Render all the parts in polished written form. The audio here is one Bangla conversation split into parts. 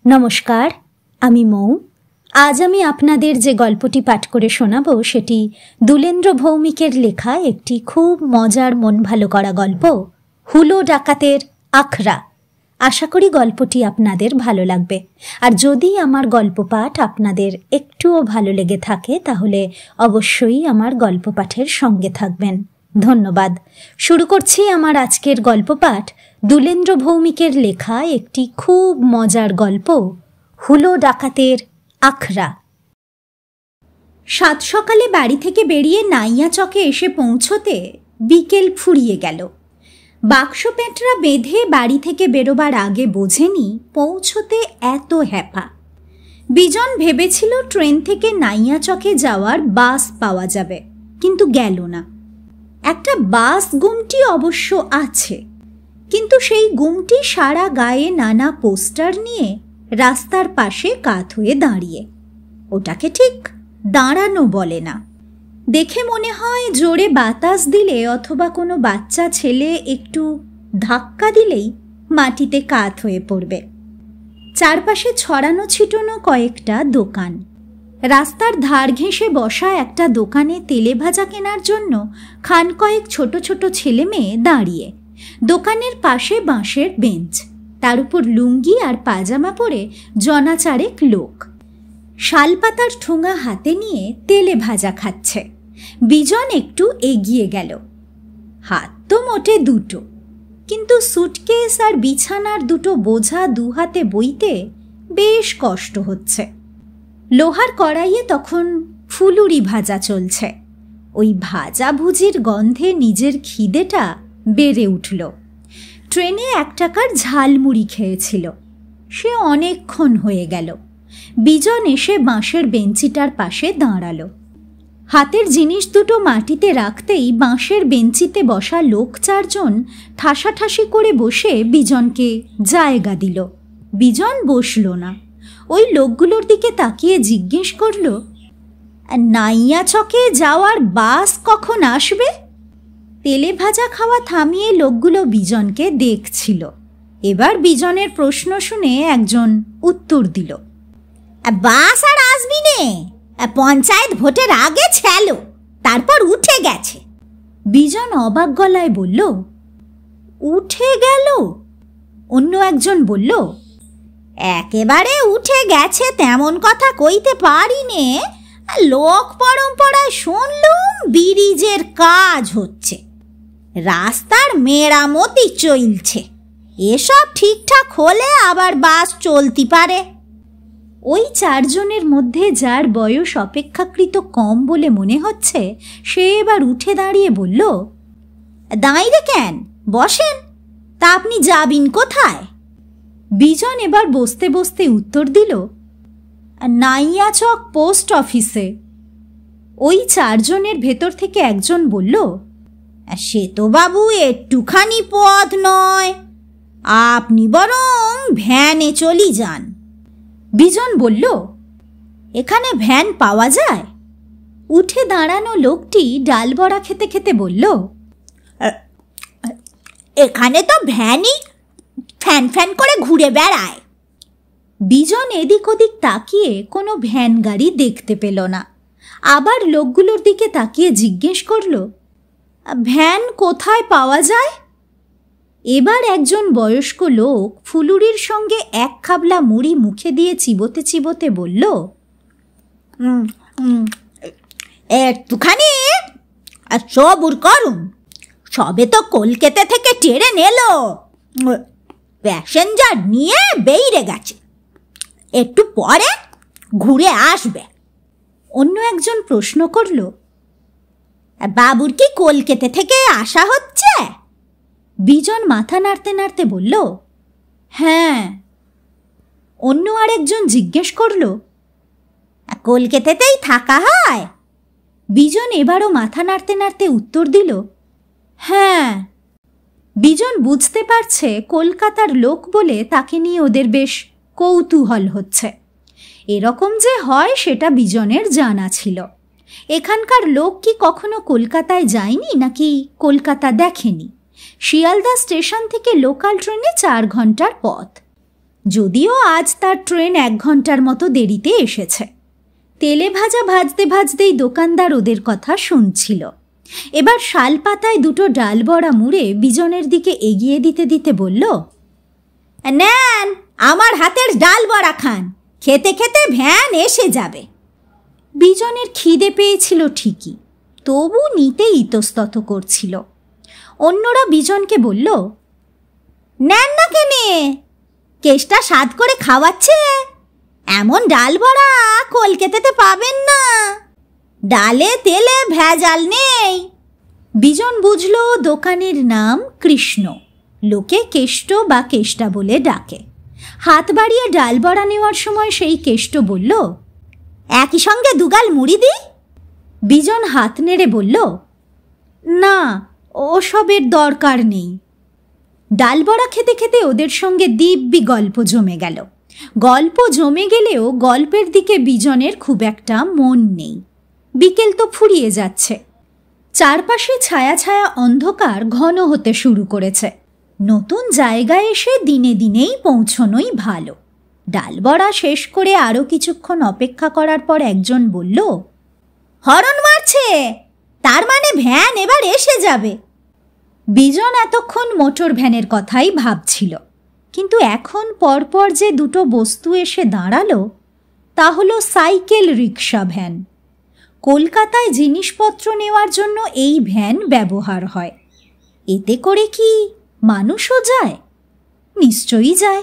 নমস্কার, আমি মৌ। আজ আমি আপনাদের যে গল্পটি পাঠ করে শোনাবো সেটি দুলেন্দ্র ভৌমিকের লেখা একটি খুব মজার, মন ভালো করা গল্প, হুলো ডাকাতের আখড়া। আশা করি গল্পটি আপনাদের ভালো লাগবে। আর যদি আমার গল্প পাঠ আপনাদের একটুও ভালো লেগে থাকে তাহলে অবশ্যই আমার গল্প পাঠের সঙ্গে থাকবেন। ধন্যবাদ। শুরু করছি আমার আজকের গল্প পাঠ, দুলেন্দ্র ভৌমিকের লেখা একটি খুব মজার গল্প, হুলো ডাকাতের আখড়া। সাত সকালে বাড়ি থেকে বেরিয়ে নাইয়া চকে এসে পৌঁছতে বিকেল ফুরিয়ে গেল। বাক্স পেঁটরা বেঁধে বাড়ি থেকে বেরোবার আগে বোঝেনি পৌঁছতে এত হ্যাপা। বিজন ভেবেছিল ট্রেন থেকে নাইয়া চকে যাওয়ার বাস পাওয়া যাবে, কিন্তু গেল না। একটা বাস গুমটি অবশ্য আছে, কিন্তু সেই গুমটি সারা গায়ে নানা পোস্টার নিয়ে রাস্তার পাশে কাত হয়ে দাঁড়িয়ে। ওটাকে ঠিক দাঁড়ানো বলে না। দেখে মনে হয় জোরে বাতাস দিলে অথবা কোনো বাচ্চা ছেলে একটু ধাক্কা দিলেই মাটিতে কাত হয়ে পড়বে। চারপাশে ছড়ানো ছিটানো কয়েকটা দোকান। রাস্তার ধার ঘেঁষে বসা একটা দোকানে তেলে ভাজা কেনার জন্য খান কয়েক ছোট ছোট ছেলে মেয়ে দাঁড়িয়ে। দোকানের পাশে বাঁশের বেঞ্চ, তার উপর লুঙ্গি আর পাজামা পরে জনাচারেক লোক শালপাতার ঠোঙা হাতে নিয়ে তেলে ভাজা খাচ্ছে। বিজন একটু এগিয়ে গেল। হাত তো মোটে দুটো, কিন্তু সুটকেস আর বিছানার দুটো বোঝা দুহাতে বইতে বেশ কষ্ট হচ্ছে। লোহার কড়াইয়ে তখন ফুলুরি ভাজা চলছে। ওই ভাজা ভুজির গন্ধে নিজের খিদেটা বেড়ে উঠল। ট্রেনে 1 টাকার ঝালমুড়ি খেয়েছিল, সে অনেকক্ষণ হয়ে গেল। বিজন এসে বাঁশের বেঞ্চিটার পাশে দাঁড়ালো। হাতের জিনিস দুটো মাটিতে রাখতেই বাঁশের বেঞ্চিতে বসা লোক 4 জন ঠাসাঠাসি করে বসে বিজনকে জায়গা দিল। বিজন বসল না। ওই লোকগুলোর দিকে তাকিয়ে জিজ্ঞেস করল, নাইয়া চকে যাওয়ার বাস কখন আসবে? তেলে ভাজা খাওয়া থামিয়ে লোকগুলো বিজনকে দেখছিল। এবার বিজনের প্রশ্ন শুনে একজন উত্তর দিল, বাস আর আসবি নে, পঞ্চায়েত ভোটের আগে ছিল, তারপর উঠে গেছে। বিজন অবাক গলায় বলল, উঠে গেল? অন্য একজন বলল, একেবারে উঠে গেছে তেমন কথা কইতে পারি নে, লোক পরম্পরায় শুনলুম ব্রিজের কাজ হচ্ছে, রাস্তার মেরামতি চলছে, এসব ঠিকঠাক হলে আবার বাস চলতে পারে। ওই 4 জনের মধ্যে যার বয়স অপেক্ষাকৃত কম বলে মনে হচ্ছে সে এবার উঠে দাঁড়িয়ে বলল, দাঁড়িয়ে কেন, বসেন, তা আপনি যাবেন কোথায়? বিজন এবার বসতে বসতে উত্তর দিল, নাইয়াচক পোস্ট অফিসে। ওই 4 জনের ভেতর থেকে একজন বলল, সে তো বাবু একটুখানি পথ নয়, আপনি বরং ভ্যানে চলি যান। বিজন বলল, এখানে ভ্যান পাওয়া যায়? উঠে দাঁড়ানো লোকটি ডাল বড়া খেতে খেতে বলল, এখানে তো ভ্যানই ফ্যান ফ্যান করে ঘুরে বেড়ায়। বিজন এদিক ওদিক তাকিয়ে কোনো ভ্যান গাড়ি দেখতে পেল না। আবার লোকগুলোর দিকে তাকিয়ে জিজ্ঞেস করল, ভ্যান কোথায় পাওয়া যায়? এবার একজন বয়স্ক লোক ফুলুরির সঙ্গে 1 খাবলা মুড়ি মুখে দিয়ে চিবোতে চিবোতে বলল, একটুখানি সবুর করুন, সবে তো কলকাতা থেকে ট্রেন এলো, প্যাসেঞ্জার নিয়ে বেরিয়ে গেছে, একটু পরে ঘুরে আসবে। অন্য একজন প্রশ্ন করল, বাবুর কি কলকাতা থেকে আসা হচ্ছে? বিজন মাথা নাড়তে নাড়তে বলল, হ্যাঁ। অন্য আরেকজন জিজ্ঞেস করল, কলকাতাতেই থাকা হয়? বিজন এবারও মাথা নাড়তে নাড়তে উত্তর দিল, হ্যাঁ। বিজন বুঝতে পারছে কলকাতার লোক বলে তাকে নিয়ে ওদের বেশ কৌতূহল হচ্ছে। এরকম যে হয় সেটা বিজনের জানা ছিল। এখানকার লোক কি কখনো কলকাতায় যায়নি নাকি কলকাতা দেখেনি? শিয়ালদা স্টেশন থেকে লোকাল ট্রেনে 4 ঘন্টার পথ। যদিও আজ তার ট্রেন 1 ঘন্টার মতো দেরিতে এসেছে। তেলে ভাজা ভাজতে ভাজতেই দোকানদার ওদের কথা শুনছিল। এবার শাল পাতায় 2টো ডাল বড়া মুড়ে বিজনের দিকে এগিয়ে দিতে দিতে বলল, নেন, আমার হাতের ডাল বড়া খান, খেতে খেতে ভ্যান এসে যাবে। বিজনের খিদে পেয়েছিল ঠিকই, তবু নিতে ইতস্তত করছিল। অন্যরা বিজনকে বলল, নেন না কেনে, কেষ্টা স্বাদ করে খাওয়াচ্ছে, এমন ডাল বড়া কলকাতাতে পাবেন না, ডালে তেলে ভেজাল নেই। বিজন বুঝল দোকানের নাম কৃষ্ণ, লোকে কেষ্ট বা কেষ্টা বলে ডাকে। হাত বাড়িয়ে ডাল বড়া নেওয়ার সময় সেই কেষ্ট বলল, একই সঙ্গে 2 গাল মুড়ি দি। বিজন হাত নেড়ে বলল, না, ওসবের দরকার নেই। ডাল বড়া খেতে খেতে ওদের সঙ্গে দিব্যি গল্প জমে গেল। গল্প জমে গেলেও গল্পের দিকে বিজনের খুব একটা মন নেই। বিকেল তো ফুরিয়ে যাচ্ছে, চারপাশে ছায়া ছায়া অন্ধকার ঘন হতে শুরু করেছে। নতুন জায়গায় এসে দিনে দিনেই পৌঁছনোই ভালো। ডাল বড়া শেষ করে আরও কিছুক্ষণ অপেক্ষা করার পর একজন বলল, হরন মারছে, তার মানে ভ্যান এবার এসে যাবে। বিজন এতক্ষণ মোটর ভ্যানের কথাই ভাবছিল, কিন্তু এখন পরপর যে 2টো বস্তু এসে দাঁড়ালো তা হলো সাইকেল রিক্সা ভ্যান। কলকাতায় জিনিসপত্র নেওয়ার জন্য এই ভ্যান ব্যবহার হয়। এতে করে কি মানুষও যায়? নিশ্চয়ই যায়।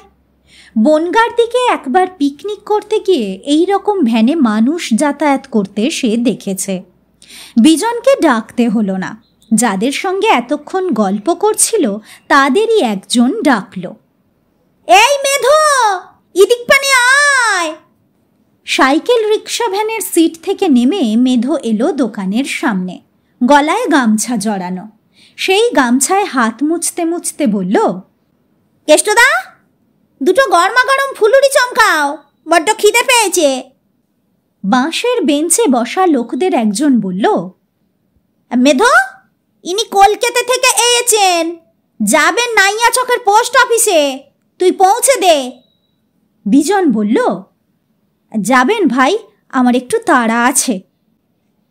বনগাঁর দিকে একবার পিকনিক করতে গিয়ে এই রকম ভ্যানে মানুষ যাতায়াত করতে সে দেখেছে। বিজনকে ডাকতে হলো না, যাদের সঙ্গে এতক্ষণ গল্প করছিল তাদেরই একজন ডাকল, এই মেধো, ইদিক পানে আয়। সাইকেল রিক্সা ভ্যানের সিট থেকে নেমে মেধো এলো দোকানের সামনে, গলায় গামছা জড়ানো। সেই গামছায় হাত মুছতে মুছতে বলল, কেষ্টদা, 2টো গরমা গরম ফুলুরি চমকাও, বড্ড খিদে পেয়েছে। বাঁশের বেঞ্চে বসা লোকদের একজন বলল, মেধো, ইনি কলকাতা থেকে এসেছেন, যাবেন নাইয়া চকের পোস্ট অফিসে, তুই পৌঁছে দে। বিজন বলল, যাবেন ভাই, আমার একটু তাড়া আছে।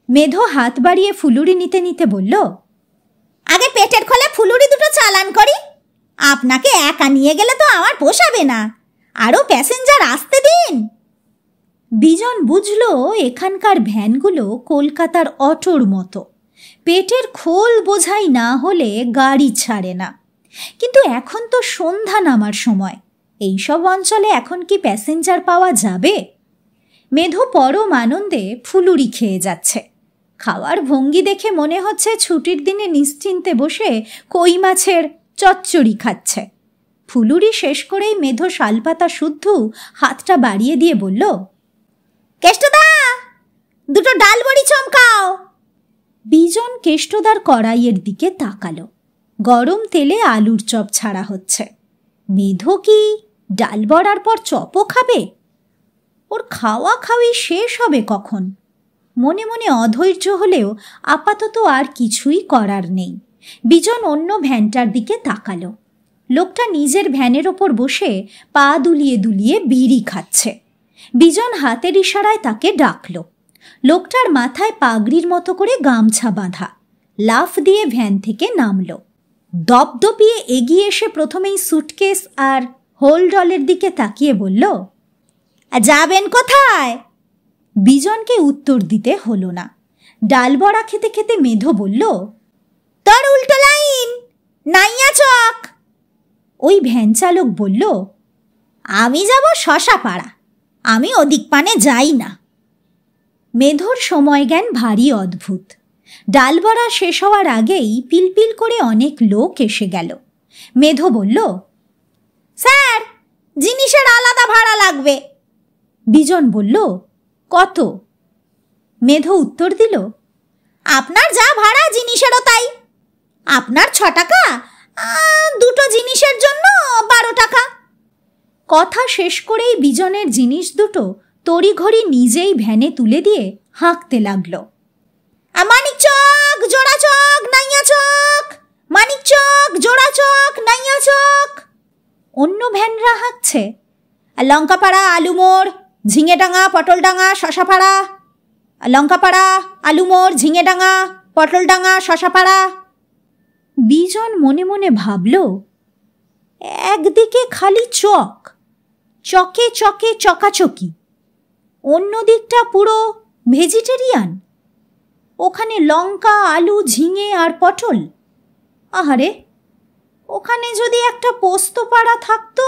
মেধো হাত বাড়িয়ে ফুলুরি নিতে নিতে বলল, আগে পেটের খোলে ফুলুরি 2টো চালান করি, আপনাকে একা নিয়ে গেলে তো আমার পোষাবে না, আরও প্যাসেঞ্জার আসতে দিন। বিজন বুঝল এখানকার ভ্যানগুলো কলকাতার অটোর মতো, পেটের খোল বোঝাই না হলে গাড়ি ছাড়ে না। কিন্তু এখন তো সন্ধ্যা নামার সময়, এইসব অঞ্চলে এখন কি প্যাসেঞ্জার পাওয়া যাবে? মেধো পরম আনন্দে ফুলুরি খেয়ে যাচ্ছে। খাওয়ার ভঙ্গি দেখে মনে হচ্ছে ছুটির দিনে নিশ্চিন্তে বসে কই মাছের চচ্চড়ি খাচ্ছে। ফুলুরি শেষ করেই মেধো শালপাতা শুদ্ধ হাতটা বাড়িয়ে দিয়ে বলল, কেষ্টদা, 2টো ডাল বড়ি চমকাও। বিজন কেষ্টদার কড়াইয়ের দিকে তাকালো। গরম তেলে আলুর চপ ছাড়া হচ্ছে। মেধো কি ডাল বড়ার পর চপও খাবে? ওর খাওয়া খাওয়ি শেষ হবে কখন? মনে মনে অধৈর্য হলেও আপাতত আর কিছুই করার নেই। বিজন অন্য ভ্যানটার দিকে তাকালো। লোকটা নিজের ভ্যানের ওপর বসে পা দুলিয়ে দুলিয়ে বিড়ি খাচ্ছে। বিজন হাতের ইশারায় তাকে ডাকল। লোকটার মাথায় পাগড়ির মতো করে গামছা বাঁধা, লাফ দিয়ে ভ্যান থেকে নামল। দপদপিয়ে এগিয়ে এসে প্রথমেই সুটকেস আর হোলডলের দিকে তাকিয়ে বলল, যাবেন কোথায়? বিজনকে উত্তর দিতে হলো না। ডাল বড়া খেতে খেতে মেধো বলল, তোর উল্টো লাইন, নাইয়া চক। ওই ভ্যান চালক বলল, আমি যাব শশাপাড়া, আমি ওদিক পানে যাই না। মেধোর সময় জ্ঞান ভারী অদ্ভুত। ডাল বড়া শেষ হওয়ার আগেই পিলপিল করে অনেক লোক এসে গেল। মেধো বলল, স্যার, জিনিসের আলাদা ভাড়া লাগবে। বিজন বলল, কত? মেধো উত্তর দিল, আপনার যা ভাড়া জিনিসেরও তাই। আপনার 6 টাকা, 2টো জিনিসের জন্য 12 টাকা। কথা শেষ করেই বিজনের জিনিস 2টো তড়িঘড়ি নিজেই ভ্যানে তুলে দিয়ে হাঁকতে লাগল, মানিক চক, জোড়া চক, নাইয়া চক, মানিক চক, জোড়া চক, নাইয়া চক। অন্য ভ্যানরা হাঁকছে, লঙ্কাপাড়া, আলুমোড়, ঝিঙেডাঙ্গা, পটলডাঙ্গা, শশাপাড়া। লঙ্কাপাড়া, আলুমোড়, ঝিঙেডাঙ্গা, পটলডাঙ্গা, শশাপাড়া। বিজন মনে মনে ভাবল, একদিকে খালি চক, চকে চকে চকাচকি, অন্য দিকটা পুরো ভেজিটেরিয়ান। ওখানে লঙ্কা, আলু, ঝিঙে আর পটল। আহারে, ওখানে যদি একটা পোস্তপাড়া থাকতো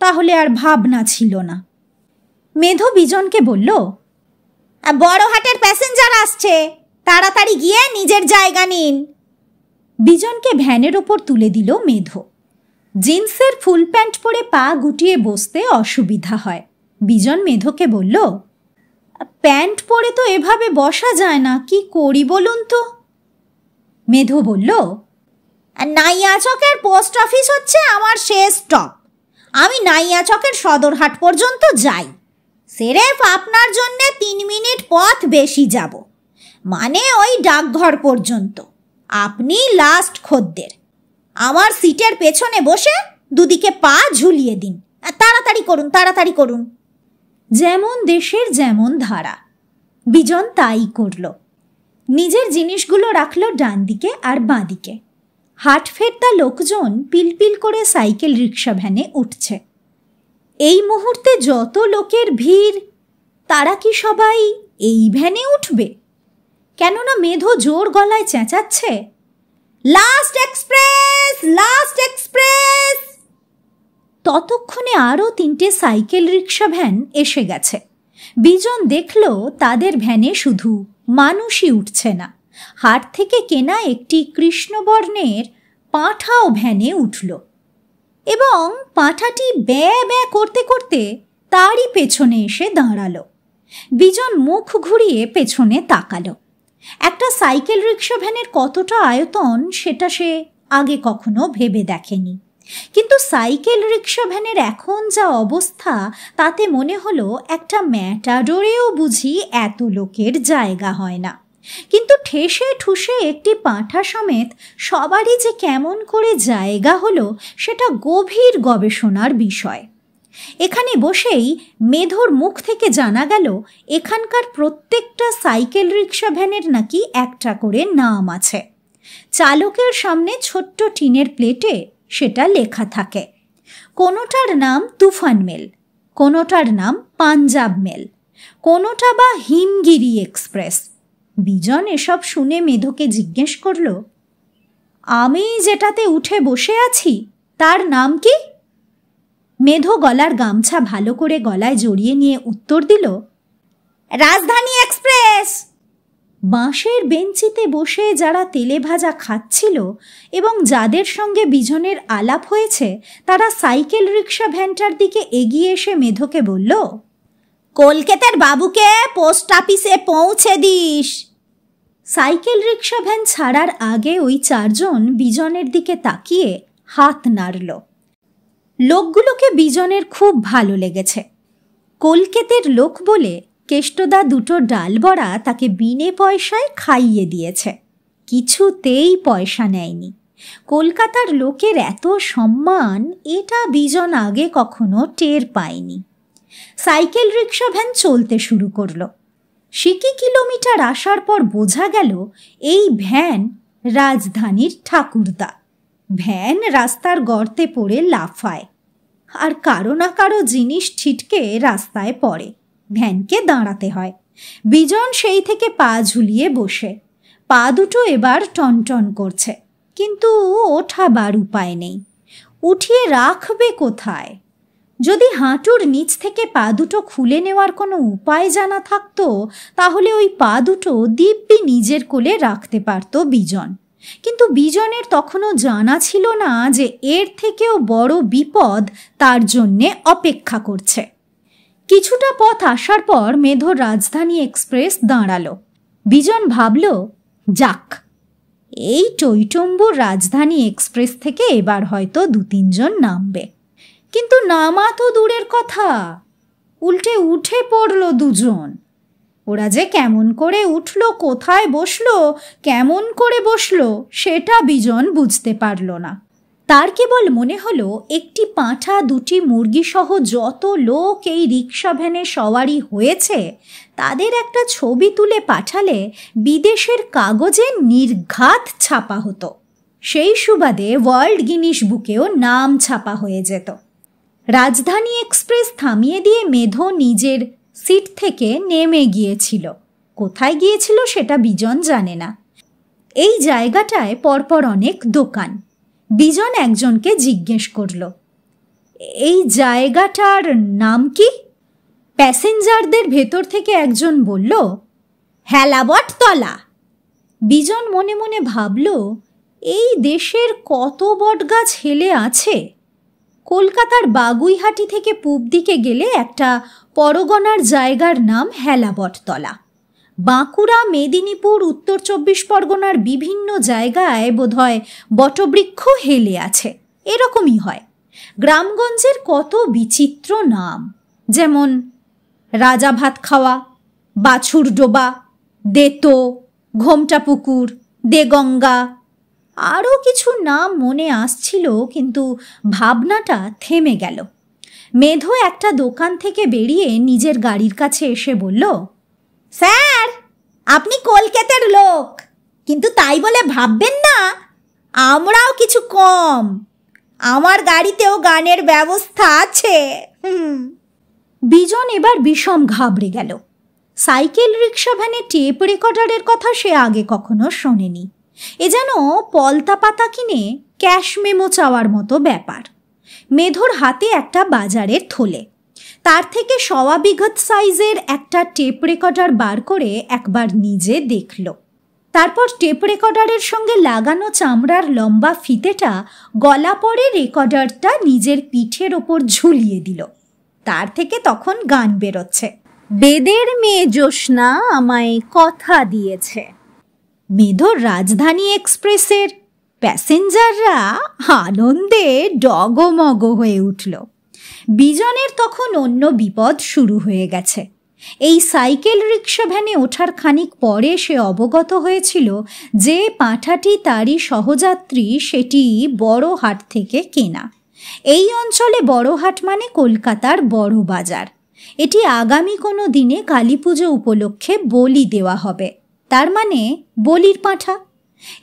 তাহলে আর ভাবনা ছিল না। মেধো বিজনকে বলল, বড় হাটের প্যাসেঞ্জার আসছে, তাড়াতাড়ি গিয়ে নিজের জায়গা নিন। বিজনকে ভ্যানের ওপর তুলে দিল মেধো। জিন্সের ফুল প্যান্ট পরে পা গুটিয়ে বসতে অসুবিধা হয়। বিজন মেধোকে বলল, প্যান্ট পরে তো এভাবে বসা যায় না, কি করি বলুন তো? মেধো বলল, নাইয়াচকের পোস্ট অফিস হচ্ছে আমার শেষ স্টপ। আমি নাইয়াচকের সদরহাট পর্যন্ত যাই, সেরেফ আপনার জন্যে 3 মিনিট পথ বেশি যাব, মানে ওই ডাকঘর পর্যন্ত। আপনি লাস্ট খদ্দের। আমার সিটের পেছনে বসে দুদিকে পা ঝুলিয়ে দিন। তাড়াতাড়ি করুন, তাড়াতাড়ি করুন। যেমন দেশের যেমন ধারা। বিজন তাই করল। নিজের জিনিসগুলো রাখল ডান দিকে আর বাঁ দিকে। হাট ফেরতা লোকজন পিলপিল করে সাইকেল রিক্সা ভ্যানে উঠছে। এই মুহূর্তে যত লোকের ভিড়, তারা কি সবাই এই ভ্যানে উঠবে? কেননা মেধো জোর গলায় চেঁচাচ্ছে, লাস্ট এক্সপ্রেস, লাস্ট এক্সপ্রেস। ততক্ষণে আরও 3টে সাইকেল রিক্সা ভ্যান এসে গেছে। বিজন দেখল তাদের ভ্যানে শুধু মানুষই উঠছে না, হাট থেকে কেনা একটি কৃষ্ণবর্ণের পাঁঠাও ভ্যানে উঠল এবং পাঁঠাটি ব্যয় ব্যয় করতে করতে তারই পেছনে এসে দাঁড়ালো। বিজন মুখ ঘুরিয়ে পেছনে তাকালো। একটা সাইকেল রিক্সা ভ্যানের কতটা আয়তন সেটা সে আগে কখনো ভেবে দেখেনি, কিন্তু সাইকেল রিক্সা ভ্যানের এখন যা অবস্থা তাতে মনে হলো একটা ম্যাটাডোরেও বুঝি এত লোকের জায়গা হয় না। কিন্তু ঠেসে ঠুসে একটি পাঁঠা সমেত সবারই যে কেমন করে জায়গা হলো সেটা গভীর গবেষণার বিষয়। এখানে বসেই মেধোর মুখ থেকে জানা গেল এখানকার প্রত্যেকটা সাইকেল রিক্সা ভ্যানের নাকি একটা করে নাম আছে। চালকের সামনে ছোট্ট টিনের প্লেটে সেটা লেখা থাকে। কোনোটার নাম তুফান মেল, কোনোটার নাম পাঞ্জাব মেল, কোনোটা বা হিমগিরি এক্সপ্রেস। বিজন এসব শুনে মেধোকে জিজ্ঞেস করল, আমি যেটাতে উঠে বসে আছি তার নাম কি? মেধো গলার গামছা ভালো করে গলায় জড়িয়ে নিয়ে উত্তর দিল, রাজধানী এক্সপ্রেস। বাঁশের বেঞ্চিতে বসে যারা তেলে ভাজা খাচ্ছিল এবং যাদের সঙ্গে বিজনের আলাপ হয়েছে তারা সাইকেল রিক্সা ভ্যানটার দিকে এগিয়ে এসে মেধোকে বলল, কলকাতার বাবুকে পোস্ট অফিসে পৌঁছে দিস। সাইকেল রিক্সা ভ্যান ছাড়ার আগে ওই 4 জন বিজনের দিকে তাকিয়ে হাত নাড়ল। লোকগুলোকে বিজনের খুব ভালো লেগেছে। কলকাতার লোক বলে কেষ্টদা 2টো ডাল বড়া তাকে বিনে পয়সায় খাইয়ে দিয়েছে, কিছুতেই পয়সা নেয়নি। কলকাতার লোকের এত সম্মান এটা বিজন আগে কখনো টের পায়নি। সাইকেল রিক্সা ভ্যান চলতে শুরু করলো। সিকি কিলোমিটার আসার পর বোঝা গেল এই ভ্যান রাজধানীর ঠাকুরদা। ভ্যান রাস্তার গর্তে পড়ে লাফায় আর কারো না কারো জিনিস ছিটকে রাস্তায় পড়ে, ভ্যানকে দাঁড়াতে হয়। বিজন সেই থেকে পা ঝুলিয়ে বসে, পা দুটো এবার টনটন করছে, কিন্তু ওঠাবার উপায় নেই। উঠিয়ে রাখবে কোথায়? যদি হাঁটুর নিচ থেকে পা দুটো খুলে নেওয়ার কোনো উপায় জানা থাকতো তাহলে ওই পা দুটো দিব্যি নিজের কোলে রাখতে পারত বিজন। কিন্তু বিজনের তখনও জানা ছিল না যে এর থেকেও বড় বিপদ তার জন্যে অপেক্ষা করছে। কিছুটা পথ আসার পর মেধোর রাজধানী এক্সপ্রেস দাঁড়ালো। বিজন ভাবল, যাক, এই টইটম্বুর রাজধানী এক্সপ্রেস থেকে এবার হয়তো 2-3 জন নামবে। কিন্তু নামা তো দূরের কথা, উল্টে উঠে পড়ল 2 জন। ওরা যে কেমন করে উঠল, কোথায় বসলো, কেমন করে বসলো সেটা বিজন বুঝতে পারল না। তার কেবল মনে হলো একটি পাঁঠা, দুটি মুরগি সহ যত লোক এই রিক্সা ভ্যানে সওয়ারি হয়েছে তাদের একটা ছবি তুলে পাঠালে বিদেশের কাগজে নির্ঘাত ছাপা হতো। সেই সুবাদে ওয়ার্ল্ড গিনিস বুকেও নাম ছাপা হয়ে যেত। রাজধানী এক্সপ্রেস থামিয়ে দিয়ে মেধো নিজের সিট থেকে নেমে গিয়েছিল। কোথায় গিয়েছিল সেটা বিজন জানে না। এই জায়গাটায় পরপর অনেক দোকান। বিজন একজনকে জিজ্ঞেস করল, এই জায়গাটার নাম কি? প্যাসেঞ্জারদের ভেতর থেকে একজন বলল, হেলাবটতলা। বিজন মনে মনে ভাবল, এই দেশের কত বটগাছ হেলে আছে। কলকাতার বাগুইহাটি থেকে পূব দিকে গেলে একটা পরগনার জায়গার নাম হেলাবটতলা। বাঁকুড়া, মেদিনীপুর, উত্তর 24 পরগনার বিভিন্ন জায়গায় বোধহয় বটবৃক্ষ হেলে আছে, এরকমই হয়। গ্রামগঞ্জের কত বিচিত্র নাম, যেমন রাজা ভাত খাওয়া, বাছুর ডোবা, দেতো, ঘোমটা পুকুর, দেগঙ্গা, আরও কিছু নাম মনে আসছিল, কিন্তু ভাবনাটা থেমে গেল। মেধো একটা দোকান থেকে বেরিয়ে নিজের গাড়ির কাছে এসে বলল, স্যার, আপনি কলকাতার লোক, কিন্তু তাই বলে ভাববেন না আমরাও কিছু কম। আমার গাড়িতেও গানের ব্যবস্থা আছে। বিজন এবার বিষম ঘাবড়ে গেল। সাইকেল রিক্সা ভ্যানে টেপ রেকর্ডারের কথা সে আগে কখনো শোনেনি। এ যেন পলতা পাতা কিনে ক্যাশ মেমো চাওয়ার মতো ব্যাপার। মেধোর হাতে একটা বাজারের থলে, তার থেকে 1.25 বিঘত সাইজের একটা টেপ রেকর্ডার বার করে একবার নিজে দেখল। তারপর টেপ রেকর্ডারের সঙ্গে লাগানো চামড়ার লম্বা ফিতেটা গলা পরে রেকর্ডারটা নিজের পিঠের ওপর ঝুলিয়ে দিল। তার থেকে তখন গান বেরোচ্ছে, বেদের মেয়ে জ্যোৎস্না আমায় কথা দিয়েছে। মেধোর রাজধানী এক্সপ্রেসের প্যাসেঞ্জাররা আনন্দে ডগমগ হয়ে উঠল। বিজনের তখন অন্য বিপদ শুরু হয়ে গেছে। এই সাইকেল রিক্সা ভ্যানে ওঠার খানিক পরে সে অবগত হয়েছিল যে পাঁঠাটি তারই সহযাত্রী, সেটি বড়হাট থেকে কেনা। এই অঞ্চলে বড়হাট মানে কলকাতার বড় বাজার। এটি আগামী কোনো দিনে কালী পুজো উপলক্ষে বলি দেওয়া হবে, তার মানে বলির পাঁঠা।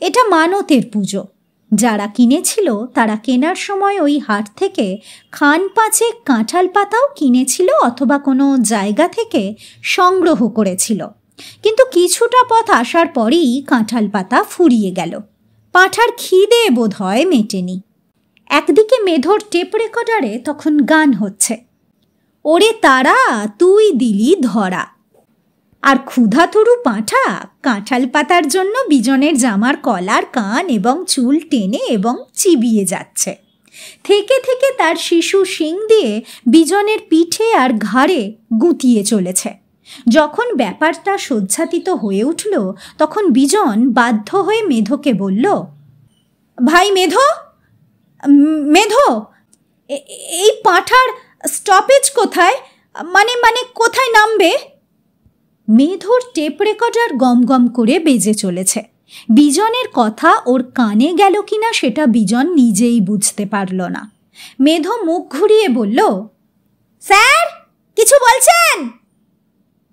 এটা মানতের পুজো। যারা কিনেছিল তারা কেনার সময় ওই হাট থেকে খান 5 কাঁঠাল পাতাও কিনেছিল অথবা কোনো জায়গা থেকে সংগ্রহ করেছিল। কিন্তু কিছুটা পথ আসার পরেই কাঁঠাল পাতা ফুরিয়ে গেল। পাঁঠার খিদে বোধ হয় মেটেনি। একদিকে মেধোর টেপ রেকর্ডারে তখন গান হচ্ছে, ওরে তারা তুই দিলি ধরা। আর ক্ষুধাতুরু পাঁঠা কাঁঠাল পাতার জন্য বিজনের জামার কলার, কান এবং চুল টেনে এবং চিবিয়ে যাচ্ছে। থেকে থেকে তার শিশু শিং দিয়ে বিজনের পিঠে আর ঘাড়ে গুঁতিয়ে চলেছে। যখন ব্যাপারটা সজ্জাতীত হয়ে উঠল তখন বিজন বাধ্য হয়ে মেধোকে বলল, ভাই মেধো, মেধো, এই পাঁঠার স্টপেজ কোথায়? মানে কোথায় নামবে? মেধোর টেপ রেকর্ডার গমগম করে বেজে চলেছে। বিজনের কথা ওর কানে গেল কিনা সেটা বিজন নিজেই বুঝতে পারল না। মেধো মুখ ঘুরিয়ে বলল, স্যার কিছু বলছেন?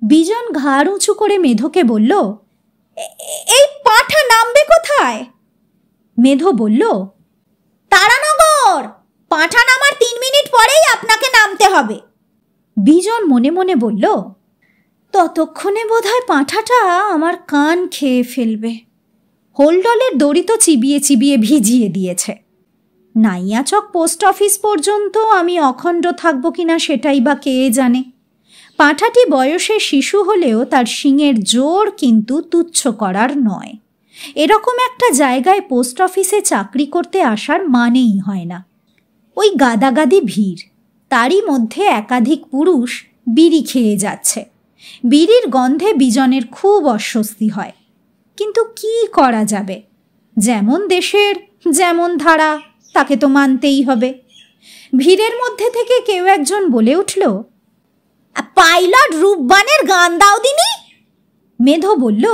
বিজন ঘাড় উঁচু করে মেধোকে বলল, এই পাঁঠা নামবে কোথায়? মেধো বলল, তারানগর। পাঁঠা নামার 3 মিনিট পরেই আপনাকে নামতে হবে। বিজন মনে মনে বলল, ততক্ষণে বোধহয় পাঁঠাটা আমার কান খেয়ে ফেলবে। হোলডলের দড়ি তো চিবিয়ে চিবিয়ে ভিজিয়ে দিয়েছে। নাইয়াচক পোস্ট অফিস পর্যন্ত আমি অখণ্ড থাকবো কিনা সেটাই বা কে জানে। পাঁঠাটি বয়সে শিশু হলেও তার শিংয়ের জোর কিন্তু তুচ্ছ করার নয়। এরকম একটা জায়গায় পোস্ট অফিসে চাকরি করতে আসার মানেই হয় না। ওই গাদাগাদি ভিড়, তারই মধ্যে একাধিক পুরুষ বিড়ি খেয়ে যাচ্ছে। বিড়ির গন্ধে বিজনের খুব অস্বস্তি হয়, কিন্তু কি করা যাবে? যেমন দেশের যেমন ধারা, তাকে তো মানতেই হবে। ভিড়ের মধ্যে থেকে কেউ একজন বলে উঠল, পাইলট রূপবানের গান দাও দিনি। মেধো বলল,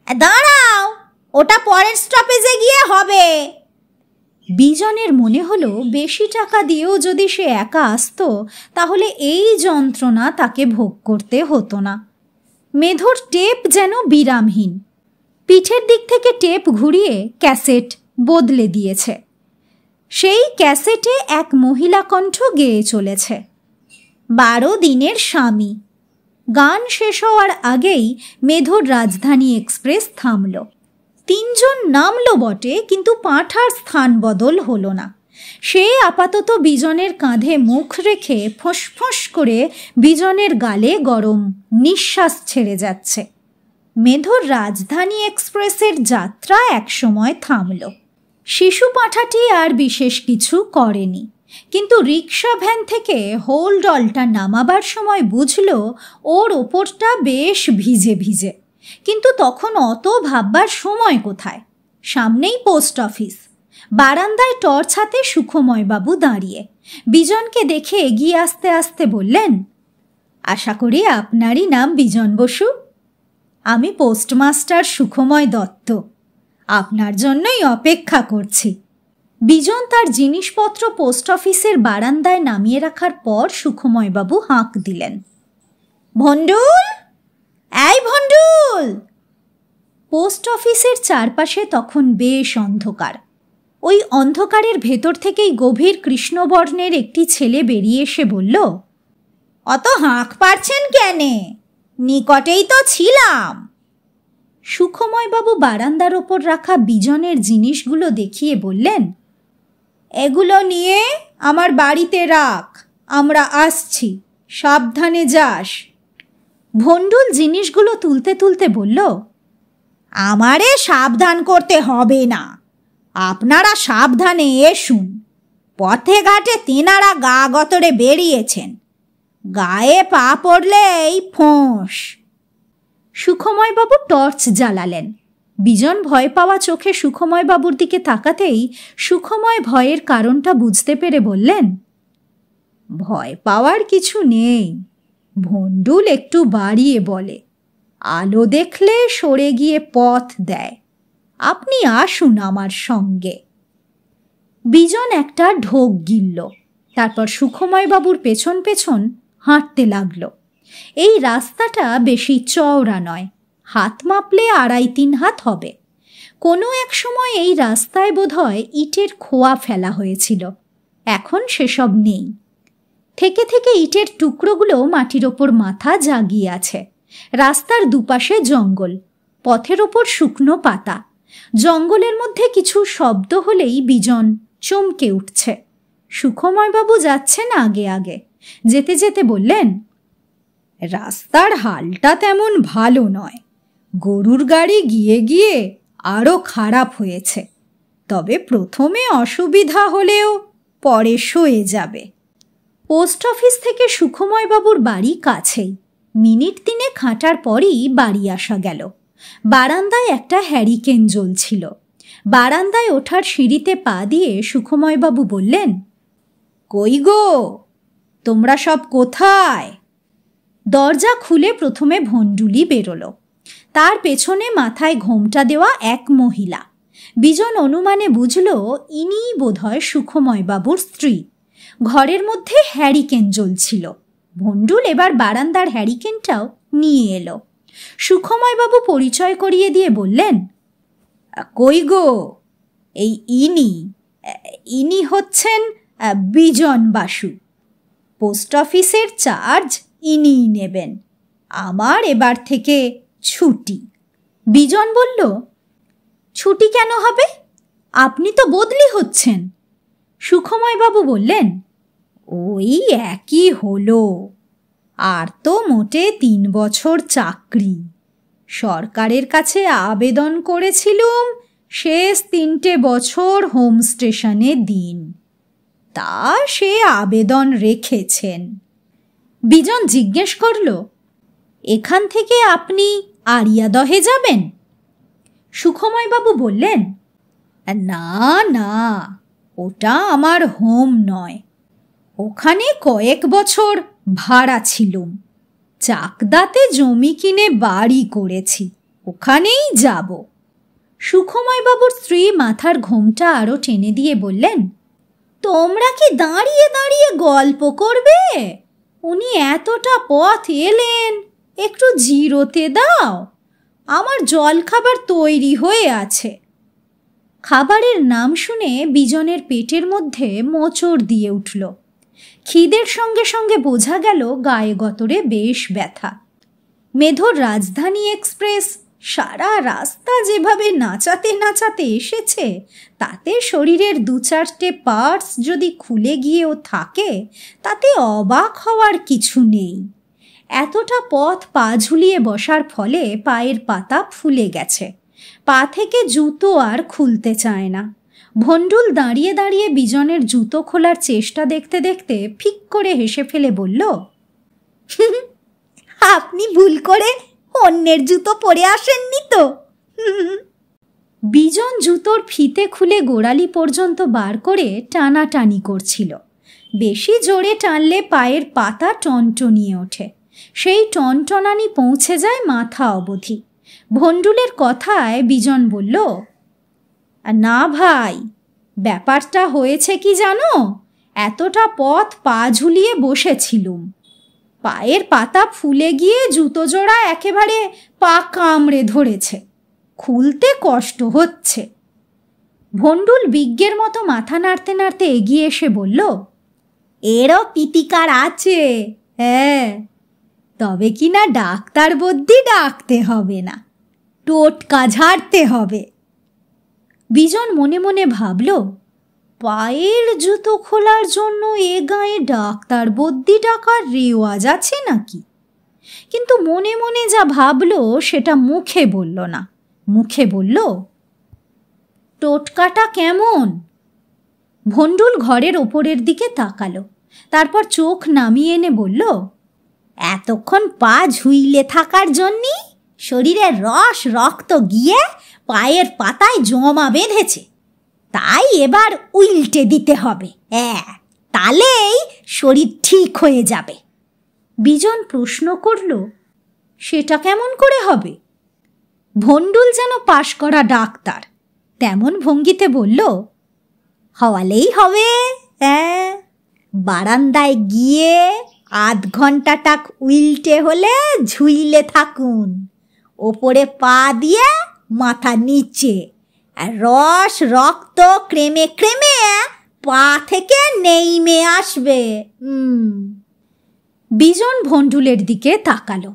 দাঁড়াও, ওটা পরের স্টপেজে গিয়ে হবে। বিজনের মনে হলো বেশি টাকা দিয়েও যদি সে একা আসতো তাহলে এই যন্ত্রণা তাকে ভোগ করতে হতো না। মেধোর টেপ যেন বিরামহীন। পিঠের দিক থেকে টেপ ঘুরিয়ে ক্যাসেট বদলে দিয়েছে। সেই ক্যাসেটে এক মহিলা কণ্ঠ গেয়ে চলেছে, 12 দিনের স্বামী। গান শেষ হওয়ার আগেই মেধোর রাজধানী এক্সপ্রেস থামল। 3 জন নামলো বটে, কিন্তু পাঁঠার স্থান বদল হলো না। সে আপাতত বিজনের কাঁধে মুখ রেখে ফোঁস করে বিজনের গালে গরম নিঃশ্বাস ছেড়ে যাচ্ছে। মেধোর রাজধানী এক্সপ্রেসের যাত্রা একসময় থামল। শিশু পাঁঠাটি আর বিশেষ কিছু করেনি, কিন্তু রিক্সা ভ্যান থেকে হোলডলটা নামাবার সময় বুঝল ওর ওপরটা বেশ ভিজে ভিজে। কিন্তু তখন অত ভাববার সময় কোথায়? সামনেই পোস্ট অফিস। বারান্দায় টর্চ হাতে সুখময়বাবু দাঁড়িয়ে। বিজনকে দেখে এগিয়ে আসতে আসতে বললেন, আশা করি আপনারই নাম বিজন বসু? আমি পোস্টমাস্টার সুখময় দত্ত। আপনার জন্যই অপেক্ষা করছি। বিজন তার জিনিসপত্র পোস্ট অফিসের বারান্দায় নামিয়ে রাখার পর সুখময়বাবু হাঁক দিলেন, ভণ্ডুল, এই ভণ্ডুল! পোস্ট অফিসের চারপাশে তখন বেশ অন্ধকার। ওই অন্ধকারের ভেতর থেকেই গভীর কৃষ্ণবর্ণের একটি ছেলে বেরিয়ে এসে বলল, অত হাঁক পারছেন কেনে? নিকটেই তো ছিলাম। সুখময়বাবু বারান্দার ওপর রাখা বিজনের জিনিসগুলো দেখিয়ে বললেন, এগুলো নিয়ে আমার বাড়িতে রাখ, আমরা আসছি, সাবধানে যাস। ভণ্ডুল জিনিসগুলো তুলতে তুলতে বলল, আমারে সাবধান করতে হবে না, আপনারা সাবধানে এসুন। পথে ঘাটে তেনারা গা গতরে বেরিয়েছেন, গায়ে পা পড়লেই ফোঁস। সুখময়বাবু টর্চ জ্বালালেন। বিজন ভয় পাওয়া চোখে সুখময়বাবুর দিকে তাকাতেই সুখময় ভয়ের কারণটা বুঝতে পেরে বললেন, ভয় পাওয়ার কিছু নেই। ভণ্ডুল একটু বাড়িয়ে বলে, আলো দেখলে সরে গিয়ে পথ দেয়। আপনি আসুন আমার সঙ্গে। বিজন একটা ঢোক গিলল, তারপর সুখময়বাবুর পেছন পেছন হাঁটতে লাগলো। এই রাস্তাটা বেশি চওড়া নয়, হাত মাপলে 2.5-3 হাত হবে। কোনো এক সময় এই রাস্তায় বোধহয় ইটের খোয়া ফেলা হয়েছিল, এখন সেসব নেই। থেকে থেকে ইটের টুকরোগুলো মাটির ওপর মাথা জাগিয়ে আছে। রাস্তার দুপাশে জঙ্গল, পথের ওপর শুকনো পাতা। জঙ্গলের মধ্যে কিছু শব্দ হলেই বিজন চমকে উঠছে। সুখময়বাবু যাচ্ছেন আগে আগে। যেতে যেতে বললেন, রাস্তার হালটা তেমন ভালো নয়। গরুর গাড়ি গিয়ে গিয়ে আরও খারাপ হয়েছে। তবে প্রথমে অসুবিধা হলেও পরে সয়ে যাবে। পোস্ট অফিস থেকে সুখময়বাবুর বাড়ি কাছেই। মিনিট 3 হাঁটার পরই বাড়ি আসা গেল। বারান্দায় একটা হ্যারিকেন জ্বলছিল। বারান্দায় ওঠার সিঁড়িতে পা দিয়ে সুখময়বাবু বললেন, কই গো, তোমরা সব কোথায়? দরজা খুলে প্রথমে ভণ্ডুলি বেরোলো, তার পেছনে মাথায় ঘোমটা দেওয়া এক মহিলা। বিজন অনুমানে বুঝল ইনিই বোধহয় সুখময়বাবুর স্ত্রী। ঘরের মধ্যে হ্যারিকেন জ্বলছিল। ভণ্ডুল এবার বারান্দার হ্যারিকেনটাও নিয়ে এলো। সুখময়বাবু পরিচয় করিয়ে দিয়ে বললেন, কই গো, এই ইনি হচ্ছেন বিজন বাসু। পোস্ট অফিসের চার্জ ইনিই নেবেন। আমার এবার থেকে ছুটি। বিজন বলল, ছুটি কেন হবে? আপনি তো বদলি হচ্ছেন। সুখময়বাবু বললেন, ওই একই হলো। আর তো মোটে 3 বছর চাকরি। সরকারের কাছে আবেদন করেছিলুম, শেষ 3টে বছর হোম স্টেশনে দিন। তা সে আবেদন রেখেছেন। বিজন জিজ্ঞেস করল, এখান থেকে আপনি আরিয়াদহে যাবেন? সুখময়বাবু বললেন, না না, ওটা আমার হোম নয়। ওখানে কয়েক বছর ভাড়া ছিলুম। চাকদাতে জমি কিনে বাড়ি করেছি, ওখানেই যাব। সুখময়বাবুর স্ত্রী মাথার ঘোমটা আরও টেনে দিয়ে বললেন, তোমরা কি দাঁড়িয়ে দাঁড়িয়ে গল্প করবে? উনি এতটা পথ এলেন, একটু জিরোতে দাও, আমার জলখাবার তৈরি হয়ে আছে। খাবারের নাম শুনে বিজনের পেটের মধ্যে মোচড় দিয়ে উঠল। খিদের সঙ্গে সঙ্গে বোঝা গেল গায়ে গতরে বেশ ব্যথা। মেধোর রাজধানী এক্সপ্রেস সারা রাস্তা যেভাবে নাচাতে নাচাতে এসেছে, তাতে শরীরের 2-4টে পার্টস যদি খুলে গিয়েও থাকে, তাতে অবাক হওয়ার কিছু নেই। এতটা পথ পা ঝুলিয়ে বসার ফলে পায়ের পাতা ফুলে গেছে, পা থেকে জুতো আর খুলতে চায় না। ভণ্ডুল দাঁড়িয়ে দাঁড়িয়ে বিজনের জুতো খোলার চেষ্টা দেখতে দেখতে ফিক করে হেসে ফেলে বলল, আপনি ভুল করে অন্যের জুতো পরে আসেননি তো? বিজন জুতোর ফিতে খুলে গোড়ালি পর্যন্ত বার করে টানাটানি করছিল। বেশি জোরে টানলে পায়ের পাতা টনটনিয়ে ওঠে, সেই টনটনানি পৌঁছে যায় মাথা অবধি। ভণ্ডুলের কথায় বিজন বলল, না ভাই, ব্যাপারটা হয়েছে কি জানো, এতটা পথ পা ঝুলিয়ে বসেছিলুম, পায়ের পাতা ফুলে গিয়ে জুতো জোড়া একেবারে পা কামড়ে ধরেছে, খুলতে কষ্ট হচ্ছে। ভণ্ডুল বিজ্ঞের মতো মাথা নাড়তে নাড়তে এগিয়ে এসে বলল, এরও পিতিকার আছে, হ্যাঁ, তবে কি না ডাক্তার বদ্যি ডাকতে হবে না, টোটকা ঝাড়তে হবে। বিজন মনে মনে ভাবল, পায়ের জুতো খোলার জন্য এ গায়ে ডাক্তার বদ্যি ডাকার রেওয়াজ আছে নাকি? কিন্তু মনে মনে যা ভাবল সেটা মুখে বলল না। মুখে বলল, টোটকাটা কেমন? ভণ্ডুল ঘরের ওপরের দিকে তাকালো, তারপর চোখ নামিয়ে এনে বলল, এতক্ষণ পা ঝুইলে থাকার জন্যই শরীরের রস রক্ত গিয়ে পায়ের পাতায় জমা বেঁধেছে, তাই এবার উল্টে দিতে হবে, হ্যাঁ, তাহলেই শরীর ঠিক হয়ে যাবে। বিজন প্রশ্ন করল, সেটা কেমন করে হবে? ভণ্ডুল যেন পাশ করা ডাক্তার, তেমন ভঙ্গিতে বলল, হওয়ালেই হবে, হ্যাঁ, বারান্দায় গিয়ে আধ ঘন্টাটাক উল্টে হলে ঝুইলে থাকুন, ওপরে পা দিয়ে মাথা নিচে, আর রস রক্ত ক্রেমে ক্রেমে পা থেকে নেইমে আসবে। বিজন ভণ্ডুলের দিকে তাকালো।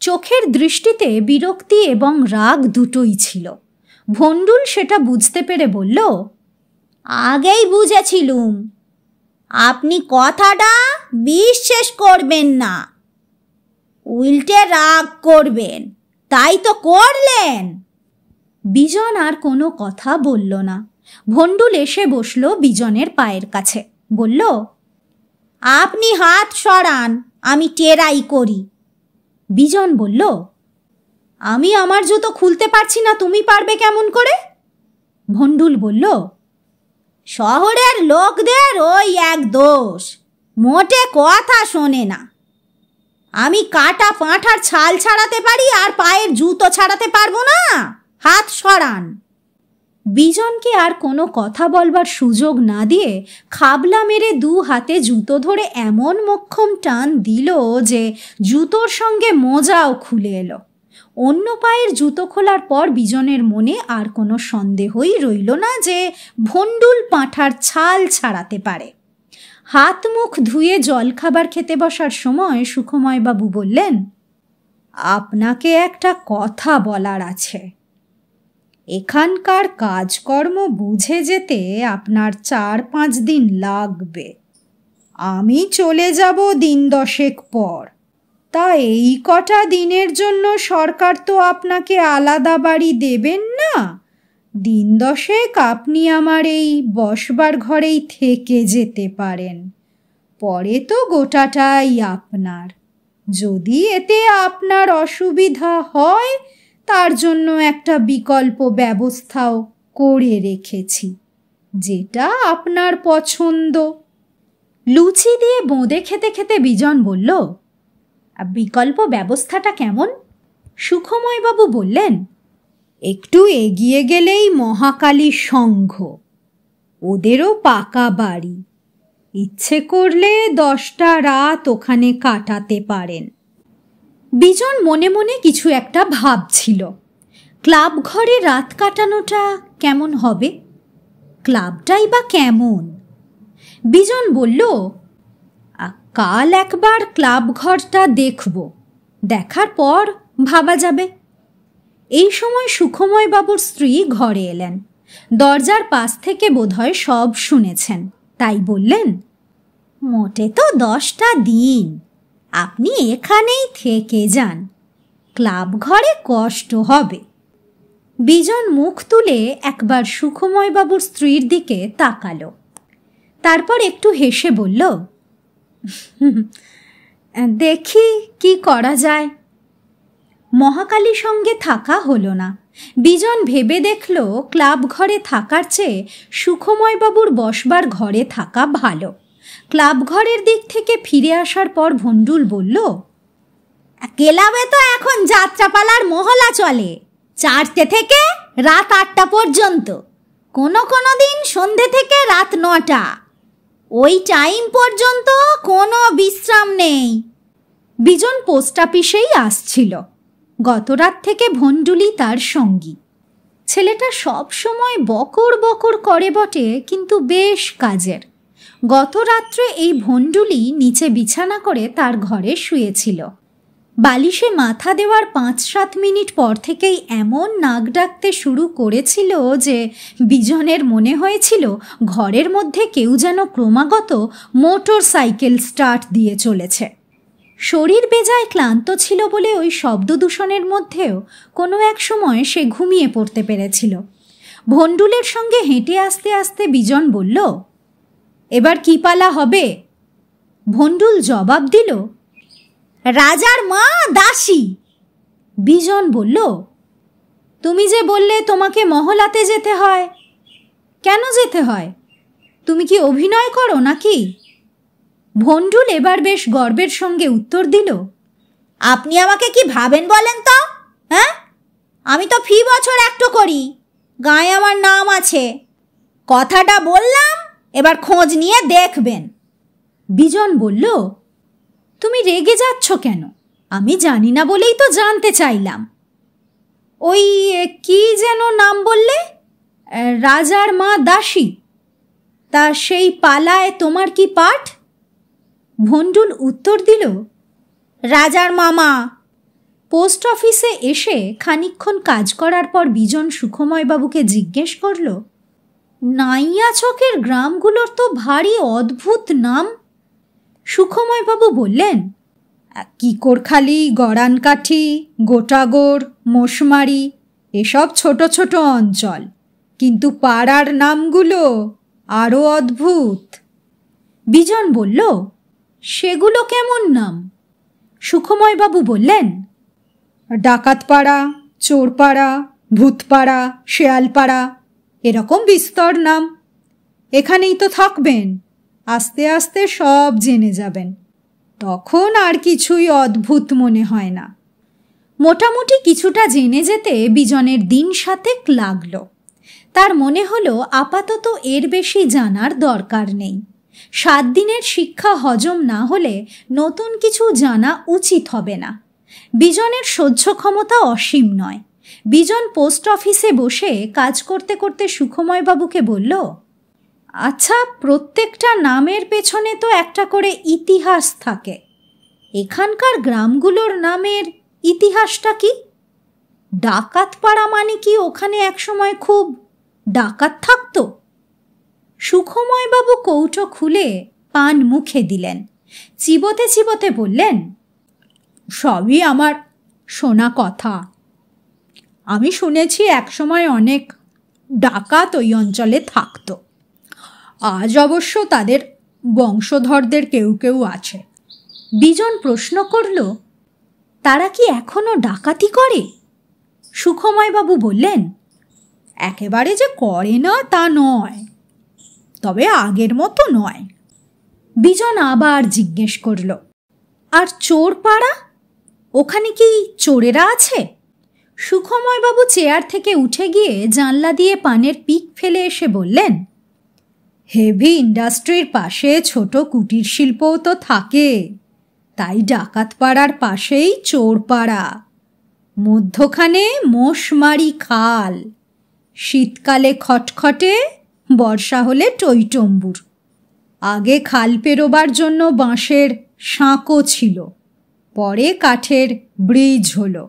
চোখের দৃষ্টিতে বিরক্তি এবং রাগ দুটোই ছিল। ভণ্ডুল সেটা বুঝতে পেরে বলল, আগেই বুঝেছিলুম, আপনি কথাটা বিশ্বাস করবেন না, উল্টে রাগ করবেন, তাই তো করলেন। বিজন আর কোনো কথা বলল না। ভণ্ডুল এসে বসল বিজনের পায়ের কাছে, বলল, আপনি হাত সরান, আমি টেরাই করি। বিজন বলল, আমি আমার জুতো খুলতে পারছি না, তুমি পারবে কেমন করে? ভণ্ডুল বলল, শহরের লোকদের ওই এক দোষ, মোটে কথা শোনে না। আমি কাটা পাঁঠার ছাল ছাড়াতে পারি, আর পায়ের জুতো ছাড়াতে পারবো না, হাত সরান। বিজনকে আর কোনো কথা বলবার সুযোগ না দিয়ে খাবলা মেরে 2 হাতে জুতো ধরে এমন মোক্ষম টান দিল যে জুতোর সঙ্গে মোজাও খুলে এলো। অন্য পায়ের জুতো খোলার পর বিজনের মনে আর কোনো সন্দেহই রইল না যে ভণ্ডুল পাঁঠার ছাল ছাড়াতে পারে। হাত মুখ ধুয়ে জলখাবার খেতে বসার সময় সুখময়বাবু বললেন, আপনাকে একটা কথা বলার আছে। এখানকার কাজকর্ম বুঝে যেতে আপনার 4-5 দিন লাগবে। আমি চলে যাব 10 পর। তা এই কটা দিনের জন্য সরকার তো আপনাকে আলাদা বাড়ি দেবেন না। 10 আপনি আমার এই বসবার ঘরেই থেকে যেতে পারেন, পরে তো গোটাটাই আপনার। যদি এতে আপনার অসুবিধা হয়, তার জন্য একটা বিকল্প ব্যবস্থাও করে রেখেছি, যেটা আপনার পছন্দ। লুচি দিয়ে বোঁদে খেতে খেতে বিজন বলল, বিকল্প ব্যবস্থাটা কেমন? সুখময়বাবু বললেন, একটু এগিয়ে গেলেই মহাকালী সংঘ, ওদেরও পাকা বাড়ি। ইচ্ছে করলে 10টা রাত ওখানে কাটাতে পারেন। বিজন মনে মনে কিছু একটা ভাবছিল। ক্লাব ঘরে রাত কাটানোটা কেমন হবে? ক্লাবটাই বা কেমন? বিজন বলল, কাল একবার ক্লাব ঘরটা দেখব, দেখার পর ভাবা যাবে। এই সময় সুখময় বাবুর স্ত্রী ঘরে এলেন। দরজার পাশ থেকে বোধহয় সব শুনেছেন, তাই বললেন, মোটে তো 10টা দিন, আপনি এখানেই থেকে যান, ক্লাব ঘরে কষ্ট হবে। বিজন মুখ তুলে একবার সুখময় বাবুর স্ত্রীর দিকে তাকালো, তারপর একটু হেসে বলল, দেখি কি করা যায়। মহাকালীর সঙ্গে থাকা হলো না। বিজন ভেবে দেখল ক্লাব ঘরে থাকার চেয়ে সুখময় বাবুর বসবার ঘরে থাকা ভালো। ক্লাব ঘরের দিক থেকে ফিরে আসার পর ভন্ডুল বলল, ক্লাবে তো এখন যাত্রাপালার মহলা চলে, 4টে থেকে রাত 8টা পর্যন্ত, কোনো দিন সন্ধে থেকে রাত 9টা। ওই টাইম পর্যন্ত কোনো বিশ্রাম নেই। বিজন পোস্ট অফিসেই আসছিল। গত রাত থেকে ভন্ডুলি তার সঙ্গী। ছেলেটা সব সময় বকর বকর করে বটে, কিন্তু বেশ কাজের। গত রাত্রে এই ভন্ডুলি নিচে বিছানা করে তার ঘরে শুয়েছিল। বালিশে মাথা দেওয়ার 5-7 মিনিট পর থেকেই এমন নাক ডাকতে শুরু করেছিল যে বিজনের মনে হয়েছিল ঘরের মধ্যে কেউ যেন ক্রমাগত মোটর সাইকেল স্টার্ট দিয়ে চলেছে। শরীর বেজায় ক্লান্ত ছিল বলে ওই শব্দ দূষণের মধ্যেও কোনো এক সময় সে ঘুমিয়ে পড়তে পেরেছিল। ভন্ডুলের সঙ্গে হেঁটে আসতে আসতে বিজন বলল, এবার কি পালা হবে? ভন্ডুল জবাব দিল, রাজার মা দাসী। বিজন বলল, তুমি যে বললে তোমাকে মহলাতে যেতে হয়, কেন যেতে হয়? তুমি কি অভিনয় করো নাকি? ভন্ডুল এবার বেশ গর্বের সঙ্গে উত্তর দিল, আপনি আমাকে কি ভাবেন বলেন তো? হ্যাঁ, আমি তো ফি বছর অ্যাক্ট করি, গায়ে আমার নাম আছে। কথাটা বললাম, এবার খোঁজ নিয়ে দেখবেন। বিজন বলল, তুমি রেগে যাচ্ছ কেন? আমি জানি না বলেই তো জানতে চাইলাম। ওই কি যেন নাম বললে? রাজার মা দাসী। তা সেই পালায় তোমার কি পাঠ? ভন্ডুল উত্তর দিল, রাজার মামা। পোস্ট অফিসে এসে খানিকক্ষণ কাজ করার পর বিজন সুখময় বাবুকে জিজ্ঞেস করল, নাইয়া চকের গ্রামগুলোর তো ভারী অদ্ভুত নাম। সুখময় বাবু বললেন, কিকরখালি, গড়ানকাঠি, গোটাগড়, মোশমারি, এসব ছোট ছোট অঞ্চল, কিন্তু পাড়ার নামগুলো আরও অদ্ভুত। বিজন বলল, সেগুলো কেমন নাম? সুখময় বাবু বললেন, ডাকাতপাড়া, চোরপাড়া, ভূতপাড়া, শেয়ালপাড়া, এরকম বিস্তর নাম। এখানেই তো থাকবেন, আস্তে আস্তে সব জেনে যাবেন, তখন আর কিছুই অদ্ভুত মনে হয় না। মোটামুটি কিছুটা জেনে যেতে বিজনের দিন 7 লাগল। তার মনে হলো আপাতত এর বেশি জানার দরকার নেই। 7 দিনের শিক্ষা হজম না হলে নতুন কিছু জানা উচিত হবে না। বিজনের সহ্য ক্ষমতা অসীম নয়। বিজন পোস্ট অফিসে বসে কাজ করতে করতে সুখময় বাবুকে বলল, আচ্ছা, প্রত্যেকটা নামের পেছনে তো একটা করে ইতিহাস থাকে। এখানকার গ্রামগুলোর নামের ইতিহাসটা কি? ডাকাতপাড়া মানে কি ওখানে একসময় খুব ডাকাত থাকতো? সুখময় বাবু কৌটো খুলে পান মুখে দিলেন। চিবোতে চিবোতে বললেন, সবই আমার শোনা কথা। আমি শুনেছি একসময় অনেক ডাকাত ওই অঞ্চলে থাকতো। আজ অবশ্য তাদের বংশধরদের কেউ কেউ আছে। বিজন প্রশ্ন করল, তারা কি এখনো ডাকাতি করে? সুখময় বাবু বললেন, একেবারে যে করে না তা নয়, তবে আগের মতো নয়। বিজন আবার জিজ্ঞেস করল, আর চোর পাড়া, ওখানে কি চোরেরা আছে? সুখময়বাবু চেয়ার থেকে উঠে গিয়ে জানলা দিয়ে পানের পিক ফেলে এসে বললেন, হেভি ইন্ডাস্ট্রির পাশে ছোট কুটির শিল্পও তো থাকে, তাই ডাকাতপাড়ার পাশেই চোরপাড়া, মধ্যখানে মোষমারি খাল, শীতকালে খটখটে, বর্ষা হলে টইটম্বুর। আগে খাল পেরোবার জন্য বাঁশের সাঁকো ছিল, পরে কাঠের ব্রিজ হলো।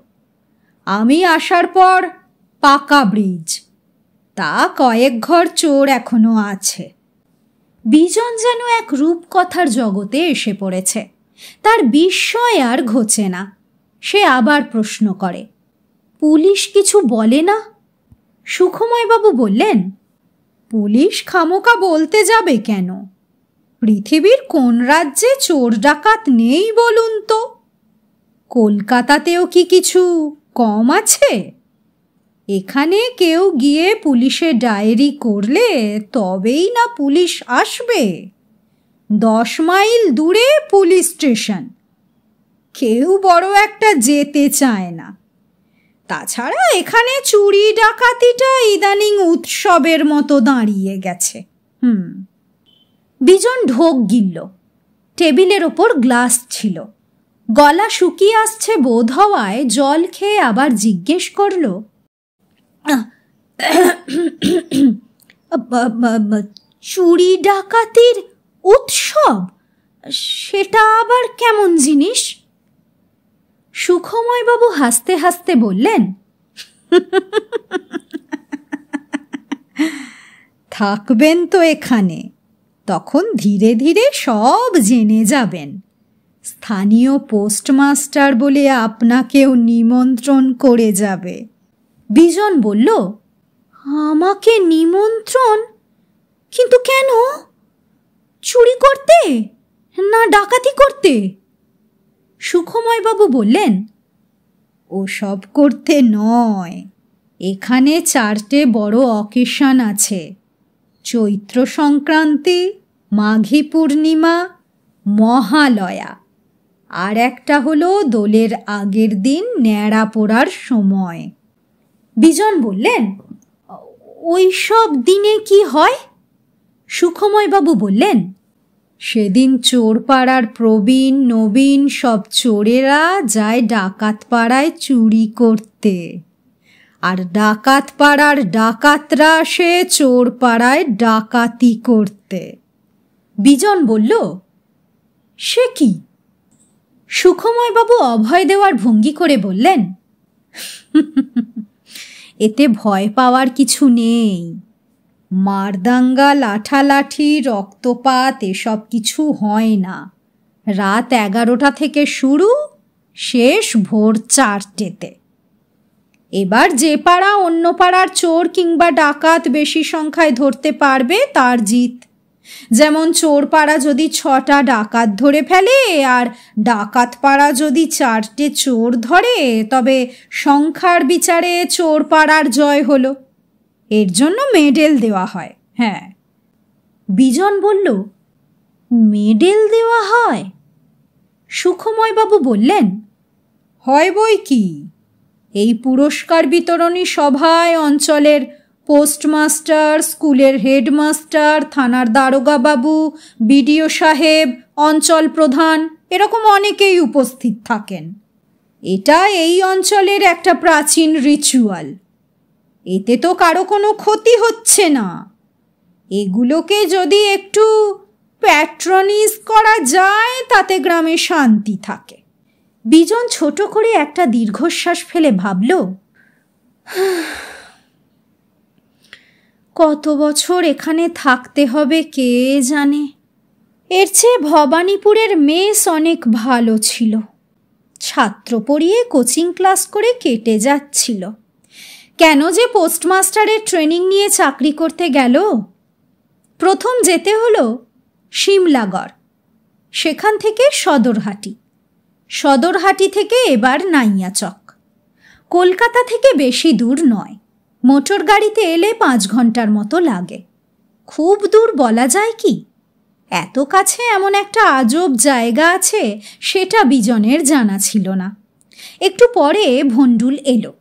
আমি আসার পর পাকা ব্রিজ, তা কয়েক ঘর চোর এখনো আছে। বিজন যেন এক রূপকথার জগতে এসে পড়েছে। তার বিস্ময় আর ঘোচে না। সে আবার প্রশ্ন করে, পুলিশ কিছু বলে না? সুখময়বাবু বললেন, পুলিশ খামোকা বলতে যাবে কেন? পৃথিবীর কোন রাজ্যে চোর ডাকাত নেই বলুন তো? কলকাতাতেও কি কিছু কম আছে? এখানে কেউ গিয়ে পুলিশে ডায়েরি করলে তবেই না পুলিশ আসবে। 10 মাইল দূরে পুলিশ স্টেশন, কেউ বড় একটা যেতে চায় না। তাছাড়া এখানে চুরি ডাকাতিটা ইদানিং উৎসবের মতো দাঁড়িয়ে গেছে। বিজন ঢোক গিলল। টেবিলের ওপর গ্লাস ছিল। গলা শুকিয়ে আসছে বোধ হওয়ায় জল খেয়ে আবার জিজ্ঞেস করল, চুরি ডাকাতির উৎসব, সেটা আবার কেমন জিনিস? সুখময়বাবু হাসতে হাসতে বললেন, থাকবেন তো এখানে, তখন ধীরে ধীরে সব জেনে যাবেন। স্থানীয় পোস্টমাস্টার বলে আপনাকেও নিমন্ত্রণ করে যাবে। বিজন বলল, আমাকে নিমন্ত্রণ? কিন্তু কেন? চুরি করতে না ডাকাতি করতে? সুখময়বাবু বললেন, ওসব করতে নয়, এখানে 4টে বড় অকেশন আছে। চৈত্র সংক্রান্তি, মাঘী পূর্ণিমা, মহালয়া, আর একটা হলো দোলের আগের দিন ন্যাড়া পোড়ার সময়। বিজন বললেন, ওই সব দিনে কি হয়? সুখময়বাবু বললেন, সেদিন চোরপাড়ার প্রবীণ নবীন সব চোরেরা যায় ডাকাতপাড়ায় চুরি করতে, আর ডাকাতপাড়ার ডাকাতরা আসে চোরপাড়ায় ডাকাতি করতে। বিজন বলল, সে কি? সুখময়বাবু অভয় দেওয়ার ভঙ্গি করে বললেন, এতে ভয় পাওয়ার কিছু নেই। মারদাঙ্গা, লাঠালাঠি, রক্তপাত এসব কিছু হয় না। রাত 11টা থেকে শুরু, শেষ ভোর 4টেতে। এবার যে পাড়া অন্য পাড়ার চোর কিংবা ডাকাত বেশি সংখ্যায় ধরতে পারবে তার জিত। যেমন চোর পাড়া যদি 6টা ডাকাত ধরে ফেলে আর ডাকাত পাড়া যদি 4টে চোর ধরে, তবে সংখ্যার বিচারে চোর পাড়ার জয় হলো। এর জন্য মেডেল দেওয়া হয়। হ্যাঁ। বিজন বলল, মেডেল দেওয়া হয়? সুখময়বাবু বললেন, হয় বই কি। এই পুরস্কার বিতরণী সভায় অঞ্চলের পোস্টমাস্টার, স্কুলের হেডমাস্টার, থানার দারোগা বাবু, বিডিও সাহেব, অঞ্চল প্রধান, এরকম অনেকেই উপস্থিত থাকেন। এটা এই অঞ্চলের একটা প্রাচীন রিচুয়াল। এতে তো কারো কোনো ক্ষতি হচ্ছে না। এগুলোকে যদি একটু প্যাট্রনিজ করা যায় তাতে গ্রামে শান্তি থাকে। বিজন ছোট করে একটা দীর্ঘশ্বাস ফেলে ভাবল, কত বছর এখানে থাকতে হবে কে জানে। এর চেয়ে ভবানীপুরের মেস অনেক ভালো ছিল। ছাত্র পড়িয়ে কোচিং ক্লাস করে কেটে যাচ্ছিল। কেন যে পোস্টমাস্টারের ট্রেনিং নিয়ে চাকরি করতে গেল? প্রথম যেতে হলো শিমলাগড়, সেখান থেকে সদরহাটি, সদরহাটি থেকে এবার নাইয়াচক। কলকাতা থেকে বেশি দূর নয়, মোটর গাড়িতে এলে 5 ঘন্টার মতো লাগে। খুব দূর বলা যায় কি? এত কাছে এমন একটা আজব জায়গা আছে সেটা বিজনের জানা ছিল না। একটু পরে ভন্ডুল এলো।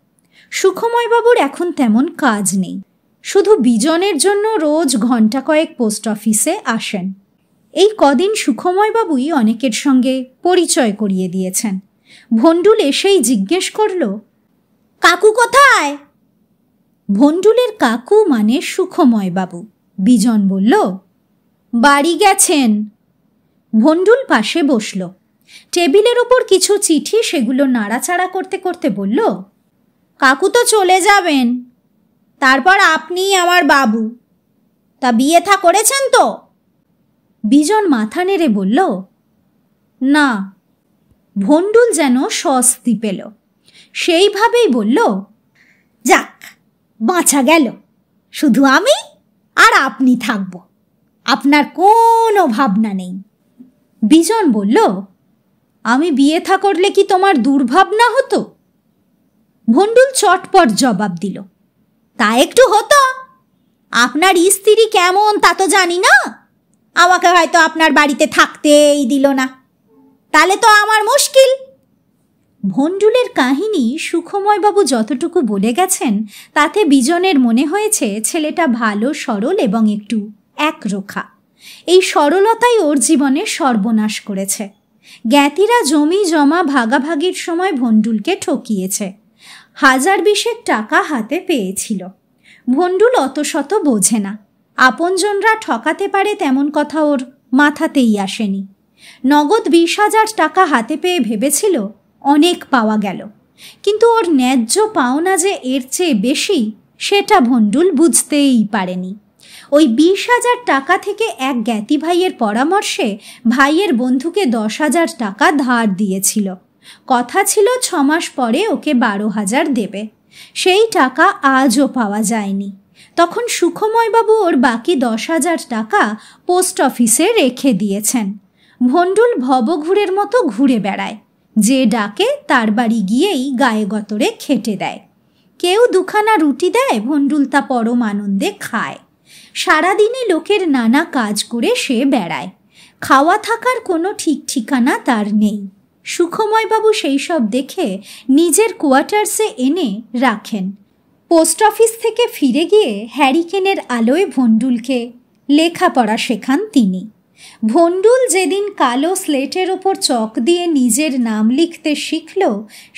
সুখময়বাবুর এখন তেমন কাজ নেই, শুধু বিজনের জন্য রোজ ঘণ্টা কয়েক পোস্ট অফিসে আসেন। এই কদিন সুখময়বাবুই অনেকের সঙ্গে পরিচয় করিয়ে দিয়েছেন। ভণ্ডুল এসেই জিজ্ঞেস করল, কাকু কোথায়? ভণ্ডুলের কাকু মানে সুখময়বাবু। বিজন বলল, বাড়ি গেছেন। ভণ্ডুল পাশে বসল। টেবিলের ওপর কিছু চিঠি, সেগুলো নাড়াচাড়া করতে করতে বলল, কাকু তো চলে যাবেন, তারপর আপনি আমার বাবু। তা বিয়ে থা করেছেন তো? বিজন মাথা নেড়ে বলল, না। ভণ্ডুল যেন স্বস্তি পেল। সেইভাবেই বলল, যাক, বাঁচা গেল। শুধু আমি আর আপনি থাকব, আপনার কোনো ভাবনা নেই। বিজন বলল, আমি বিয়ে থা করলে কি তোমার দুর্ভাবনা হতো? ভণ্ডুল চটপট জবাব দিল, তা একটু হতো। আপনার স্ত্রী কেমন তা তো জানি না, আমাকে হয়তো আপনার বাড়িতে থাকতেই দিল না, তাহলে তো আমার মুশকিল। ভণ্ডুলের কাহিনী সুখময়বাবু যতটুকু বলে গেছেন তাতে বিজনের মনে হয়েছে ছেলেটা ভালো, সরল এবং একটু একরোখা। এই সরলতাই ওর জীবনে সর্বনাশ করেছে। জ্ঞাতিরা জমি জমা ভাগাভাগির সময় ভণ্ডুলকে ঠকিয়েছে। 1000 টাকা হাতে পেয়েছিল। ভণ্ডুল অত শত বোঝে না। আপনজনরা ঠকাতে পারে তেমন কথা ওর মাথাতেই আসেনি। নগদ 20,000 টাকা হাতে পেয়ে ভেবেছিল অনেক পাওয়া গেল, কিন্তু ওর ন্যায্য পাওনা যে এর চেয়ে বেশি সেটা ভণ্ডুল বুঝতেই পারেনি। ওই 20,000 টাকা থেকে এক জ্ঞাতি ভাইয়ের পরামর্শে ভাইয়ের বন্ধুকে 10,000 টাকা ধার দিয়েছিল। কথা ছিল 6 মাস পরে ওকে 12,000 দেবে। সেই টাকা আজও পাওয়া যায়নি। তখন সুখময়বাবু ওর বাকি 10,000 টাকা পোস্ট অফিসে রেখে দিয়েছেন। ভণ্ডুল ভবঘুরের মতো ঘুরে বেড়ায়, যে ডাকে তার বাড়ি গিয়েই গায়ে গতরে খেটে দেয়। কেউ 2খানা রুটি দেয়, ভণ্ডুল তা পরম আনন্দে খায়। সারাদিনে লোকের নানা কাজ করে সে বেড়ায়। খাওয়া থাকার কোনো ঠিক ঠিকানা তার নেই। সুখময়বাবু সেই সব দেখে নিজের কোয়ার্টার্সে এনে রাখেন। পোস্ট অফিস থেকে ফিরে গিয়ে হ্যারিকেনের আলোয় ভণ্ডুলকে লেখাপড়া শেখান তিনি। ভণ্ডুল যেদিন কালো স্লেটের ওপর চক দিয়ে নিজের নাম লিখতে শিখল,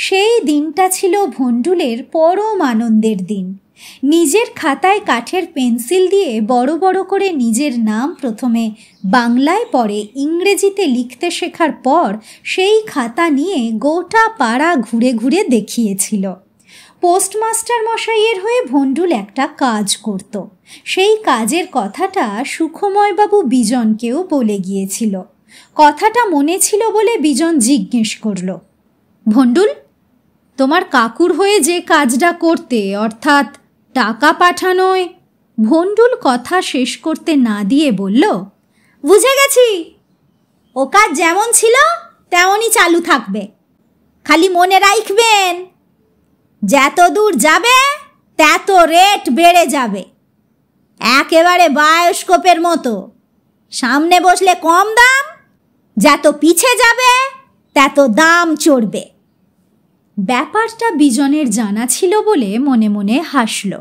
সেই দিনটা ছিল ভণ্ডুলের পরম আনন্দের দিন। নিজের খাতায় কাঠের পেন্সিল দিয়ে বড় বড় করে নিজের নাম প্রথমে বাংলায়, পরে ইংরেজিতে লিখতে শেখার পর সেই খাতা নিয়ে গোটা পাড়া ঘুরে ঘুরে দেখিয়েছিল। পোস্টমাস্টার মশাইয়ের হয়ে ভণ্ডুল একটা কাজ করত। সেই কাজের কথাটা সুখময়বাবু বিজনকেও বলে গিয়েছিল। কথাটা মনে ছিল বলে বিজন জিজ্ঞেস করল, ভণ্ডুল, তোমার কাকুর হয়ে যে কাজটা করতে, অর্থাৎ টাকা পাঠানোয়? ভণ্ডুল কথা শেষ করতে না দিয়ে বলল, বুঝে গেছি। ও কাজ যেমন ছিল তেমনই চালু থাকবে। খালি মনে রাখবেন, যত দূর যাবে তত রেট বেড়ে যাবে। একেবারে বায়োস্কোপের মতো, সামনে বসলে কম দাম, যত পিছে যাবে তত দাম চড়বে। ব্যাপারটা বিজনের জানা ছিল বলে মনে মনে হাসল।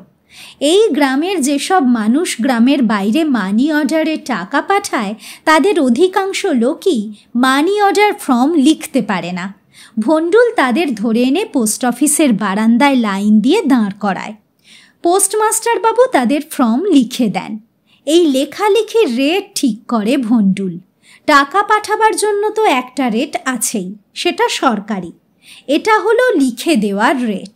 এই গ্রামের যেসব মানুষ গ্রামের বাইরে মানি অর্ডারে টাকা পাঠায়, তাদের অধিকাংশ লোকই মানি অর্ডার ফর্ম লিখতে পারে না। ভণ্ডুল তাদের ধরে এনে পোস্ট অফিসের বারান্দায় লাইন দিয়ে দাঁড় করায়। পোস্টমাস্টার বাবু তাদের ফর্ম লিখে দেন। এই লেখালেখির রেট ঠিক করে ভণ্ডুল। টাকা পাঠাবার জন্য তো একটা রেট আছেই, সেটা সরকারি। এটা হলো লিখে দেওয়ার রেট।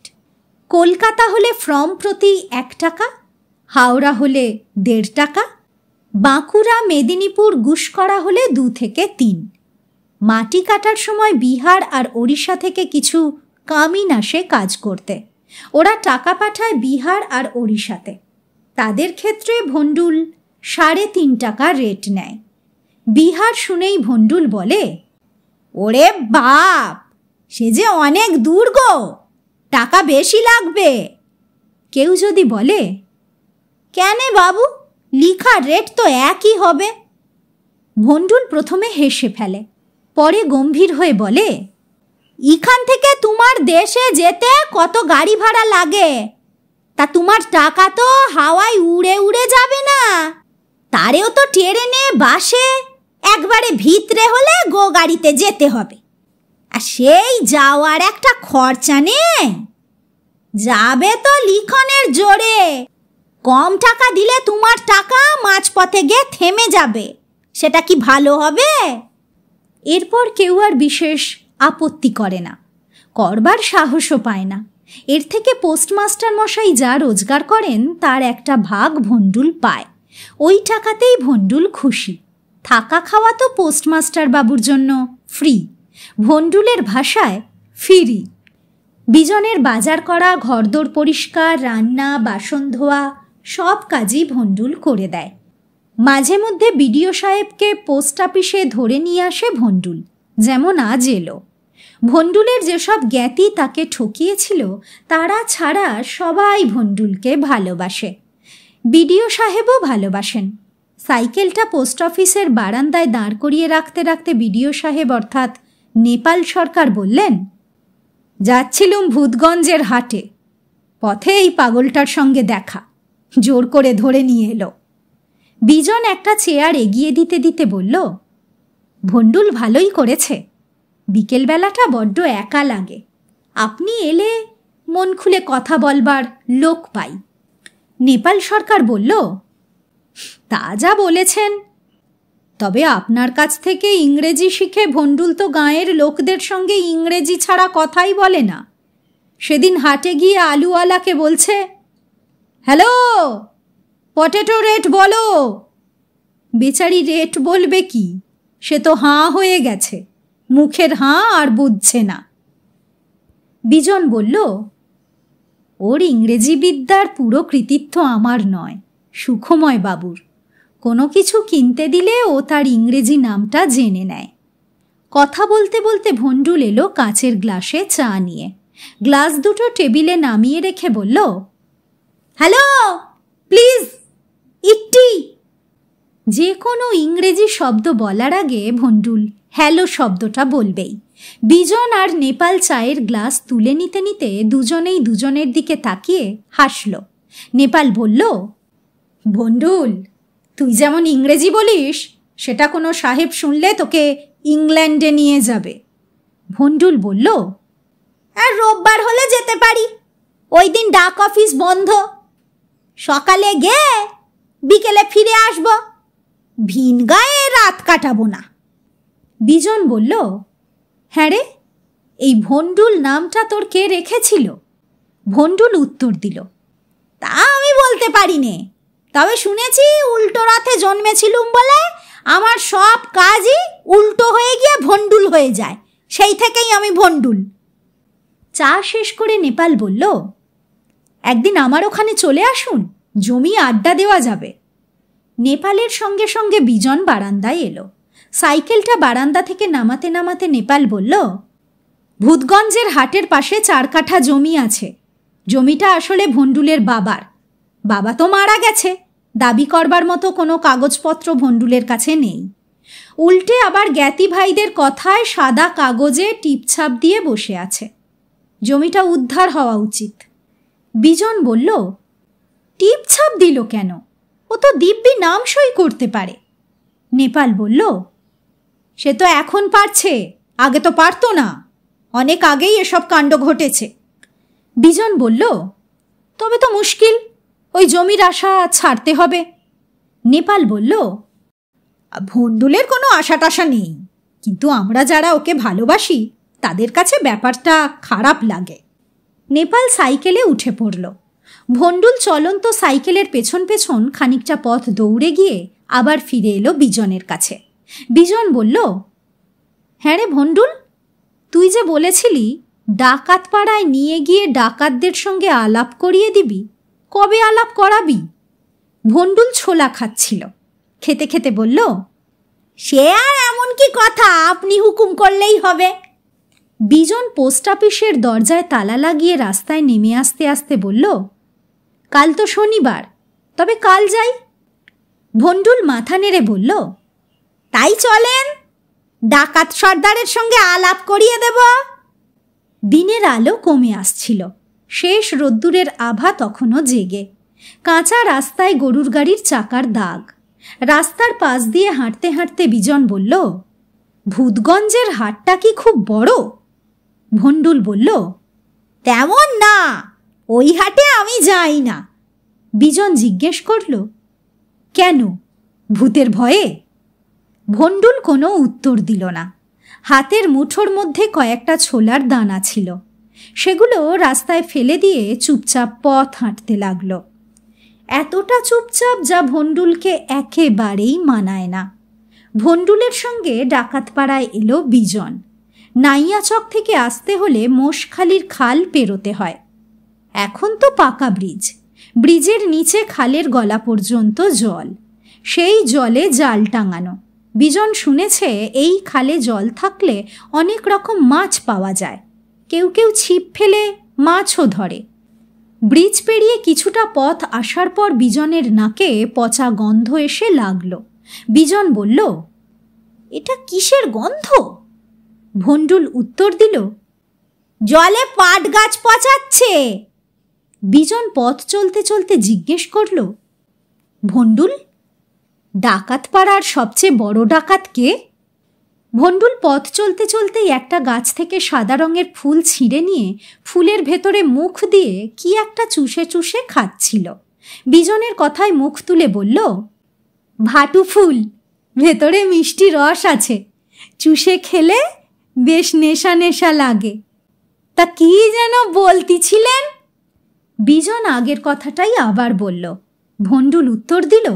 কলকাতা হলে ফর্ম প্রতি 1 টাকা, হাওড়া হলে 1.5 টাকা, বাঁকুড়া, মেদিনীপুর, গুসকরা হলে 2 থেকে 3। মাটি কাটার সময় বিহার আর ওড়িশা থেকে কিছু কামিন আসে কাজ করতে। ওরা টাকা পাঠায় বিহার আর ওড়িশাতে। তাদের ক্ষেত্রে ভণ্ডুল 3.5 টাকা রেট নেয়। বিহার শুনেই ভণ্ডুল বলে, ওরে বাপ, সে যে অনেক দূর গো, টাকা বেশি লাগবে। কেউ যদি বলে, কেন বাবু, লিখার রেট তো একই হবে। ভণ্ডুল প্রথমে হেসে ফেলে, পরে গম্ভীর হয়ে বলে, এখান থেকে তোমার তোমার দেশে যেতে কত গাড়ি ভাড়া লাগে, তা তোমার টাকা তো হাওয়ায় উড়ে উড়ে যাবে না, তারেও তো ট্রেনে বাসে একবারে ভিতরে হলে গো গাড়িতে যেতে হবে, আর সেই যাওয়ার একটা খরচা নেই। যাবে তো লিখনের জোরে, কম টাকা দিলে তোমার টাকা মাঝপথে গিয়ে থেমে যাবে, সেটা কি ভালো হবে? এরপর কেউ আর বিশেষ আপত্তি করে না, করবার সাহসও পায় না। এর থেকে পোস্টমাস্টার মশাই যা রোজগার করেন তার একটা ভাগ ভণ্ডুল পায়, ওই টাকাতেই ভণ্ডুল খুশি। থাকা খাওয়া তো পোস্টমাস্টার বাবুর জন্য ফ্রি, ভণ্ডুলের ভাষায় ফ্রি। বিজনের বাজার করা, ঘরদোর পরিষ্কার, রান্না, বাসন ধোয়া সব কাজই ভণ্ডুল করে দেয়। মাঝে মধ্যে বিডিও সাহেবকে পোস্ট অফিসে ধরে নিয়ে আসে ভণ্ডুল, যেমন আজ এলো। ভণ্ডুলের যেসব জ্ঞাতি তাকে ঠকিয়েছিল তারা ছাড়া সবাই ভণ্ডুলকে ভালোবাসে, বিডিও সাহেবও ভালোবাসেন। সাইকেলটা পোস্ট অফিসের বারান্দায় দাঁড় করিয়ে রাখতে রাখতে বিডিও সাহেব অর্থাৎ নেপাল সরকার বললেন, যাচ্ছিলুম ভূতগঞ্জের হাটে, পথে এই পাগলটার সঙ্গে দেখা, জোর করে ধরে নিয়ে এলো। বিজন একটা চেয়ার এগিয়ে দিতে দিতে বলল, ভণ্ডুল ভালোই করেছে, বিকেলবেলাটা বড্ড একা লাগে, আপনি এলে মন খুলে কথা বলবার লোক পাই। নেপাল সরকার বলল, তা যা বলেছেন, তবে আপনার কাছ থেকে ইংরেজি শিখে ভণ্ডুল তো গাঁয়ের লোকদের সঙ্গে ইংরেজি ছাড়া কথাই বলে না। সেদিন হাটে গিয়ে আলুওয়ালাকে বলছে, হ্যালো, পটেটো রেট বলো। বেচারি রেট বলবে কি, সে তো হাঁ হয়ে গেছে, মুখের হাঁ আর বুঝছে না। বিজন বলল, ওর ইংরেজি বিদ্যার পুরো কৃতিত্ব আমার নয়, সুখময় বাবুর। কোনো কিছু কিনতে দিলে ও তার ইংরেজি নামটা জেনে নেয়। কথা বলতে বলতে ভণ্ডুল এলো কাঁচের গ্লাসে চা নিয়ে, গ্লাস দুটো টেবিলে নামিয়ে রেখে বলল, হ্যালো, প্লিজ ইট্টি। যে কোনো ইংরেজি শব্দ বলার আগে ভণ্ডুল হ্যালো শব্দটা বলবেই। বিজন আর নেপাল চায়ের গ্লাস তুলে নিতে নিতে দুজনেই দুজনের দিকে তাকিয়ে হাসল। নেপাল বলল, ভণ্ডুল, তুই যেমন ইংরেজি বলিস সেটা কোনো সাহেব শুনলে তোকে ইংল্যান্ডে নিয়ে যাবে। ভণ্ডুল বলল, আর রোববার হলে যেতে পারি, ওই দিন ডাক অফিস বন্ধ, সকালে গে বিকেলে ফিরে আসব, ভিন গায়ে রাত কাটাবো না। বিজন বলল, হ্যাঁ রে, এই ভণ্ডুল নামটা তোর কে রেখেছিল? ভণ্ডুল উত্তর দিল, তা আমি বলতে পারি নে, তবে শুনেছি উল্টো রথে জন্মেছিলুম বলে আমার সব কাজই উল্টো হয়ে গিয়ে ভণ্ডুল হয়ে যায়, সেই থেকেই আমি ভণ্ডুল। চা শেষ করে নেপাল বলল, একদিন আমার ওখানে চলে আসুন, জমি আড্ডা দেওয়া যাবে। নেপালের সঙ্গে সঙ্গে বিজন বারান্দায় এলো। সাইকেলটা বারান্দা থেকে নামাতে নামাতে নেপাল বলল, ভূতগঞ্জের হাটের পাশে 4 কাঠা জমি আছে। জমিটা আসলে ভণ্ডুলের বাবার, বাবা তো মারা গেছে, দাবি করবার মতো কোনো কাগজপত্র ভণ্ডুলের কাছে নেই। উল্টে আবার জ্ঞাতি ভাইদের কথায় সাদা কাগজে টিপছাপ দিয়ে বসে আছে। জমিটা উদ্ধার হওয়া উচিত। বিজন বলল, টিপছাপ দিল কেন? ও তো দিব্যি নাম সই করতে পারে। নেপাল বলল, সে তো এখন পারছে, আগে তো পারতো না, অনেক আগেই এসব কাণ্ড ঘটেছে। বিজন বলল, তবে তো মুশকিল, ওই জমির আশা ছাড়তে হবে। নেপাল বলল, ভণ্ডুলের কোনো আশা টাশা নেই, কিন্তু আমরা যারা ওকে ভালোবাসি তাদের কাছে ব্যাপারটা খারাপ লাগে। নেপাল সাইকেলে উঠে পড়ল। ভণ্ডুল চলন্ত সাইকেলের পেছন পেছন খানিকটা পথ দৌড়ে গিয়ে আবার ফিরে এলো বিজনের কাছে। বিজন বলল, হ্যাঁ রে ভণ্ডুল, তুই যে বলেছিলি ডাকাত পাড়ায় নিয়ে গিয়ে ডাকাতদের সঙ্গে আলাপ করিয়ে দিবি, কবে আলাপ করাবি? ভণ্ডুল ছোলা খাচ্ছিল, খেতে খেতে বলল, সে আর এমন কি কথা, আপনি হুকুম করলেই হবে। বিজন পোস্ট অফিসের দরজায় তালা লাগিয়ে রাস্তায় নেমে আসতে আসতে বলল, কাল তো শনিবার, তবে কাল যাই। ভণ্ডুল মাথা নেড়ে বলল, তাই চলেন, ডাকাত সর্দারের সঙ্গে আলাপ করিয়ে দেব। দিনের আলো কমে আসছিল, শেষ রোদ্দুরের আভা তখনও জেগে। কাঁচা রাস্তায় গরুর গাড়ির চাকার দাগ। রাস্তার পাশ দিয়ে হাঁটতে হাঁটতে বিজন বলল, ভূতগঞ্জের হাটটা কি খুব বড়? ভণ্ডুল বলল, তেমন না, ওই হাটে আমি যাই না। বিজন জিজ্ঞেস করল, কেন, ভূতের ভয়ে? ভণ্ডুল কোনো উত্তর দিল না। হাতের মুঠোর মধ্যে কয়েকটা ছোলার দানা ছিল, সেগুলো রাস্তায় ফেলে দিয়ে চুপচাপ পথ হাঁটতে লাগল। এতটা চুপচাপ যা ভণ্ডুলকে একেবারেই মানায় না। ভণ্ডুলের সঙ্গে ডাকাতপাড়ায় এলো বিজন। নাইয়াচক থেকে আসতে হলে মোষখালির খাল পেরোতে হয়। এখন তো পাকা ব্রিজ, ব্রিজের নিচে খালের গলা পর্যন্ত জল, সেই জলে জাল টাঙানো। বিজন শুনেছে এই খালে জল থাকলে অনেক রকম মাছ পাওয়া যায়, কেউ কেউ ছিপ ফেলে মাছও ধরে। ব্রিজ পেরিয়ে কিছুটা পথ আসার পর বিজনের নাকে পচা গন্ধ এসে লাগল। বিজন বলল, এটা কিসের গন্ধ? ভণ্ডুল উত্তর দিল, জলে পাট গাছ পচাচ্ছে। বিজন পথ চলতে চলতে জিজ্ঞেস করল, ভণ্ডুল, ডাকাতপাড়ার সবচেয়ে বড় ডাকাত কে? ভণ্ডুল পথ চলতে চলতেই একটা গাছ থেকে সাদা রঙের ফুল ছিঁড়ে নিয়ে ফুলের ভেতরে মুখ দিয়ে কি একটা চুষে চুষে খাচ্ছিল। বিজনের কথায় মুখ তুলে বলল, ভাটু ফুল, ভেতরে মিষ্টি রস আছে, চুষে খেলে বেশ নেশা নেশা লাগে। তা কি যেন বলতিছিলেন? বিজন আগের কথাটাই আবার বলল। ভণ্ডুল উত্তর দিল,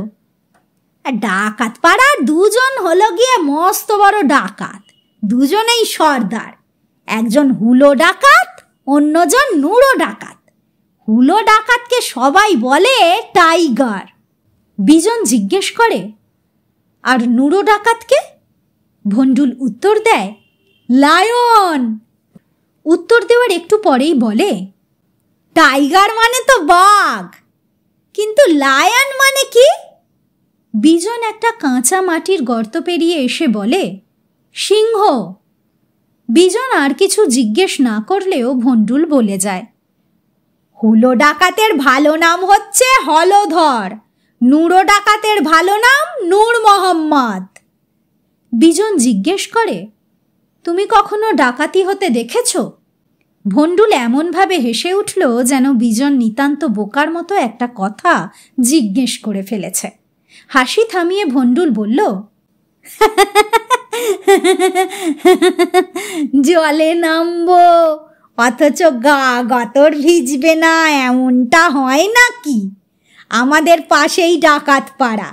ডাকাতপাড়ার দুজন হলো গিয়ে মস্ত বড় ডাকাত, দুজনেই সর্দার। একজন হুলো ডাকাত, অন্যজন নুড়ো ডাকাত। হুলো ডাকাতকে সবাই বলে টাইগার। বিজন জিজ্ঞেস করে, আর নুড়ো ডাকাতকে? ভণ্ডুল উত্তর দেয়, লায়ন। উত্তর দেওয়ার একটু পরেই বলে, টাইগার মানে তো বাঘ, কিন্তু লায়ন মানে কি? বিজন একটা কাঁচা মাটির গর্ত পেরিয়ে এসে বলে, সিংহ। বিজন আর কিছু জিজ্ঞেস না করলেও ভণ্ডুল বলে যায়, হুলো ডাকাতের ভালো নাম হচ্ছে হলধর, নুড়ো ডাকাতের ভালো নাম নূর মোহাম্মদ। বিজন জিজ্ঞেস করে, তুমি কখনো ডাকাতি হতে দেখেছ? ভণ্ডুল এমনভাবে হেসে উঠল যেন বিজন নিতান্ত বোকার মতো একটা কথা জিজ্ঞেস করে ফেলেছে। হাসি থামিয়ে ভণ্ডুল বলল, জলে নামবো অথচ গা গতর ভিজবে না, এমনটা হয় নাকি? আমাদের পাশেই ডাকাত পাড়া,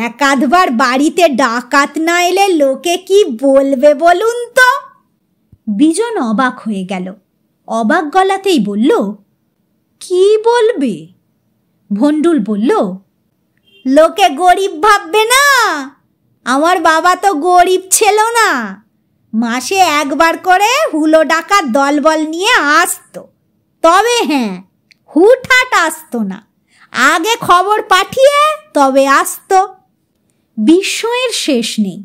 এক আধবার বাড়িতে ডাকাত না এলে লোকে কি বলবে বলুন তো? বিজন অবাক হয়ে গেল। অবাক গলাতেই বলল, কি বলবে? ভণ্ডুল বলল, লোকে গরিব ভাববে না? আমার বাবা তো গরিব ছিল না, মাসে একবার করে হুলো ডাকাত দলবল নিয়ে আসতো। তবে হ্যাঁ, হুটহাট আসতো না, আগে খবর পাঠিয়ে তবে আসতো। বিস্ময়ের শেষ নেই।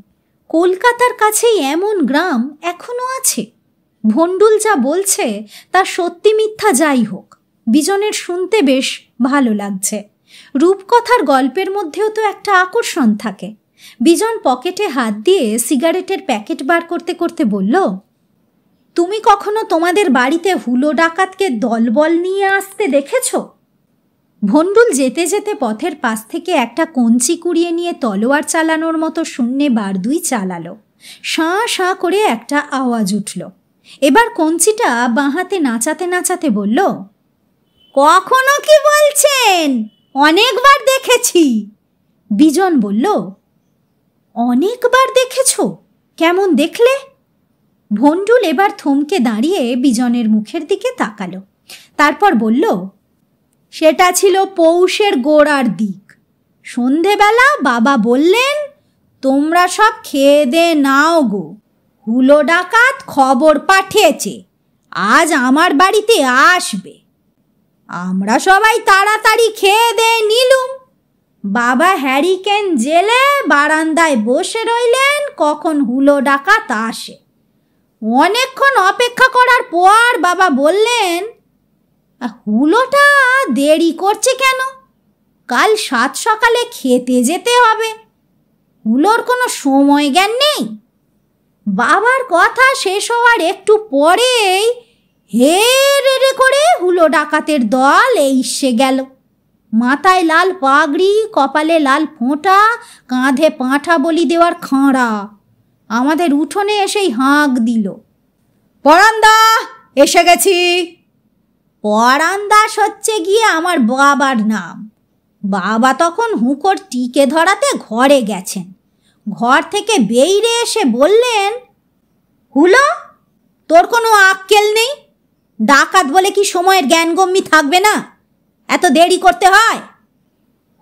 কলকাতার কাছেই এমন গ্রাম এখনো আছে। ভণ্ডুল যা বলছে তা সত্যি মিথ্যা যাই হোক, বিজনের শুনতে বেশ ভালো লাগছে। রূপকথার গল্পের মধ্যেও তো একটা আকর্ষণ থাকে। বিজন পকেটে হাত দিয়ে সিগারেটের প্যাকেট বার করতে করতে বলল, তুমি কখনো তোমাদের বাড়িতে হুলো ডাকাতকে দলবল নিয়ে আসতে দেখেছ? ভণ্ডুল যেতে যেতে পথের পাশ থেকে একটা কঞ্চি কুড়িয়ে নিয়ে তলোয়ার চালানোর মতো শূন্যে বার দুই চালালো। শাঁ শাঁ করে একটা আওয়াজ উঠল। এবার কঞ্চিটা বাঁ হাতে নাচাতে নাচাতে বলল, কখনো কি বলছেন? অনেকবার দেখেছি। বিজন বলল, অনেকবার দেখেছ? কেমন দেখলে? ভণ্ডুল এবার থমকে দাঁড়িয়ে বিজনের মুখের দিকে তাকালো। তারপর বলল, সেটা ছিল পৌষের গোড়ার দিক। সন্ধেবেলা বাবা বললেন, তোমরা সব খেয়ে দে নাও গো, হুলো ডাকাত খবর পাঠিয়েছে আজ আমার বাড়িতে আসবে। আমরা সবাই তাড়াতাড়ি খেয়ে দে নিলুম। বাবা হ্যারিকেন জেলে বারান্দায় বসে রইলেন কখন হুলো ডাকাত আসে। অনেকক্ষণ অপেক্ষা করার পর বাবা বললেন, হুলোটা দেরি করছে কেন? কাল 7 সকালে খেতে যেতে হবে। হুলোর কোনো সময় জ্ঞান নেই। বাবার কথা শেষ হওয়ার একটু পরেই হে রে করে হুলো ডাকাতের দল এসে গেল। মাথায় লাল পাগড়ি, কপালে লাল ফোঁটা, কাঁধে পাঁঠা বলি দেওয়ার খাঁড়া। আমাদের উঠোনে এসেই হাঁক দিল, পরান্দা এসে গেছি। পরান্দাস হচ্ছে গিয়ে আমার বাবার নাম। বাবা তখন হুঁকোর টিকে ধরাতে ঘরে গেছেন। ঘর থেকে বেরিয়ে এসে বললেন, হুলো, তোর কোনো আক্কেল নেই? ডাকাত বলে কি সময়ের জ্ঞানগম্যি থাকবে না? এত দেরি করতে হয়?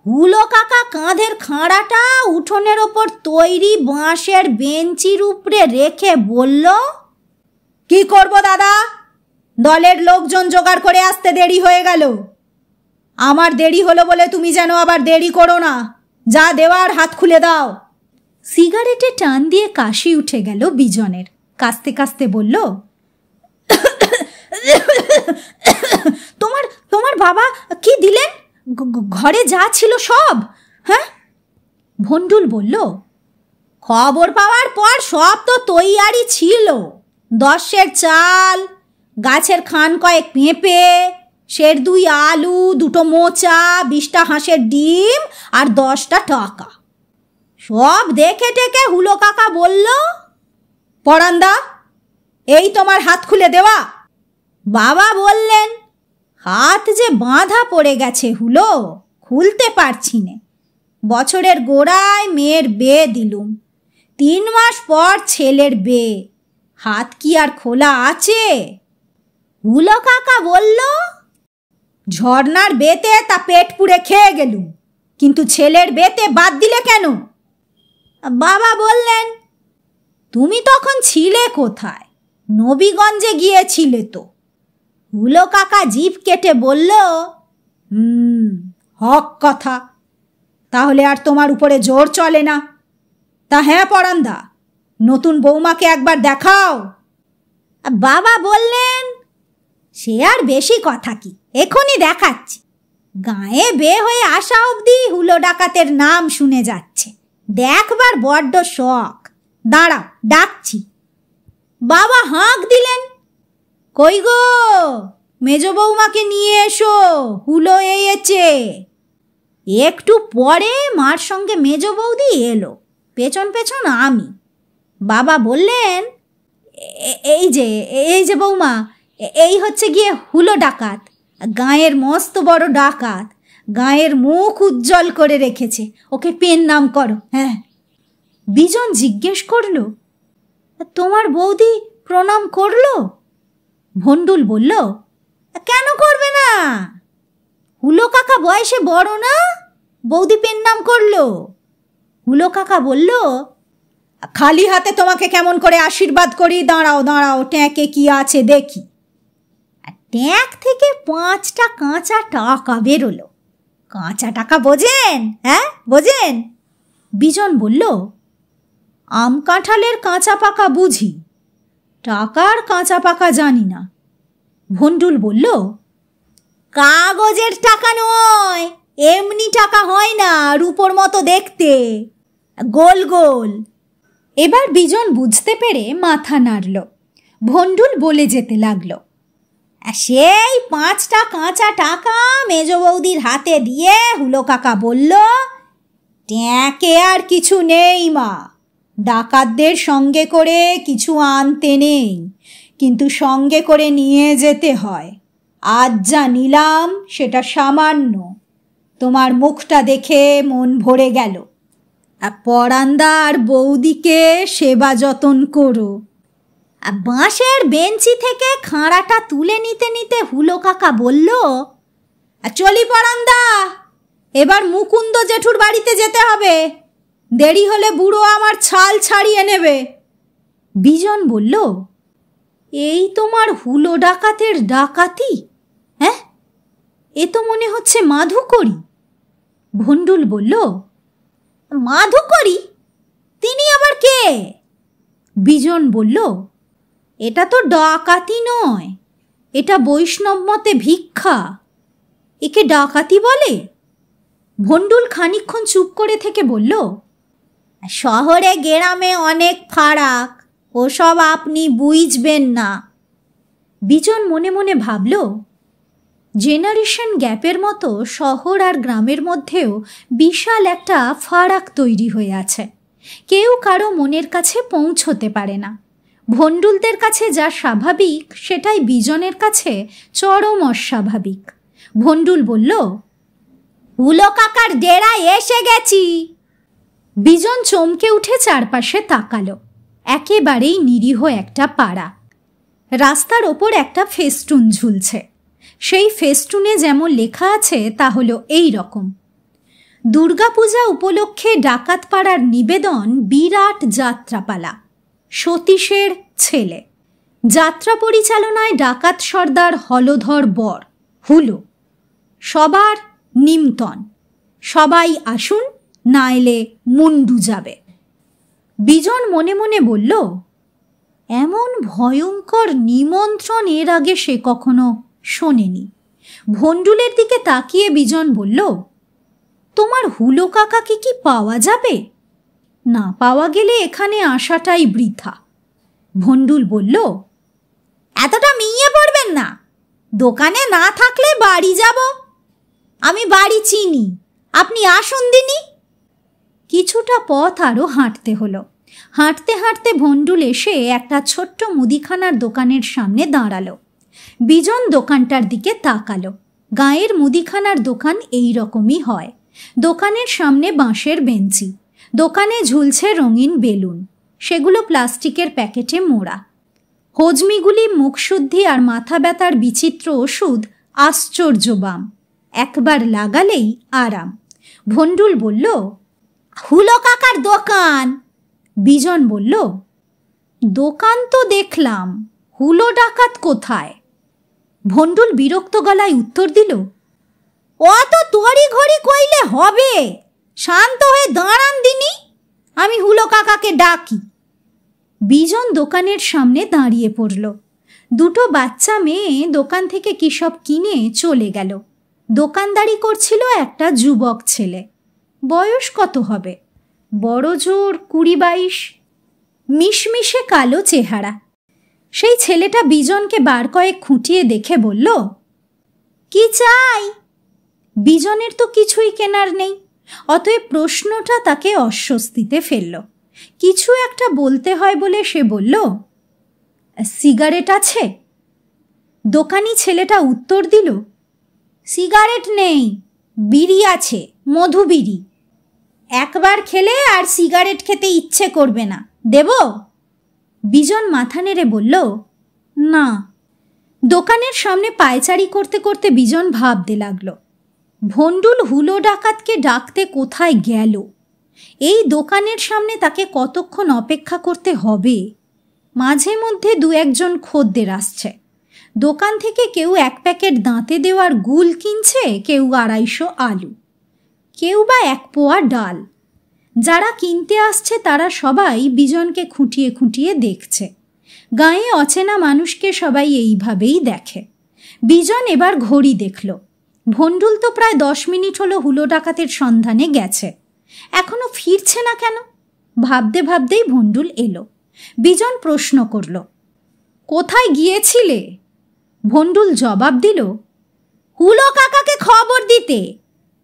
হুলো কাকা কাঁধের খাঁড়াটা উঠোনের ওপর তৈরি বাঁশের বেঞ্চির উপরে রেখে বলল, কি করব দাদা, দলের লোকজন জোগাড় করে আসতে দেরি হয়ে গেল। আমার দেরি হলো বলে তুমি যেন আবার দেরি করো না। যা দেওয়ার হাত খুলে দাও। সিগারেটে টান দিয়ে কাশি উঠে গেল বিজনের। কাস্তে কাস্তে বলল, তোমার তোমার বাবা কি দিলেন? ঘরে যা ছিল সব? হ্যাঁ? ভন্ডুল বলল, খবর পাওয়ার পর সব তো তৈয়ারি ছিল। 10 সের চাল, গাছের খান কয়েক পেঁপে, 2 আলু, 2 মোচা, 20টা হাঁসের ডিম আর 10টা টাকা। সব দেখে টেকে হুলো কাকা বলল, পরান্দা, এই তোমার হাত খুলে দেওয়া। বাবা বললেন, হাত যে বাঁধা পড়ে গেছে হুলো, খুলতে পারছি নে। বছরের গোড়ায় মেয়ের বিয়ে দিলুম, 3 মাস পর ছেলের বিয়ে, হাত কি আর খোলা আছে? হুলো কাকা বলল, ঝর্নার বেতে তা পেট পুড়ে খেয়ে গেলুম, কিন্তু ছেলের বেতে বাদ দিলে কেন? বাবা বললেন, তুমি তখন ছিলে কোথায়? নবীগঞ্জে গিয়েছিলে তো। হুলো কাকা জিভ কেটে বলল, হক কথা, তাহলে আর তোমার উপরে জোর চলে না। তা হ্যাঁ পরান্দা, নতুন বৌমাকে একবার দেখাও। বাবা বললেন, সে আর বেশি কথা কি, এখনই দেখাচ্ছি। গায়ে বেয়ে হয়ে আসা অবধি হুলো ডাকাতের নাম শুনে যাচ্ছে, দেখবার বড্ড শখ। দাঁড়াও, ডাকছি। বাবা হাঁক দিলেন, কই গো, মেজ বৌমাকে নিয়ে এসো, হুলো এসেছে। একটু পরে মার সঙ্গে মেজ বৌদি এলো, পেছন পেছন আমি। বাবা বললেন, এই যে বৌমা, এই হচ্ছে গিয়ে হুলো ডাকাত, গাঁয়ের মস্ত বড় ডাকাত। গাঁয়ের মুখ উজ্জ্বল করে রেখেছে, ওকে পেন নাম করো। হ্যাঁ। বিজন জিজ্ঞেস করল, তোমার বৌদি প্রণাম করলো? ভন্ডুল বলল, কেন করবে না? হুলো কাকা বয়সে বড় না, বৌদি পেন নাম করলো। হুলো কাকা বলল, খালি হাতে তোমাকে কেমন করে আশীর্বাদ করি। দাঁড়াও দাঁড়াও, ট্যাঁকে কি আছে দেখি। ট্যাঁক থেকে 5টা কাঁচা টাকা বেরোলো। কাঁচা টাকা বোঝেন? হ্যাঁ বোঝেন? বিজন বলল, আম কাঁঠালের কাঁচা পাকা বুঝি, টাকার কাঁচা পাকা জানি না। ভন্ডুল বলল, কাগজের টাকা নয়, এমনি টাকা হয় না, রূপোর মতো দেখতে, গোল গোল। এবার বিজন বুঝতে পেরে মাথা নাড়ল। ভন্ডুল বলে যেতে লাগলো, সেই 5টা কাঁচা টাকা মেজ বৌদির হাতে দিয়ে হুলো কাকা বলল, ট্যাঁকে আর কিছু নেই মা, ডাকাতদের সঙ্গে করে কিছু আনতে নেই, কিন্তু সঙ্গে করে নিয়ে যেতে হয়। আজ যা নিলাম সেটা সামান্য, তোমার মুখটা দেখে মন ভরে গেল। পরান্দা আর বৌদিকে সেবা যতন করো। বাঁশের বেঞ্চি থেকে খাঁড়াটা তুলে নিতে নিতে হুলো কাকা বলল, চলি পরান্দা, এবার মুকুন্দ জেঠুর বাড়িতে যেতে হবে, দেরি হলে বুড়ো আমার ছাল ছাড়িয়ে নেবে। বিজন বলল, এই তোমার হুলো ডাকাতের ডাকাতি? হ্যাঁ, এ তো মনে হচ্ছে মাধুকরী। ভন্ডুল বলল, মাধুকরী? তিনি আবার কে? বিজন বলল, এটা তো ডাকাতি নয়, এটা বৈষ্ণব মতে ভিক্ষা। একে ডাকাতি বলে? ভন্ডুল খানিকক্ষণ চুপ করে থেকে বলল, শহরে গ্রামে অনেক ফারাক, ওসব আপনি বুঝবেন না। বিজন মনে মনে ভাবল, জেনারেশন গ্যাপের মতো শহর আর গ্রামের মধ্যেও বিশাল একটা ফারাক তৈরি হয়ে আছে। কেউ কারো মনের কাছে পৌঁছতে পারে না। ভন্ডুলদের কাছে যা স্বাভাবিক সেটাই বিজনের কাছে চরম অস্বাভাবিক। ভন্ডুল বলল, হুলো কাকার ডেরায় এসে গেছি। বিজন চমকে উঠে চারপাশে তাকালো। একেবারেই নিরীহ একটা পাড়া। রাস্তার ওপর একটা ফেস্টুন ঝুলছে। সেই ফেস্টুনে যেমন লেখা আছে তা হলো এই রকম, দুর্গাপূজা উপলক্ষে ডাকাত পাড়ার নিবেদন বিরাট যাত্রাপালা, সতীশের ছেলে। যাত্রা পরিচালনায় ডাকাত সর্দার হলধর বর, হুলো। সবার নিমন্ত্রণ, সবাই আসুন, না এলে মুন্ডু যাবে। বিজন মনে মনে বলল, এমন ভয়ঙ্কর নিমন্ত্রণ এর আগে সে কখনো শোনেনি। ভন্ডুলের দিকে তাকিয়ে বিজন বলল, তোমার হুলো কাকাকে কি পাওয়া যাবে? না পাওয়া গেলে এখানে আসাটাই বৃথা। ভন্ডুল বলল, এতটা মিইয়ে পড়বেন না, দোকানে না থাকলে বাড়ি যাব। আমি বাড়ি চিনি, আপনি আসুন দিনি। কিছুটা পথ আরও হাঁটতে হলো। হাঁটতে হাঁটতে ভন্ডুল এসে একটা ছোট্ট মুদিখানার দোকানের সামনে দাঁড়ালো। বিজন দোকানটার দিকে তাকালো। গাঁয়ের মুদিখানার দোকান এই রকমই হয়। দোকানের সামনে বাঁশের বেঞ্চি, দোকানে ঝুলছে রঙিন বেলুন, সেগুলো প্লাস্টিকের প্যাকেটে মোড়া। হজমিগুলি, মুখশুদ্ধি আর মাথা ব্যথার বিচিত্র ওষুধ আশ্চর্য বাম, একবার লাগালেই আরাম। ভন্ডুল বলল, হুলো কাকার দোকান। বিজন বলল, দোকান তো দেখলাম, হুলো ডাকাত কোথায়? ভন্ডুল বিরক্ত গলায় উত্তর দিল, অত তড়ি ঘড়ি কইলে হবে, শান্ত হয়ে দাঁড়ান দিনি, আমি হুলো কাকাকে ডাকি। বিজন দোকানের সামনে দাঁড়িয়ে পড়ল। দুটো বাচ্চা মেয়ে দোকান থেকে কী সব কিনে চলে গেল। দোকানদারি করছিল একটা যুবক ছেলে। বয়স কত হবে? বড় জোর 20-22, মিশমিশে কালো চেহারা। সেই ছেলেটা বিজনকে বার কয়েক খুঁটিয়ে দেখে বলল, কি চাই? বিজনের তো কিছুই কেনার নেই, অতএব প্রশ্নটা তাকে অস্বস্তিতে ফেলল। কিছু একটা বলতে হয় বলে সে বলল, সিগারেট আছে? দোকানি ছেলেটা উত্তর দিল, সিগারেট নেই, বিড়ি আছে, মধু বিড়ি। একবার খেলে আর সিগারেট খেতে ইচ্ছে করবে না, দেব? বিজন মাথা নেড়ে বলল, না। দোকানের সামনে পায়চারি করতে করতে বিজন ভাবতে লাগলো, ভন্ডুল হুলো ডাকাতকে ডাকতে কোথায় গেল? এই দোকানের সামনে তাকে কতক্ষণ অপেক্ষা করতে হবে? মাঝে মধ্যে 2-1 খদ্দের আসছে। দোকান থেকে কেউ 1 প্যাকেট দাঁতে দেওয়ার গুল কিনছে, কেউ 250 আলু, কেউ বা 1 পোয়া ডাল। যারা কিনতে আসছে তারা সবাই বিজনকে খুঁটিয়ে খুঁটিয়ে দেখছে। গায়ে অচেনা মানুষকে সবাই এইভাবেই দেখে। বিজন এবার ঘড়ি দেখল। ভন্ডুল তো প্রায় 10 মিনিট হলো হুলো ডাকাতের সন্ধানে গেছে, এখনো ফিরছে না কেন? ভাবতে ভাবতেই ভন্ডুল এলো। বিজন প্রশ্ন করল, কোথায় গিয়েছিলে? ভন্ডুল জবাব দিল, হুলো কাকাকে খবর দিতে।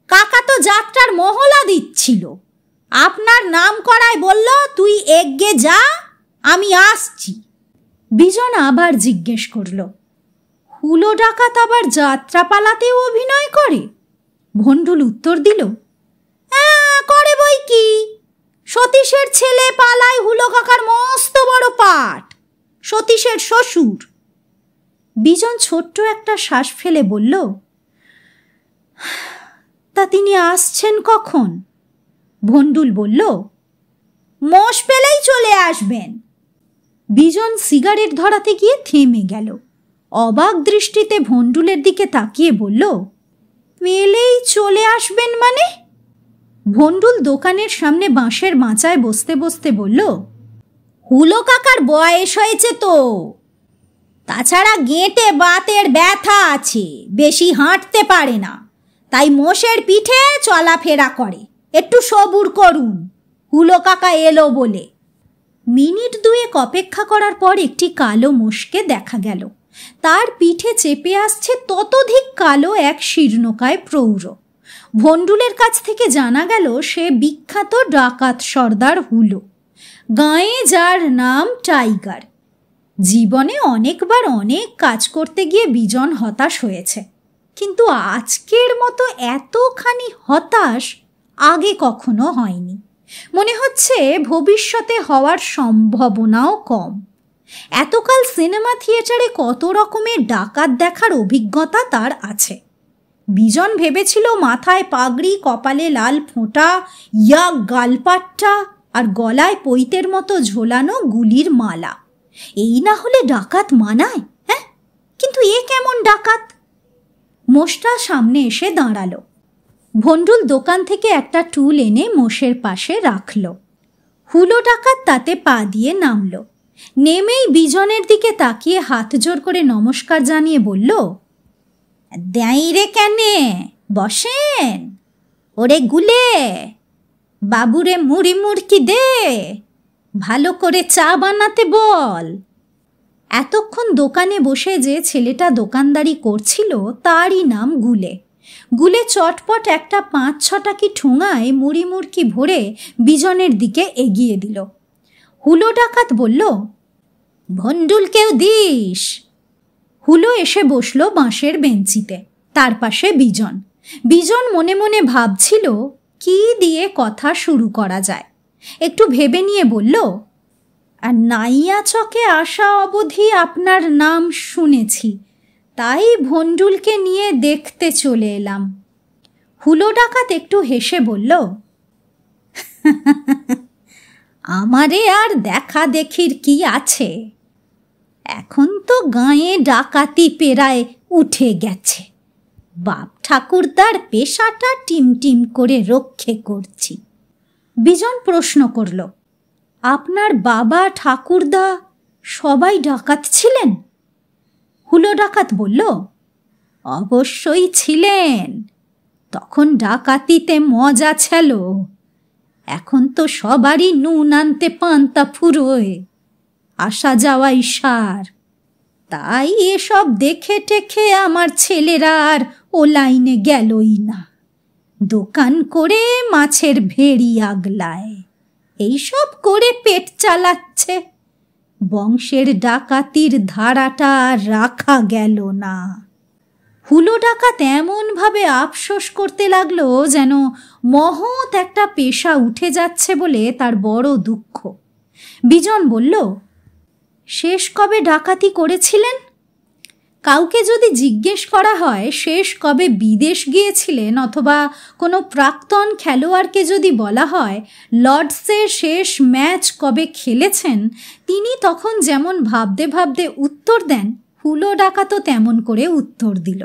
কাকা তো যাত্রার মহলা দিচ্ছিল, আপনার নাম করায় বলল, তুই এগিয়ে যা, আমি আসছি। বিজন আবার জিজ্ঞেস করল, হুলো ডাকাত আবার যাত্রাপালাতেও অভিনয় করে? ভন্ডুল উত্তর দিল, হ্যাঁ করে বই কি, সতীশের ছেলে পালায় হুলো কাকার মস্ত বড় পাঠ, সতীশের শ্বশুর। বিজন ছোট্ট একটা শ্বাস ফেলে বলল, তা তিনি আসছেন কখন? ভন্ডুল বলল, মোষ পেলেই চলে আসবেন। বিজন সিগারেট ধরাতে গিয়ে থেমে গেল। অবাক দৃষ্টিতে ভন্ডুলের দিকে তাকিয়ে বলল, পেলেই চলে আসবেন মানে? ভন্ডুল দোকানের সামনে বাঁশের মাচায় বসতে বসতে বলল, হুলো কাকার বয়স হয়েছে তো, তাছাড়া গেঁটে বাতের ব্যথা আছে, বেশি হাঁটতে পারে না, তাই মোষের পিঠে চলাফেরা করে। একটু সবুর করুন, হুলো কাকা এলো বলে। মিনিট দুয়েক অপেক্ষা করার পর একটি কালো মোষকে দেখা গেল। তার পিঠে চেপে আসছে ততোধিক কালো এক শীর্ণকায় প্রৌঢ়। ভণ্ডুলের কাছ থেকে জানা গেল সে বিখ্যাত ডাকাত সর্দার হুলো, গাঁয়ে যার নাম টাইগার। জীবনে অনেকবার অনেক কাজ করতে গিয়ে বিজন হতাশ হয়েছে, কিন্তু আজকের মতো এতখানি হতাশ আগে কখনো হয়নি। মনে হচ্ছে ভবিষ্যতে হওয়ার সম্ভাবনাও কম। এতকাল সিনেমা থিয়েটারে কত রকমের ডাকাত দেখার অভিজ্ঞতা তার আছে। বিজন ভেবেছিল মাথায় পাগড়ি, কপালে লাল ফোঁটা, ইয়াক গালপাট্টা আর গলায় পৈতের মতো ঝোলানো গুলির মালা, এই না হলে ডাকাত মানায়? হ্যাঁ, কিন্তু এ কেমন ডাকাত? মোষটা সামনে এসে দাঁড়ালো। ভণ্ডুল দোকান থেকে একটা টুল এনে মোষের পাশে রাখল। হুলো ডাকাত তাতে পা দিয়ে নামল। নেমেই বিজনের দিকে তাকিয়ে হাত জোর করে নমস্কার জানিয়ে বলল, দেয় রে কেনে, বসেন। ওরে গুলে, বাবুরে মুড়ি মুড়কি দে, ভালো করে চা বানাতে বল। এতক্ষণ দোকানে বসে যে ছেলেটা দোকানদারি করছিল তারই নাম গুলে। গুলে চটপট একটা ৫-৬টা কি ঠোঙায় মুড়ি মুড়কি ভরে বিজনের দিকে এগিয়ে দিল। হুলো ডাকাত বলল, ভণ্ডুলকেও দিস। হুলো এসে বসল বাঁশের বেঞ্চিতে, তার পাশে বিজন। বিজন মনে মনে ভাবছিল কি দিয়ে কথা শুরু করা যায়। একটু ভেবে নিয়ে বলল, আর নাইয়া চকে আসা অবধি আপনার নাম শুনেছি, তাই ভণ্ডুলকে নিয়ে দেখতে চলে এলাম। হুলো ডাকাত একটু হেসে বলল, আমারে আর দেখা দেখির কি আছে, এখন তো গাঁয়ে ডাকাতি পেরায় উঠে গেছে। বাপ ঠাকুরদার পেশাটা টিমটিম করে রক্ষে করছি। বিজন প্রশ্ন করল, আপনার বাবা ঠাকুরদা সবাই ডাকাত ছিলেন? হুলো ডাকাত বলল, অবশ্যই ছিলেন। তখন ডাকাতিতে মজা ছিল, এখন তো সবারই নুন আনতে পান্তা ফুরোয়, আসা যাওয়াই সার। তাই এসব দেখে টেখে আমার ছেলেরা আর ও লাইনে গেলই না। দোকান করে মাছের ভেড়ি আগলায়, এইসব করে পেট চালাচ্ছে। বংশের ডাকাতির ধারাটা রাখা গেল না। হুলো ডাকাত এমনভাবে আফসোস করতে লাগলো যেন মহৎ একটা পেশা উঠে যাচ্ছে বলে তার বড় দুঃখ। বিজন বলল, শেষ কবে ডাকাতি করেছিলেন? কাউকে যদি জিজ্ঞেস করা হয় শেষ কবে বিদেশ গিয়েছিলেন, অথবা কোনো প্রাক্তন খেলোয়াড়কে যদি বলা হয় লর্ডসের শেষ ম্যাচ কবে খেলেছেন, তিনি তখন যেমন ভাবতে ভাবতে উত্তর দেন, হুলো ডাকাতও তেমন করে উত্তর দিল,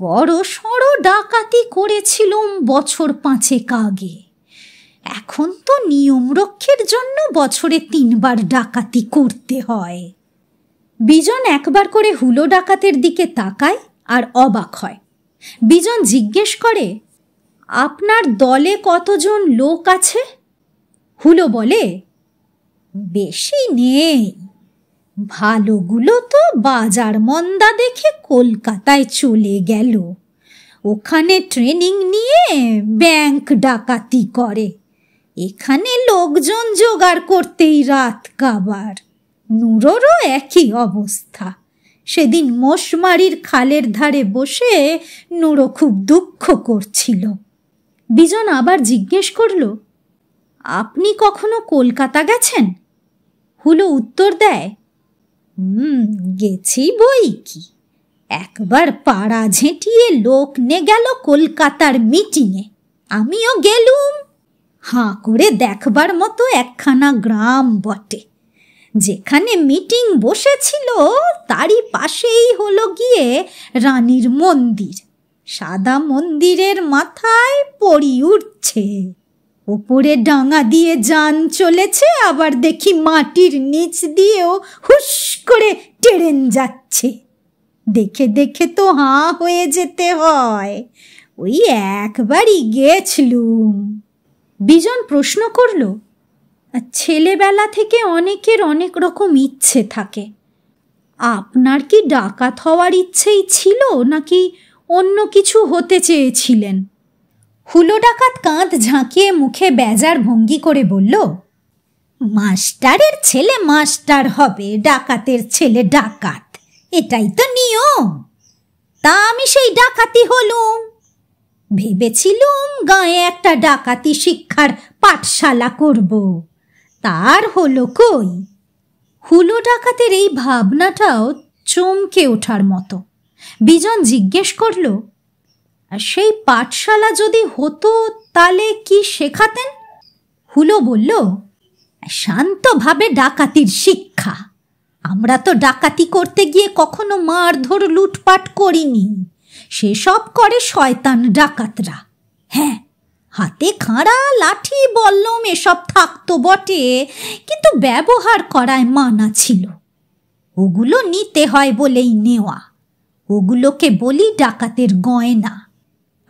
বড় সড়ো ডাকাতি করেছিলুম বছর ৫ আগে। এখন তো নিয়ম রক্ষের জন্য বছরে ৩ বার ডাকাতি করতে হয়। বিজন একবার করে হুলো ডাকাতের দিকে তাকায় আর অবাক হয়। বিজন জিজ্ঞেস করে, আপনার দলে কতজন লোক আছে? হুলো বলে, বেশি নেই, ভালোগুলো তো বাজার মন্দা দেখে কলকাতায় চলে গেল, ওখানে ট্রেনিং নিয়ে ব্যাংক ডাকাতি করে। এখানে লোকজন জোগাড় করতেই রাত কাবার। নুরোরও একই অবস্থা। সেদিন মোষমারির খালের ধারে বসে নুরো খুব দুঃখ করছিল। বিজন আবার জিজ্ঞেস করল, আপনি কখনো কলকাতা গেছেন? হুলো উত্তর দেয়, গেছি বই কি। একবার পাড়া ঝেঁটিয়ে লোক নে গেল কলকাতার মিটিংয়ে, আমিও গেলুম। হাঁ করে দেখবার মতো একখানা গ্রাম বটে। যেখানে মিটিং বসেছিল তারই পাশেই হলো গিয়ে রানীর মন্দির। সাদা মন্দিরের মাথায় পরি উঠছে, ওপরে ডাঙা দিয়ে যান চলেছে, আবার দেখি মাটির নিচ দিয়েও হুস করে ট্রেন যাচ্ছে। দেখে দেখে তো হাঁ হয়ে যেতে হয়। ওই একবারই গেছলুম। বিজন প্রশ্ন করল, ছেলেবেলা থেকে অনেকের অনেক রকম ইচ্ছে থাকে। আপনার কি ডাকাত হওয়ার ইচ্ছেই ছিল নাকি অন্য কিছু হতে চেয়েছিলেন? হুলো ডাকাত কাঁধ ঝাঁকিয়ে মুখে বেজার ভঙ্গি করে বলল, মাস্টারের ছেলে মাস্টার হবে, ডাকাতের ছেলে ডাকাত, এটাই তো নিয়ম। তা আমি সেই ডাকাতি হলুম। ভেবেছিলুম গাঁয়ে একটা ডাকাতি শিক্ষার পাঠশালা করব, তার হলো কই। হুলো ডাকাতের এই ভাবনাটাও চমকে ওঠার মতো। বিজন জিজ্ঞেস করল, সেই পাঠশালা যদি হতো তাহলে কি শেখাতেন? হুলো বলল, শান্তভাবে ডাকাতির শিক্ষা। আমরা তো ডাকাতি করতে গিয়ে কখনো মারধর লুটপাট করিনি, সেসব করে শয়তান ডাকাতরা। হ্যাঁ, হাতে খাঁড়া লাঠি বল্লম এসব থাকতো বটে, কিন্তু ব্যবহার করায় মানা ছিল। ওগুলো নিতে হয় বলেই নেওয়া। ওগুলোকে বলি ডাকাতের গয়না।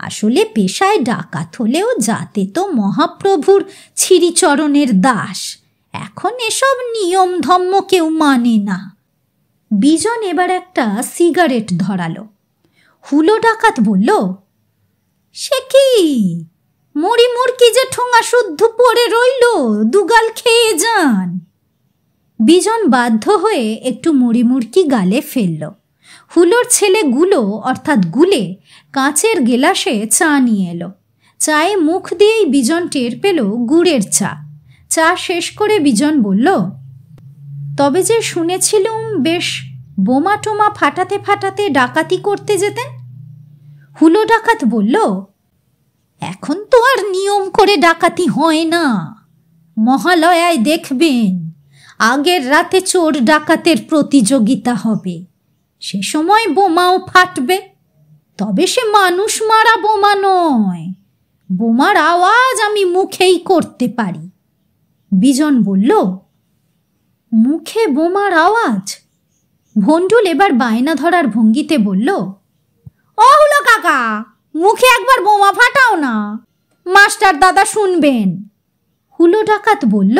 আসলে পেশায় ডাকাত হলেও যাতে তো মহাপ্রভুর শ্রীচরণের দাস। এখন এসব নিয়ম ধর্ম কেউ মানে না। বিজন এবার একটা সিগারেট ধরালো। হুলো ডাকাত বলল, সে কি, মুড়ি মুড়কি যে ঠোঙা শুদ্ধ পড়ে রইল, দুগাল খেয়ে যান। বিজন বাধ্য হয়ে একটু মুড়ি মুড়কি গালে ফেলল। হুলোর ছেলে গুলো অর্থাৎ গুলে কাঁচের গেলাসে চা নিয়ে এলো। চায়ে মুখ দিয়েই বিজন টের পেল গুড়ের চা। চা শেষ করে বিজন বলল, তবে যে শুনেছিলুম বেশ বোমা টোমা ফাটাতে ফাটাতে ডাকাতি করতে যেতেন। হুলো ডাকাত বলল, এখন তো আর নিয়ম করে ডাকাতি হয় না। মহালয়ায় দেখবেন আগের রাতে চোর ডাকাতের প্রতিযোগিতা হবে, সে সময় বোমাও ফাটবে। তবে সে মানুষ মারা বোমা নয়, বোমার আওয়াজ আমি মুখেই করতে পারি। বিজন বলল, মুখে বোমার আওয়াজ? ভন্ডুল এবার বায়না ধরার ভঙ্গিতে বলল, ও হুলো কাকা, মুখে একবার বোমা ফাটাও না, মাস্টার দাদা শুনবেন। হুলো ডাকাত বলল,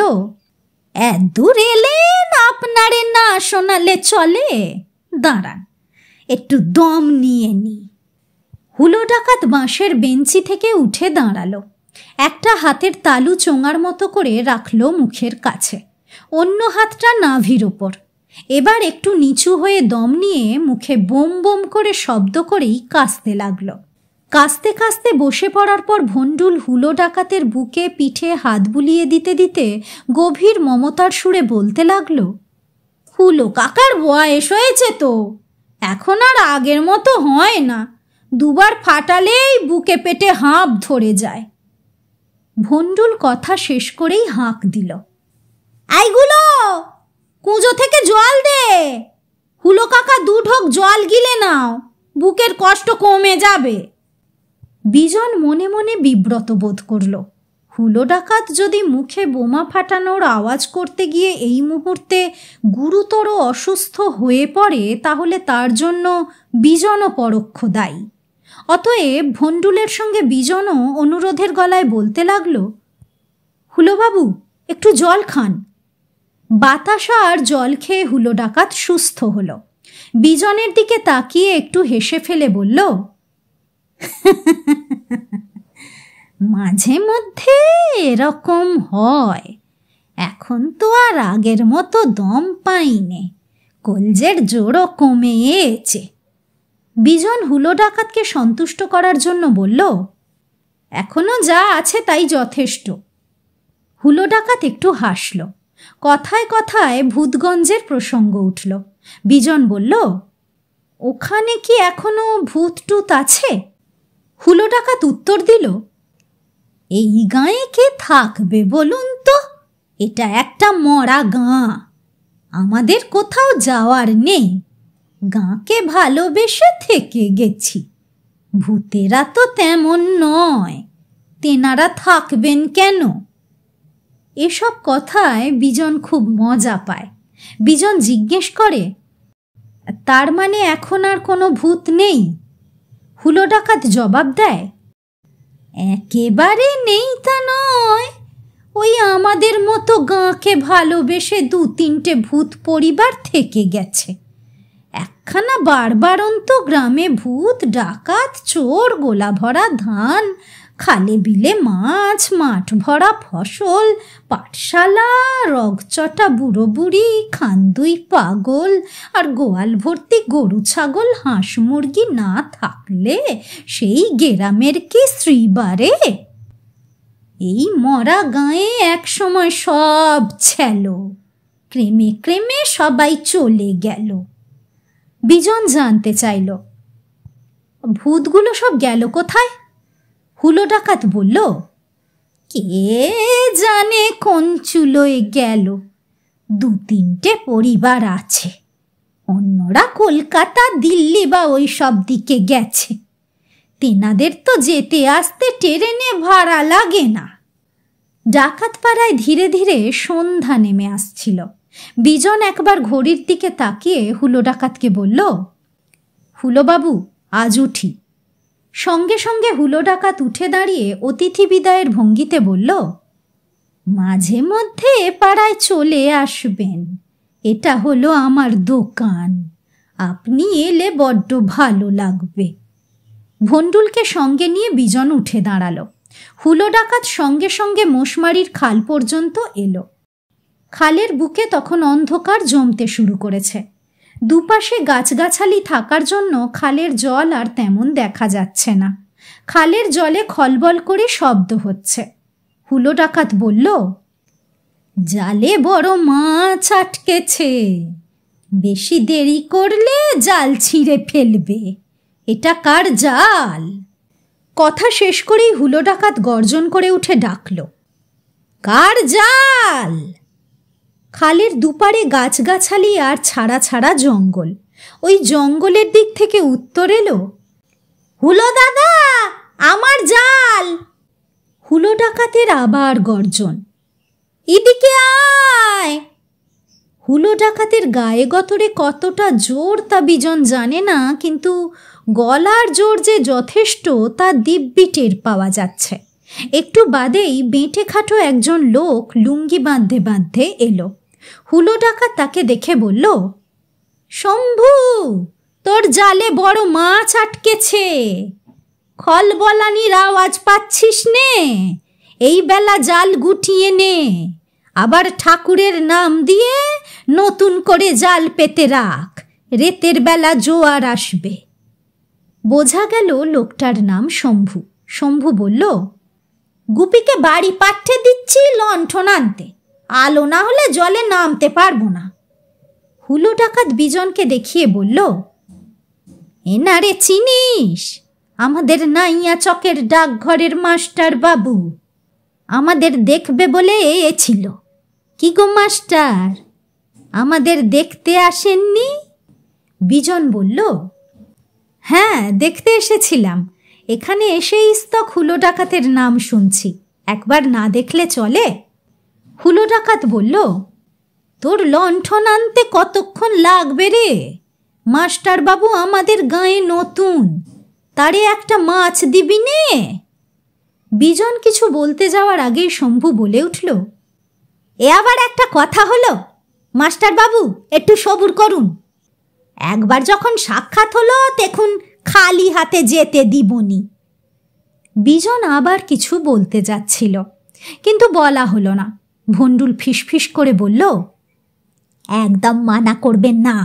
এদূর এলেন, আপনারে না শোনালে চলে। দাঁড়ান, একটু দম নিয়ে নি। হুলো ডাকাত বাঁশের বেঞ্চি থেকে উঠে দাঁড়ালো। একটা হাতের তালু চোঙার মতো করে রাখলো মুখের কাছে, অন্য হাতটা নাভির ওপর। এবার একটু নিচু হয়ে দম নিয়ে মুখে বোম বোম করে শব্দ করেই কাশতে লাগলো। কাশতে কাশতে বসে পড়ার পর ভন্ডুল হুলো ডাকাতের বুকে পিঠে হাত বুলিয়ে দিতে দিতে গভীর মমতার সুরে বলতে লাগলো, হুলো কাকার বয়স হয়েছে তো, এখন আর আগের মতো হয় না। দুবার ফাটালেই বুকে পেটে হাঁপ ধরে যায়। ভন্ডুল কথা শেষ করেই হাঁক দিল, আইগুলো কুঁজো থেকে জল দে। হুলো কাকা দু ঢোক জল গিলে নাও, বুকের কষ্ট কমে যাবে। বিজন মনে মনে বিব্রত বোধ করল। হুলো ডাকাত যদি মুখে বোমা ফাটানোর আওয়াজ করতে গিয়ে এই মুহূর্তে গুরুতর অসুস্থ হয়ে পড়ে, তাহলে তার জন্য বিজনও পরোক্ষ দায়ী। অতএব ভন্ডুলের সঙ্গে বিজনও অনুরোধের গলায় বলতে লাগলো, হুলোবাবু একটু জল খান। বাতাসা আর জল খেয়ে হুলো ডাকাত সুস্থ হলো। বিজনের দিকে তাকিয়ে একটু হেসে ফেলে বলল, মাঝে মধ্যে এরকম হয়। এখন তো আর আগের মতো দম পাইনে, কলজের জোরও কমে এসেছে। বিজন হুলো ডাকাতকে সন্তুষ্ট করার জন্য বলল, এখনো যা আছে তাই যথেষ্ট। হুলো ডাকাত একটু হাসল। কথায় কথায় ভূতগঞ্জের প্রসঙ্গ উঠল। বিজন বলল, ওখানে কি এখনো ভূত টুত আছে? হুলো ডাকাত উত্তর দিল, এই গাঁয়ে কে থাকবে বলুন তো, এটা একটা মরা গাঁ, আমাদের কোথাও যাওয়ার নেই, গাঁকে ভালোবেসে থেকে গেছি। ভূতেরা তো তেমন নয়, তেনারা থাকবেন কেন? এসব কথায় বিজন খুব মজা পায়। বিজন জিজ্ঞেস করে, তার মানে এখন আর কোনো ভূত নেই? হুলো ডাকাত জবাব দেয়। একেবারে নেই তা নয়, ওই আমাদের মতো গাঁকে ভালোবেসে 2-3টে ভূত পরিবার থেকে গেছে। একখানা বারবারন্ত গ্রামে ভূত, ডাকাত, চোর, গোলা ভরা ধান, খালে বিলে মাছ, মাঠ ভরা ফসল, পাঠশালা, রগচটা বুড়ো বুড়ি, খান্দুই পাগল, আর গোয়াল ভর্তি গরু ছাগল হাঁস মুরগি না থাকলে সেই গেরামের কি শ্রীবারে? এই মরা গাঁয়ে এক সময় সব ছিল, ক্রেমে ক্রেমে সবাই চলে গেল। বিজন জানতে চাইল, ভূতগুলো সব গেল কোথায়? হুলো ডাকাত বলল, কে জানে কোন চুলোয় গেল। 2-3টে পরিবার আছে, অন্যরা কলকাতা, দিল্লি বা ওই সব দিকে গেছে। তেনাদের তো যেতে আসতে ট্রেনে ভাড়া লাগে না। ডাকাত পাড়ায় ধীরে ধীরে সন্ধ্যা নেমে আসছিল। বিজন একবার ঘড়ির দিকে তাকিয়ে হুলো ডাকাতকে বলল, হুলো বাবু, আজ উঠি। সঙ্গে সঙ্গে হুলো ডাকাত উঠে দাঁড়িয়ে অতিথি বিদায়ের ভঙ্গিতে বলল, মাঝে মধ্যে এ পাড়ায় চলে আসবেন, এটা হলো আমার দোকান, আপনি এলে বড্ড ভালো লাগবে। ভন্ডুলকে সঙ্গে নিয়ে বিজন উঠে দাঁড়ালো। হুলো ডাকাত সঙ্গে সঙ্গে মোশমারির খাল পর্যন্ত এলো। খালের বুকে তখন অন্ধকার জমতে শুরু করেছে। দুপাশে গাছগাছালি থাকার জন্য খালের জল আর তেমন দেখা যাচ্ছে না। খালের জলে খলবল করে শব্দ হচ্ছে। হুলো ডাকাত বলল, জালে বড় মাছ আটকেছে, বেশি দেরি করলে জাল ছিঁড়ে ফেলবে। এটা কার জাল? কথা শেষ করেই হুলো ডাকাত গর্জন করে উঠে ডাকল, কার জাল? খালের দুপারে গাছগাছালি আর ছাড়া ছাড়া জঙ্গল। ওই জঙ্গলের দিক থেকে উত্তর এলো, হুলো দাদা, আমার জাল। হুলো ডাকাতের আবার গর্জন, এদিকে আয়। হুলো ডাকাতের গায়ে গতরে কতটা জোর তা বিজন জানে না, কিন্তু গলার জোর যে যথেষ্ট তা দিব্যি টের পাওয়া যাচ্ছে। একটু বাদেই বেঁটে খাটো একজন লোক লুঙ্গি বাঁধতে বাঁধতে এলো। হুলো ডাকাত তাকে দেখে বলল, শম্ভু, তোর জালে বড় মাছ আটকেছে। খলবলানির আওয়াজ পাচ্ছিস নে? এই বেলা জাল গুটিয়ে নে, আবার ঠাকুরের নাম দিয়ে নতুন করে জাল পেতে রাখ, রেতের বেলা জোয়ার আসবে। বোঝা গেল লোকটার নাম শম্ভু। শম্ভু বলল, গুপিকে বাড়ি পাঠিয়ে দিচ্ছি লণ্ঠন আনতে, আলো না হলে জলে নামতে পারবো না। হুলো ডাকাত বিজনকে দেখিয়ে বলল, এনারে চিনিস? আমাদের নাইয়া চকের ডাকঘরের মাস্টার বাবু, আমাদের দেখবে বলে এছিল। কি গো মাস্টার, আমাদের দেখতে আসেননি? বিজন বলল, হ্যাঁ, দেখতে এসেছিলাম। এখানে এসেই তো হুলো ডাকাতের নাম শুনছি, একবার না দেখলে চলে? হুলো ডাকাত বলল, তোর লণ্ঠন আনতে কতক্ষণ লাগবে রে? মাস্টার বাবু আমাদের গাঁয়ে নতুন, তারে একটা মাছ দিবি নে? বিজন কিছু বলতে যাওয়ার আগেই শম্ভু বলে উঠল, এ আবার একটা কথা হলো? মাস্টার বাবু, একটু সবুর করুন। একবার যখন সাক্ষাৎ হলো দেখুন খালি হাতে যেতে দিবনি। বিজন আবার কিছু বলতে যাচ্ছিল, কিন্তু বলা হলো না। ভন্ডুল ফিসফিস করে বলল, একদম মানা করবেন না,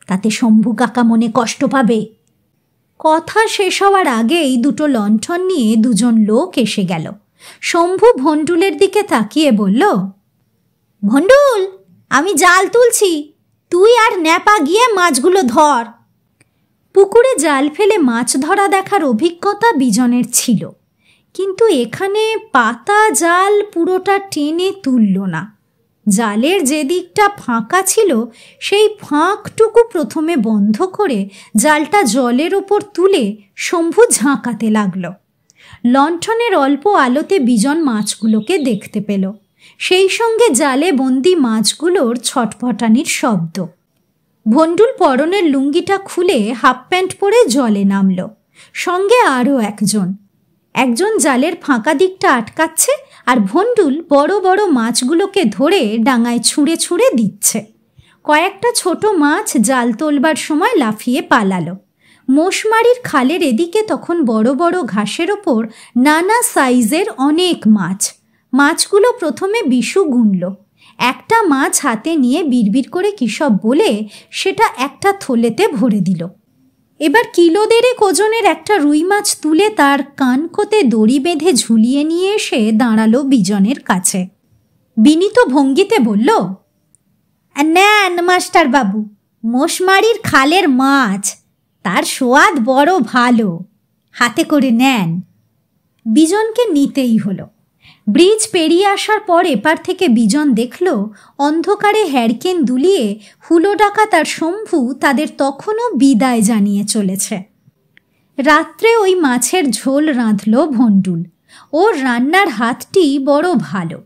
তাতে শম্ভু কাকা মনে কষ্ট পাবে। কথা শেষ হওয়ার আগেই দুটো লণ্ঠন নিয়ে দুজন লোক এসে গেল। শম্ভু ভন্ডুলের দিকে তাকিয়ে বলল, ভন্ডুল, আমি জাল তুলছি, তুই আর ন্যাপা গিয়ে মাছগুলো ধর। পুকুরে জাল ফেলে মাছ ধরা দেখার অভিজ্ঞতা বিজনের ছিল, কিন্তু এখানে পাতা জাল পুরোটা টেনে তুলল না। জালের যে দিকটা ফাঁকা ছিল সেই ফাঁকটুকু প্রথমে বন্ধ করে জালটা জলের ওপর তুলে শম্ভু ঝাঁকাতে লাগল। লণ্ঠনের অল্প আলোতে বিজন মাছগুলোকে দেখতে পেল, সেই সঙ্গে জালে বন্দি মাছগুলোর ছটফটানির শব্দ। ভন্ডুল পরনের লুঙ্গিটা খুলে হাফ প্যান্ট পরে জলে নামল, সঙ্গে আরও একজন জালের ফাঁকা দিকটা আটকাচ্ছে, আর ভন্ডুল বড় বড় মাছগুলোকে ধরে ডাঙায় ছুঁড়ে ছুঁড়ে দিচ্ছে। কয়েকটা ছোট মাছ জাল তোলবার সময় লাফিয়ে পালালো। মোশমারির খালের এদিকে তখন বড় বড় ঘাসের ওপর নানা সাইজের অনেক মাছ। মাছগুলো প্রথমে বিশু গুনল। একটা মাছ হাতে নিয়ে বিড়বিড় করে কী সব বলে সেটা একটা থলেতে ভরে দিল। এবার কিলো দেড়েক ওজনের একটা রুই মাছ তুলে তার কানকোতে দড়ি বেঁধে ঝুলিয়ে নিয়ে এসে দাঁড়ালো বিজনের কাছে। বিনীত ভঙ্গিতে বলল, নেন মাস্টার বাবু, মোশমারির খালের মাছ, তার সোয়াদ বড় ভালো, হাতে করে নেন। বিজনকে নিতেই হলো। ব্রিজ পেরিয়ে আসার পর এপার থেকে বিজন দেখল অন্ধকারে হ্যারকেন দুলিয়ে হুলো ডাকাত আর শম্ভু তাদের তখনও বিদায় জানিয়ে চলেছে। রাত্রে ওই মাছের ঝোল রাঁধল ভন্ডুল। ওর রান্নার হাতটি বড় ভালো।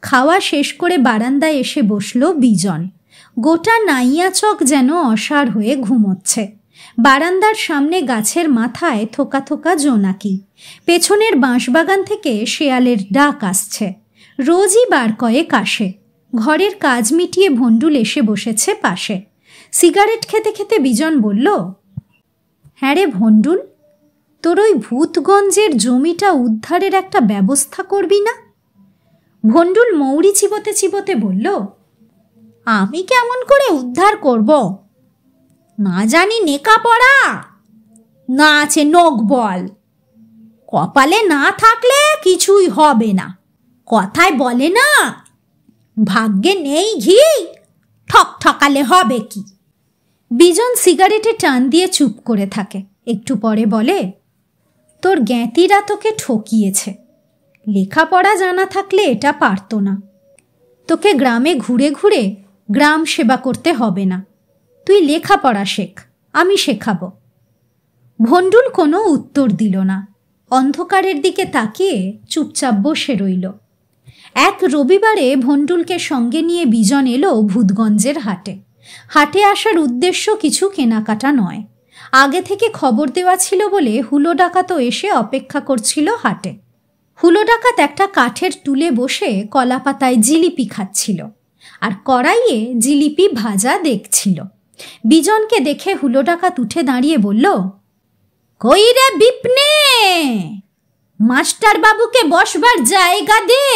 খাওয়া শেষ করে বারান্দায় এসে বসল বিজন। গোটা নাইয়াচক যেন অসাড় হয়ে ঘুমোচ্ছে। বারান্দার সামনে গাছের মাথায় থোকা থোকা জোনাকি। পেছনের বাঁশবাগান থেকে শেয়ালের ডাক আসছে। রোজই বার কয়েক আসে। ঘরের কাজ মিটিয়ে ভন্ডুল এসে বসেছে পাশে। সিগারেট খেতে খেতে বিজন বলল, হ্যাঁ রে ভন্ডুল, তোর ওই ভূতগঞ্জের জমিটা উদ্ধারের একটা ব্যবস্থা করবি না? ভন্ডুল মৌরি চিবোতে চিবোতে বলল, আমি কেমন করে উদ্ধার করব? না জানি নেকা পড়া, না আছে নখ বল, কপালে না থাকলে কিছুই হবে না। কথায় বলে না, ভাগ্যে নেই ঘি, ঠক ঠকালে হবে কি? বিজন সিগারেটে টান দিয়ে চুপ করে থাকে। একটু পরে বলে, তোর জ্ঞাতিরা তোকে ঠকিয়েছে। লেখাপড়া জানা থাকলে এটা পারতো না। তোকে গ্রামে ঘুরে ঘুরে গ্রাম সেবা করতে হবে না। তুই লেখাপড়া শেখ, আমি শেখাবো। ভন্ডুল কোনো উত্তর দিল না। অন্ধকারের দিকে তাকিয়ে চুপচাপ বসে রইল। এক রবিবারে ভন্ডুলকে সঙ্গে নিয়ে বিজন এলো ভূতগঞ্জের হাটে। হাটে আসার উদ্দেশ্য কিছু কেনাকাটা নয়। আগে থেকে খবর দেওয়া ছিল বলে হুলো ডাকাতও এসে অপেক্ষা করছিল হাটে। হুলো ডাকাত একটা কাঠের টুলে বসে কলাপাতায় জিলিপি খাচ্ছিল আর কড়াইয়ে জিলিপি ভাজা দেখছিল। বিজনকে দেখে হুলো ডাকাত উঠে দাঁড়িয়ে বলল, কই রে বিপনে, মাস্টার বাবুকে বসবার জায়গা দে।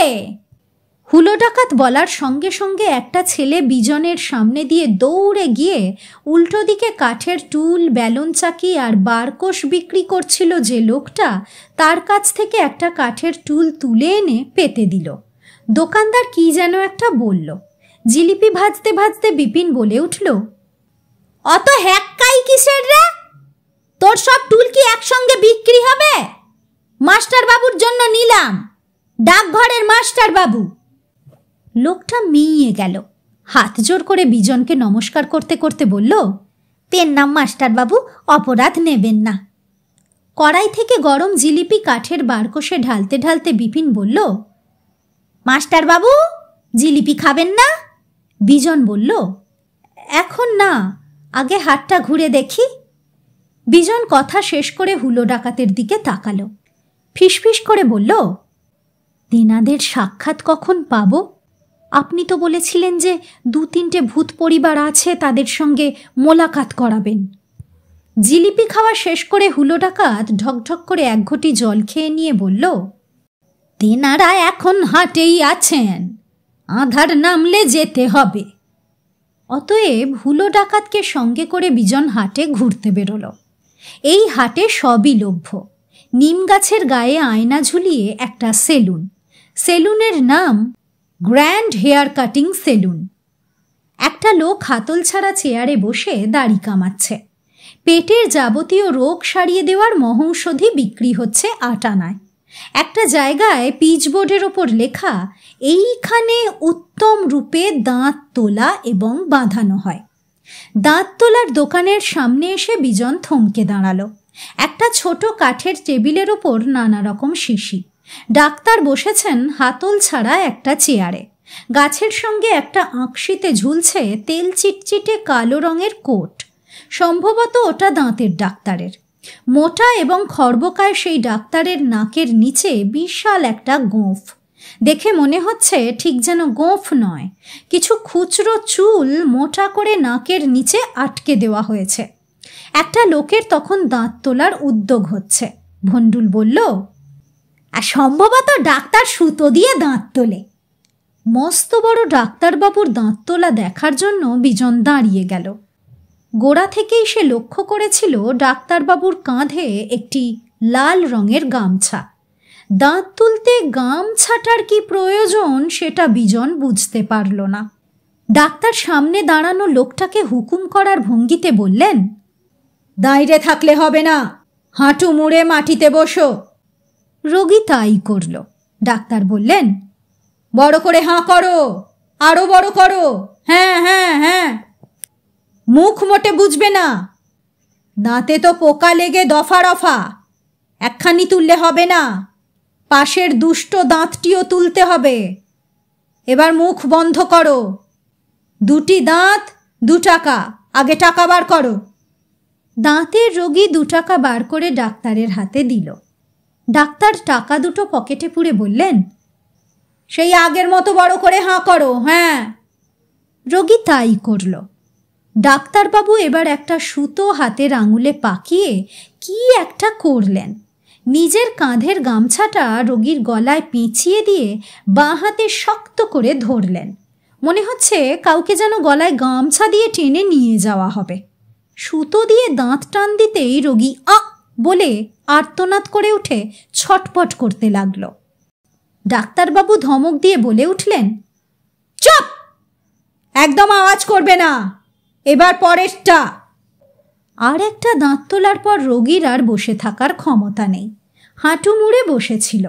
হুলো ডাকাত বলার সঙ্গে সঙ্গে একটা ছেলে বিজনের সামনে দিয়ে দৌড়ে গিয়ে উল্টো দিকে কাঠের টুল, বেলুন চাকি আর বারকোষ বিক্রি করছিল যে লোকটা, তার কাছ থেকে একটা কাঠের টুল তুলে এনে পেতে দিল। দোকানদার কি যেন একটা বলল। জিলিপি ভাজতে ভাজতে বিপিন বলে উঠল, অত হ্যাক্কাই কিসের রে? তোর সব টুল কি একসঙ্গে বিক্রি হবে? মাস্টার বাবুর জন্য নিলাম, ডাকঘরের মাস্টার বাবু। লোকটা মিইয়ে গেল। হাত জোর করে বিজনকে নমস্কার করতে করতে বলল, পেন নাম মাস্টার বাবু, অপরাধ নেবেন না। কড়াই থেকে গরম জিলিপি কাঠের বারকোষে ঢালতে ঢালতে বিপিন বলল, মাস্টার বাবু জিলিপি খাবেন না? বিজন বলল, এখন না, আগে হাতটা ঘুরে দেখি। বিজন কথা শেষ করে হুলো ডাকাতের দিকে তাকালো। ফিসফিস করে বলল, তেনাদের সাক্ষাৎ কখন পাব? আপনি তো বলেছিলেন যে 2-3টে ভূত পরিবার আছে, তাদের সঙ্গে মোলাকাত করাবেন। জিলিপি খাওয়া শেষ করে হুলো ডাকাত ঢকঢক করে এক ঘটি জল খেয়ে নিয়ে বলল, তেনারা এখন হাটেই আছেন, আধার নামলে যেতে হবে। অতএব হুলো ডাকাতকে সঙ্গে করে বিজন হাটে ঘুরতে বেরোলো। এই হাটে সবই লভ্য। নিম গাছের গায়ে আয়না ঝুলিয়ে একটা সেলুন। সেলুনের নাম গ্র্যান্ড হেয়ার কাটিং সেলুন। একটা লোক হাতল ছাড়া চেয়ারে বসে দাড়ি কামাচ্ছে। পেটের যাবতীয় রোগ সারিয়ে দেওয়ার মহৌষধি বিক্রি হচ্ছে 8 আনায়। একটা জায়গায় পিচবোর্ডের ওপর লেখা, এইখানে উত্তম রূপে দাঁত তোলা এবং বাঁধানো হয়। দাঁত তোলার দোকানের সামনে এসে বিজন থমকে দাঁড়ালো। একটা ছোট কাঠের টেবিলের ওপর নানা রকম শিশি। ডাক্তার বসেছেন হাতল ছাড়া একটা চেয়ারে। গাছের সঙ্গে একটা আঁকশিতে ঝুলছে তেল চিটচিটে কালো রঙের কোট। সম্ভবত ওটা দাঁতের ডাক্তারের। মোটা এবং খর্বকায় সেই ডাক্তারের নাকের নিচে বিশাল একটা গোঁফ। দেখে মনে হচ্ছে ঠিক যেন গোঁফ নয়, কিছু খুচরো চুল মোটা করে নাকের নিচে আটকে দেওয়া হয়েছে। একটা লোকের তখন দাঁত তোলার উদ্যোগ হচ্ছে। ভণ্ডুল বলল, আর সম্ভবত ডাক্তার সুতো দিয়ে দাঁত তোলে। মস্ত বড় ডাক্তারবাবুর দাঁত তোলা দেখার জন্য বিজন দাঁড়িয়ে গেল। গোড়া থেকেই সে লক্ষ্য করেছিল ডাক্তারবাবুর কাঁধে একটি লাল রঙের গামছা। দাঁত তুলতে গামছাটার কি প্রয়োজন সেটা বিজন বুঝতে পারল না। ডাক্তার সামনে দাঁড়ানো লোকটাকে হুকুম করার ভঙ্গিতে বললেন, দাঁড়িয়ে থাকলে হবে না, হাঁটু মুড়ে মাটিতে বসো। রোগী তাই করল। ডাক্তার বললেন, বড় করে হাঁ করো, আরো বড় করো, হ্যাঁ হ্যাঁ হ্যাঁ। মুখ মোটে বুঝবে না, দাঁতে তো পোকা লেগে দফা রফা, একখানি তুললে হবে না, পাশের দুষ্ট দাঁতটিও তুলতে হবে। এবার মুখ বন্ধ করো, দুটি দাঁত 2 টাকা, আগে টাকা বার করো। দাঁতের রোগী 2 টাকা বার করে ডাক্তারের হাতে দিল। ডাক্তার টাকা দুটো পকেটে পুরে বললেন, সেই আগের মতো বড় করে হাঁ করো, হ্যাঁ। রোগী তাই করল। ডাক্তারবাবু এবার একটা সুতো হাতের আঙুলে পাকিয়ে কি একটা করলেন। নিজের কাঁধের গামছাটা রোগীর গলায় পেঁচিয়ে দিয়ে বাঁ হাতে শক্ত করে ধরলেন। মনে হচ্ছে কাউকে যেন গলায় গামছা দিয়ে টেনে নিয়ে যাওয়া হবে। সুতো দিয়ে দাঁত টান দিতেই রোগী আ বলে আর্তনাদ করে উঠে ছটপট করতে লাগল। ডাক্তারবাবু ধমক দিয়ে বলে উঠলেন, চুপ, একদম আওয়াজ করবে না, এবার পরেরটা। আর একটা দাঁত তোলার পর রোগীর আর বসে থাকার ক্ষমতা নেই, হাঁটু মুড়ে বসেছিল।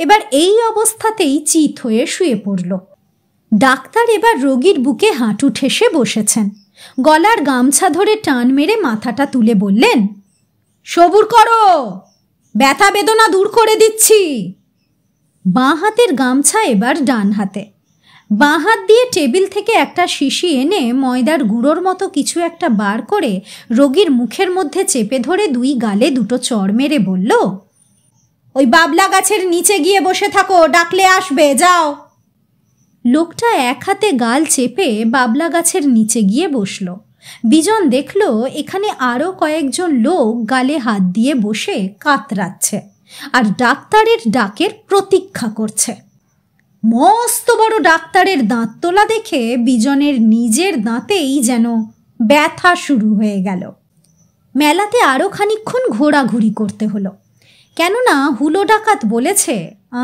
এবার এই অবস্থাতেই চিত হয়ে শুয়ে পড়ল। ডাক্তার এবার রোগীর বুকে হাঁটু ঠেসে বসেছেন। গলার গামছা ধরে টান মেরে মাথাটা তুলে বললেন, সবুর করো, ব্যথা বেদনা দূর করে দিচ্ছি। বাঁ হাতের গামছা এবার ডান হাতে। বাঁ হাত দিয়ে টেবিল থেকে একটা শিশি এনে ময়দার গুঁড়োর মতো কিছু একটা বার করে রোগীর মুখের মধ্যে চেপে ধরে 2 গালে 2 চড় মেরে বলল, ওই বাবলা গাছের নিচে গিয়ে বসে থাকো, ডাকলে আসবে, যাও। লোকটা এক হাতে গাল চেপে বাবলা গাছের নিচে গিয়ে বসল। বিজন দেখল এখানে আরও কয়েকজন লোক গালে হাত দিয়ে বসে কাতরাচ্ছে আর ডাক্তারের ডাকের প্রতীক্ষা করছে। মস্ত বড় ডাক্তারের দাঁত তোলা দেখে বিজনের নিজের দাঁতেই যেন ব্যথা শুরু হয়ে গেল। মেলাতে আরও খানিকক্ষণ ঘোরাঘুরি করতে হলো, কেননা হুলো ডাকাত বলেছে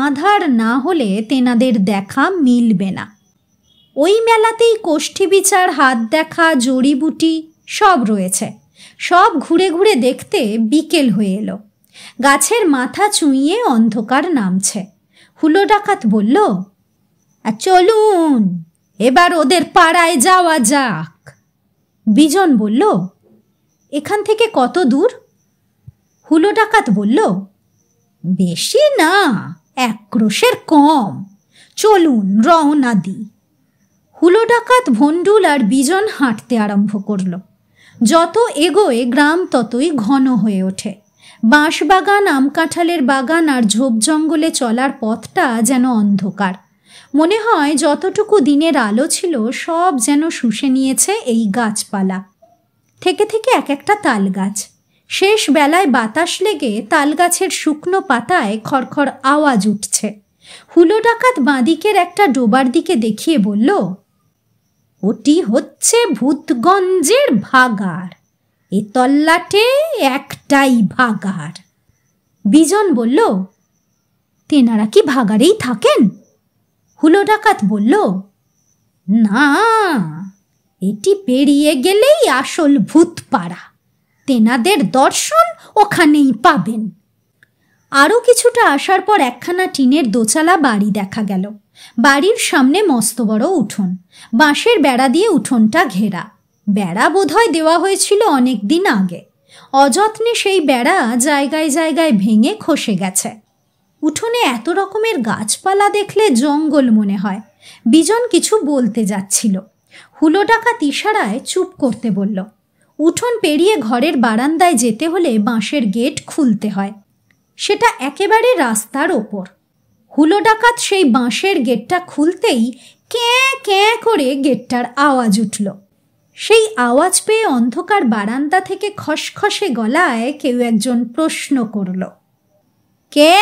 আধার না হলে তেনাদের দেখা মিলবে না। ওই মেলাতেই কোষ্ঠী বিচার, হাত দেখা, জড়িবুটি সব রয়েছে। সব ঘুরে ঘুরে দেখতে বিকেল হয়ে এলো। গাছের মাথা চুঁইয়ে অন্ধকার নামছে। হুলো ডাকাত বলল, চলুন এবার ওদের পাড়ায় যাওয়া যাক। বিজন বলল, এখান থেকে কত দূর? হুলো ডাকাত বলল, বেশি না, 1 ক্রোশের কম, চলুন রওনা দিই। হুলো ডাকাত, ভণ্ডুল আর বিজন হাঁটতে আরম্ভ করল। যত এগোয় গ্রাম ততই ঘন হয়ে ওঠে। বাঁশবাগান, আম কাঁঠালের বাগান আর ঝোপ জঙ্গলে চলার পথটা যেন অন্ধকার। মনে হয় যতটুকু দিনের আলো ছিল সব যেন শুষে নিয়েছে এই গাছপালা। থেকে থেকে এক একটা তাল গাছ। শেষ বেলায় বাতাস লেগে তাল গাছের শুকনো পাতায় খড়খড় আওয়াজ উঠছে। হুলো ডাকাত বাঁদিকের একটা ডোবার দিকে দেখিয়ে বলল, ওটি হচ্ছে ভূতগঞ্জের ভাগাড়, এ তল্লাটে একটাই ভাগাড়। বিজন বলল, তেনারা কি ভাগাড়েই থাকেন? হুলো ডাকাত বলল, না, এটি পেরিয়ে গেলেই আসল ভূতপাড়া, তেনাদের দর্শন ওখানেই পাবেন। আরও কিছুটা আসার পর একখানা টিনের দোচালা বাড়ি দেখা গেল। বাড়ির সামনে মস্ত বড় উঠোন, বাঁশের বেড়া দিয়ে উঠোনটা ঘেরা। বেড়া বোধহয় দেওয়া হয়েছিল অনেক দিন আগে। অযত্নে সেই বেড়া জায়গায় জায়গায় ভেঙে খসে গেছে। উঠোনে এত রকমের গাছপালা দেখলে জঙ্গল মনে হয়, বিজন কিছু বলতে যাচ্ছিল, হুলো ডাকাত ইশারায় চুপ করতে বলল। উঠোন পেরিয়ে ঘরের বারান্দায় যেতে হলে বাঁশের গেট খুলতে হয়, সেটা একেবারে রাস্তার ওপর। হুলো ডাকাত সেই বাঁশের গেটটা খুলতেই ক্যাঁ ক্যাঁ করে গেটটার আওয়াজ উঠল। সেই আওয়াজ পেয়ে অন্ধকার বারান্দা থেকে খসখসে গলায় কেউ একজন প্রশ্ন করল, কে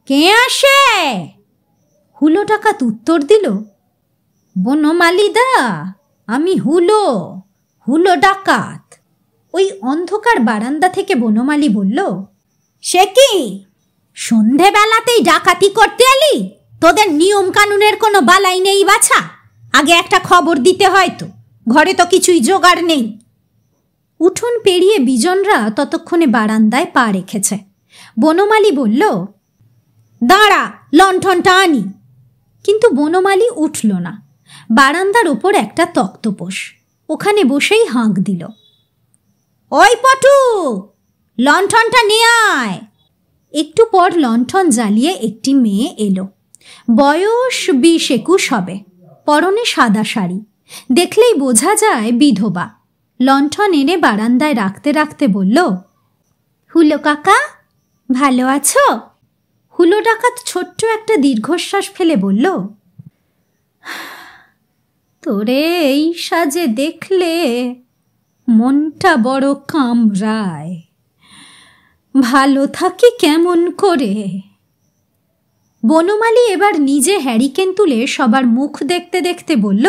কে আসে? হুলো ডাকাত উত্তর দিল, বনমালীদা, আমি হুলো হুলো ডাকাত। ওই অন্ধকার বারান্দা থেকে বনমালী বলল, সে কি, সন্ধেবেলাতেই ডাকাতি করতে এলি? তোদের নিয়ম কানুনের কোনো বালাই নেই বাছা? আগে একটা খবর দিতে হয় তো, ঘরে তো কিছুই জোগাড় নেই। উঠোন পেরিয়ে বিজনরা ততক্ষণে বারান্দায় পা রেখেছে। বনমালী বলল, দাঁড়া, লণ্ঠনটা আনি। কিন্তু বনমালী উঠল না। বারান্দার ওপর একটা তক্তপোষ, ওখানে বসেই হাঁক দিল, ওই পটু, লণ্ঠনটা নিয়ে আয়। একটু পর লণ্ঠন জ্বালিয়ে একটি মেয়ে এলো। বয়স 20-21 হবে, পরনে সাদা শাড়ি, দেখলেই বোঝা যায় বিধবা। লণ্ঠন এনে বারান্দায় রাখতে রাখতে বলল, হুলো কাকা, ভালো আছো? হুলো ডাকাত ছোট্ট একটা দীর্ঘশ্বাস ফেলে বলল, তোরে এই সাজে দেখলে মনটা বড় কামড়ায়, ভালো থাকি কেমন করে? বনমালী এবার নিজে হ্যারিকেন তুলে সবার মুখ দেখতে দেখতে বলল,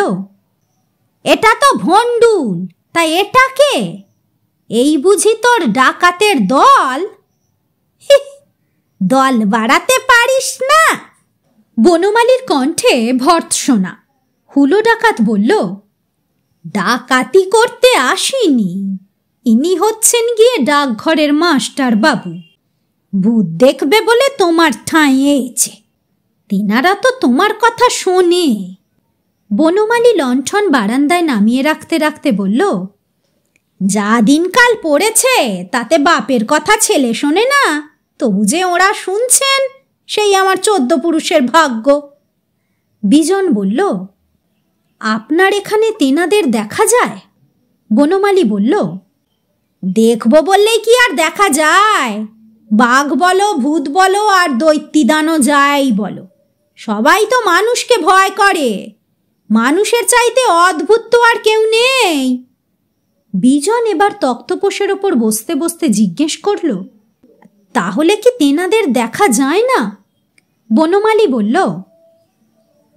এটা তো ভণ্ডুল, তাই এটাকে? এই বুঝি তোর ডাকাতের দল? দল বাড়াতে পারিস না? বনমালীর কণ্ঠে ভর্ৎসনা। হুলো ডাকাত বলল, ডাকাতি করতে আসিনি, ইনি হচ্ছেন গিয়ে ডাকঘরের মাস্টার বাবু। ভূত দেখবে বলে তোমার ঠাঁই এসেছে, তিনারা তো তোমার কথা শোনে। বনমালী লণ্ঠন বারান্দায় নামিয়ে রাখতে রাখতে বলল, যা দিনকাল পড়েছে তাতে বাপের কথা ছেলে শোনে না, তবু যে ওরা শুনছেন, সেই আমার 14 পুরুষের ভাগ্য। বিজন বলল, আপনার এখানে তেনাদের দেখা যায়? বনমালী বলল, দেখব বললেই কি আর দেখা যায়? বাঘ বলো, ভূত বলো, আর দৈত্যদানও যাই বলো, সবাই তো মানুষকে ভয় করে। মানুষের চাইতে অদ্ভুত তো আর কেউ নেই। বিজন এবার তক্তপোষের ওপর বসতে বসতে জিজ্ঞেস করল, তাহলে কি তেনাদের দেখা যায় না? বনমালী বলল,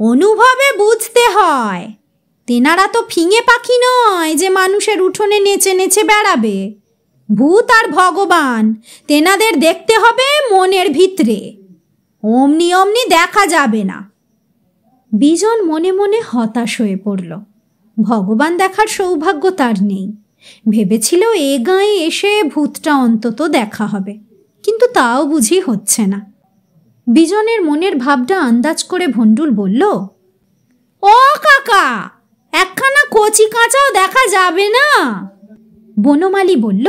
অনুভবে বুঝতে হয়। তেনারা তো ফিঙে পাখি নয় যে মানুষের উঠোনে নেচে নেচে বেড়াবে। ভূত আর ভগবান, তেনাদের দেখতে হবে মনের ভিতরে, অমনি অমনি দেখা যাবে না। বিজন মনে মনে হতাশ হয়ে পড়ল। ভগবান দেখার সৌভাগ্য তার নেই। ভেবেছিল এ গাঁয়ে এসে ভূতটা অন্তত দেখা হবে, কিন্তু তাও বুঝি হচ্ছে না। বিজনের মনের ভাবটা আন্দাজ করে ভণ্ডুল বলল, ও কাকা, একখানা কচি কাঁচাও দেখা যাবে না? বনমালী বলল,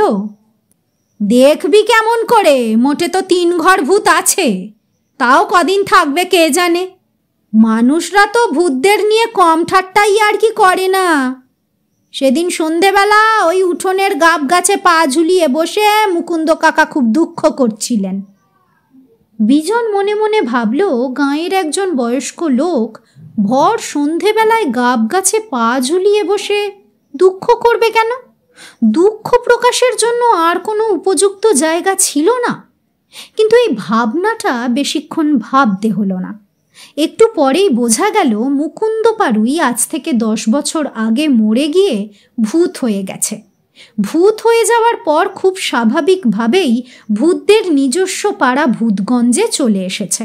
দেখবি কেমন করে, মোটে তো 3 ঘর ভূত আছে, তাও কদিন থাকবে কে জানে। মানুষরা তো ভূতদের নিয়ে কম ঠাট্টাই আর কি করে না। সেদিন সন্ধেবেলা ওই উঠোনের গাব গাছে পা ঝুলিয়ে বসে মুকুন্দ কাকা খুব দুঃখ করছিলেন। বিজন মনে মনে ভাবল, গাঁয়ের একজন বয়স্ক লোক ভর সন্ধেবেলায় গাব গাছে পা ঝুলিয়ে বসে দুঃখ করবে কেন? দুঃখ প্রকাশের জন্য আর কোনো উপযুক্ত জায়গা ছিল না। কিন্তু এই ভাবনাটা বেশিক্ষণ ভাবতে হলো না। একটু পরেই বোঝা গেল মুকুন্দ পাড়ুই আজ থেকে 10 বছর আগে মরে গিয়ে ভূত হয়ে গেছে। ভূত হয়ে যাওয়ার পর খুব স্বাভাবিকভাবেই ভূতদের নিজস্ব পাড়া ভূতগঞ্জে চলে এসেছে।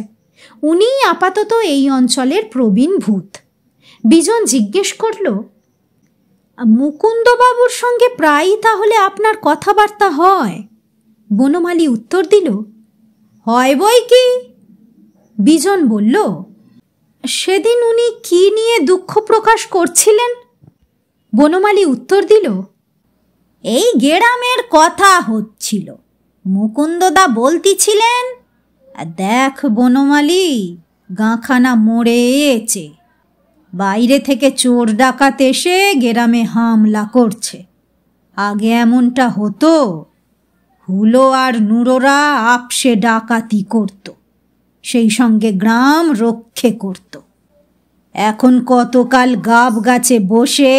উনিই আপাতত এই অঞ্চলের প্রবীণ ভূত। বিজন জিজ্ঞেস করল, মুকুন্দবাবুর সঙ্গে প্রায়ই তাহলে আপনার কথাবার্তা হয়? বনমালী উত্তর দিল, হয় বই কি। বিজন বলল, সেদিন উনি কি নিয়ে দুঃখ প্রকাশ করছিলেন? বনমালী উত্তর দিল, এই গেরামের কথা হচ্ছিল। মুকুন্দদা বলতিছিলেন, দেখ বনমালী, গাঁখানা মরে এচে, বাইরে থেকে চোর ডাকাত এসে গ্রামে হামলা করছে। আগে এমনটা হতো? হুলো আর নুরোরা আপসে ডাকাতি করত, সেই সঙ্গে গ্রাম রক্ষে করত। এখন কতকাল গাব গাছে বসে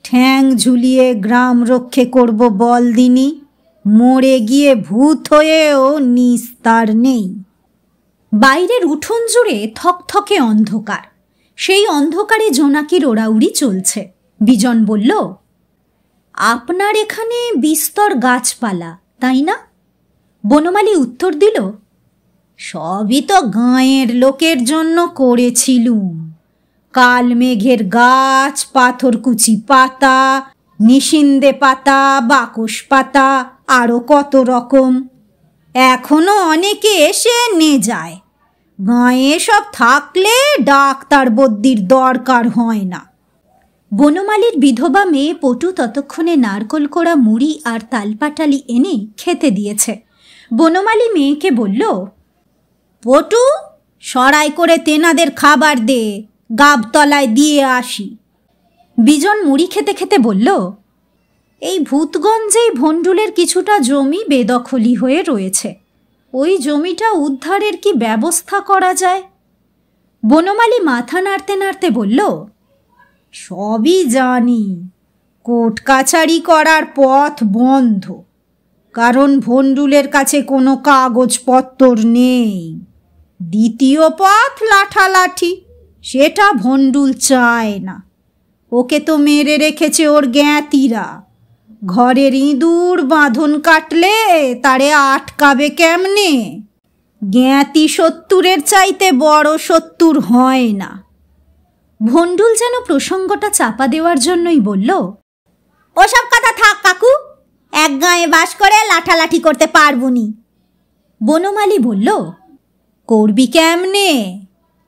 ঠ্যাং ঝুলিয়ে গ্রাম রক্ষে করব বল দিনি? মরে গিয়ে ভূত হয়েও নিস্তার নেই। বাইরের উঠোন জুড়ে থকথকে অন্ধকার, সেই অন্ধকারে জোনাকির ওড়াউড়ি চলছে। বিজন বলল, আপনার এখানে বিস্তর গাছপালা, তাই না? বনমালী উত্তর দিল, সবই তো গাঁয়ের লোকের জন্য করেছিলুম। কাল মেঘের গাছ, পাথরকুচি পাতা, নিশিন্দে পাতা, বাকস পাতা, আরো কত রকম। এখনো অনেকে এসে নে যায়। গাঁয়ে সব থাকলে ডাক্তার বদ্যির দরকার হয় না। বনমালীর বিধবা মেয়ে পটু ততক্ষণে নারকোল কোড়া মুড়ি আর তালপাটালি এনে খেতে দিয়েছে। বনমালী মেয়েকে বলল, পটু, সরাই করে তেনাদের খাবার দে, গাবতলায় দিয়ে আসি। বিজন মুড়ি খেতে খেতে বলল, এই ভূতগঞ্জেই ভণ্ডুলের কিছুটা জমি বেদখলি হয়ে রয়েছে, ওই জমিটা উদ্ধারের কি ব্যবস্থা করা যায়? বনমালী মাথা নাড়তে নাড়তে বলল, সবই জানি, কোর্ট কাছারি করার পথ বন্ধ, কারণ ভণ্ডুলের কাছে কোনো কাগজপত্র নেই। দ্বিতীয় পথ লাঠালাঠি, সেটা ভণ্ডুল চায় না। ওকে তো মেরে রেখেছে ওর জ্ঞাতিরা। ঘরের ইঁদুর বাঁধন কাটলে তারে আটকাবে কেমনে? জ্ঞাতি শত্রুরের চাইতে বড় শত্রুর হয় না। ভণ্ডুল যেন প্রসঙ্গটা চাপা দেওয়ার জন্যই বলল, ওসব কথা থাক কাকু, এক গাঁয়ে বাস করে লাঠালাঠি করতে পারবনি। বনমালী বলল, করবি কেমনে?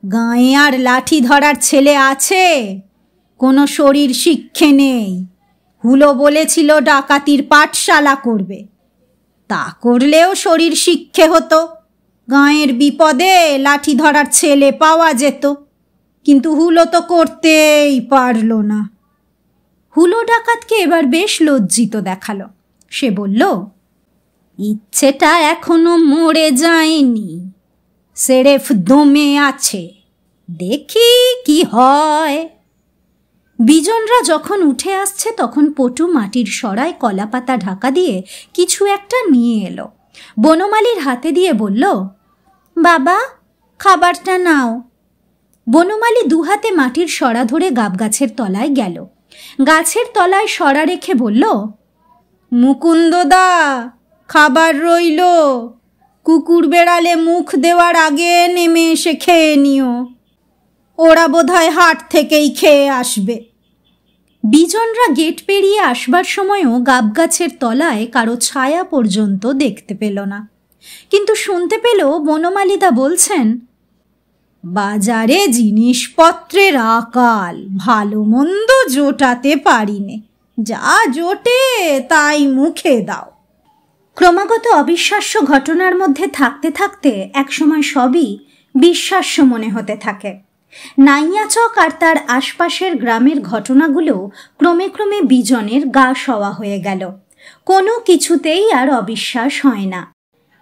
গাঁয়ে আর লাঠি ধরার ছেলে আছে? কোনো শরীর শিক্ষে নেই। হুলো বলেছিল ডাকাতির পাঠশালা করবে, তা করলেও শরীর শিক্ষে হতো। গাঁয়ের বিপদে লাঠি ধরার ছেলে পাওয়া যেত, কিন্তু হুলো তো করতেই পারল না। হুলো ডাকাতকে এবার বেশ লজ্জিত দেখালো। সে বলল, ইচ্ছেটা এখনো মরে যায়নি, সেরেফ দমে আছে, দেখি কি হয়। বিজনরা যখন উঠে আসছে তখন পটু মাটির সরায় কলাপাতা ঢাকা দিয়ে কিছু একটা নিয়ে এলো। বনমালীর হাতে দিয়ে বলল, বাবা, খাবারটা নাও। বনমালী দুহাতে মাটির সরা ধরে গাবগাছের তলায় গেল। গাছের তলায় সরা রেখে বলল, মুকুন্দদা, খাবার রইল, কুকুর বেড়ালে মুখ দেওয়ার আগে নেমে এসে খেয়ে নিও। ওরা বোধহয় হাট থেকেই খেয়ে আসবে। বিজনরা গেট পেরিয়ে আসবার সময়ও গাবগাছের তলায় কারো ছায়া পর্যন্ত দেখতে পেল না, কিন্তু শুনতে পেল বনমালীদা বলছেন, বাজারে জিনিসপত্রের আকাল, ভালো মন্দ জোটাতে পারিনে, যা জোটে তাই মুখে দাও। ক্রমাগত অবিশ্বাস্য ঘটনার মধ্যে থাকতে থাকতে একসময় সবই বিশ্বাস্য মনে হতে থাকে। নাইয়াচক আর তার আশপাশের গ্রামের ঘটনাগুলো ক্রমে ক্রমে বিজনের গা সওয়া হয়ে গেল। কোনো কিছুতেই আর অবিশ্বাস হয় না।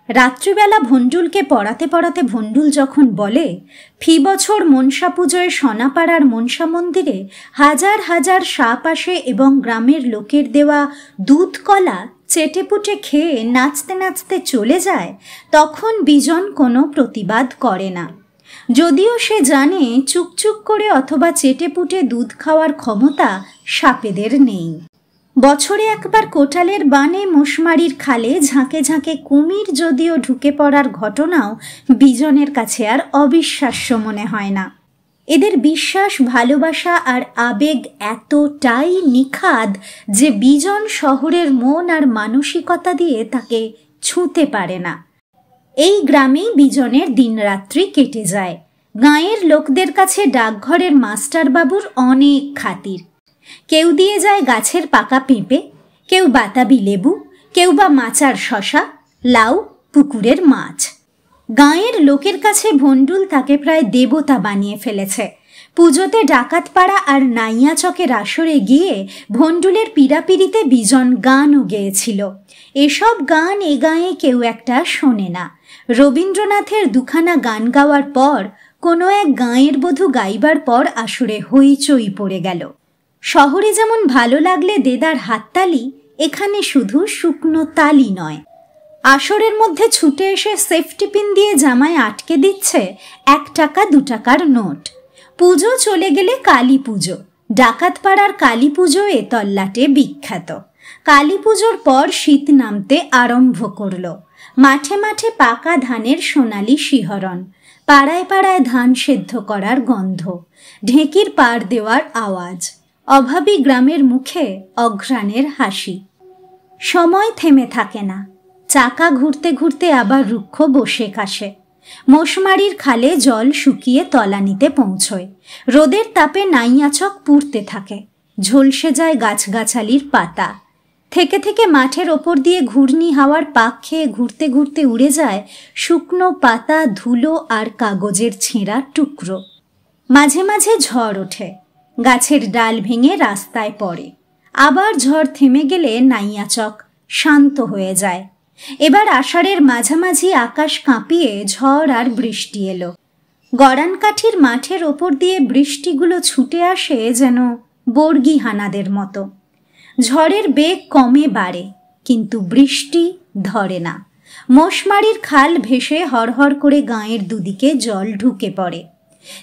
রাত্রিবেলা ভণ্ডুলকে পড়াতে পড়াতে ভণ্ডুল যখন বলে, ফি বছর মনসা পুজোয় সোনাপাড়ার মনসা মন্দিরে হাজার হাজার সাপ আসে এবং গ্রামের লোকের দেওয়া দুধ কলা চেটেপুটে খেয়ে নাচতে নাচতে চলে যায়, তখন বিজন কোনো প্রতিবাদ করে না। যদিও সে জানে চুকচুক করে অথবা চেটেপুটে দুধ খাওয়ার ক্ষমতা সাপেদের নেই। বছরে একবার কোটালের বানে মোশমারির খালে ঝাঁকে ঝাঁকে কুমির যদিও ঢুকে পড়ার ঘটনাও বিজনের কাছে আর অবিশ্বাস্য মনে হয় না। এদের বিশ্বাস, ভালোবাসা আর আবেগ এতটাই নিখাদ যে বিজন শহরের মন আর মানসিকতা দিয়ে তাকে ছুঁতে পারে না। এই গ্রামেই বিজনের দিনরাত্রি কেটে যায়। গাঁয়ের লোকদের কাছে ডাকঘরের মাস্টার বাবুর অনেক খাতির। কেউ দিয়ে যায় গাছের পাকা পেঁপে, কেউ বাতাবি লেবু, কেউ বা মাচার শশা, লাউ, পুকুরের মাছ। গাঁয়ের লোকের কাছে ভণ্ডুল তাকে প্রায় দেবতা বানিয়ে ফেলেছে। পুজোতে ডাকাতপাড়া আর নাইয়া চকের আসরে গিয়ে ভণ্ডুলের পীড়াপিড়িতে বিজন গানও গেয়েছিল। এসব গান এ গাঁয়ে কেউ একটা শোনে না। রবীন্দ্রনাথের দুখানা গান গাওয়ার পর কোনো এক গাঁয়ের বধূ গাইবার পর আসরে হইচই পড়ে গেল। শহরে যেমন ভালো লাগলে দেদার হাততালি, এখানে শুধু শুকনো তালি নয়, আসরের মধ্যে ছুটে এসে সেফটি পিন দিয়ে জামায় আটকে দিচ্ছে 1 টাকা 2 টাকার নোট। পুজো চলে গেলে কালী পুজো। ডাকাতপাড়ার কালী পুজো এ তল্লাটে বিখ্যাত। কালী পুজোর পর শীত নামতে আরম্ভ করল। মাঠে মাঠে পাকা ধানের সোনালি শিহরণ, পাড়ায় পাড়ায় ধান সেদ্ধ করার গন্ধ, ঢেঁকির পাড় দেওয়ার আওয়াজ, অভাবী গ্রামের মুখে অঘ্রাণের হাসি। সময় থেমে থাকে না। চাকা ঘুরতে ঘুরতে আবার রুক্ষ বসে কাশে। মোশমারির খালে জল শুকিয়ে তলানিতে পৌঁছয়। রোদের তাপে নাইয়াচক পুড়তে থাকে। ঝলসে যায় গাছগাছালির পাতা। থেকে থেকে মাঠের ওপর দিয়ে ঘূর্ণি হাওয়ার পাক খেয়ে ঘুরতে ঘুরতে উড়ে যায় শুকনো পাতা, ধুলো আর কাগজের ছেঁড়া টুকরো। মাঝে মাঝে ঝড় ওঠে, গাছের ডাল ভেঙে রাস্তায় পড়ে। আবার ঝড় থেমে গেলে নাইয়াচক শান্ত হয়ে যায়। এবার আষাঢ়ের মাঝামাঝি আকাশ কাঁপিয়ে ঝড় আর বৃষ্টি এলো। গড়ানকাঠির মাঠের ওপর দিয়ে বৃষ্টিগুলো ছুটে আসে যেন বর্গি হানাদের মতো। ঝড়ের বেগ কমে বাড়ে, কিন্তু বৃষ্টি ধরে না। মোশমারির খাল ভেসে হরহর করে গাঁয়ের দুদিকে জল ঢুকে পড়ে।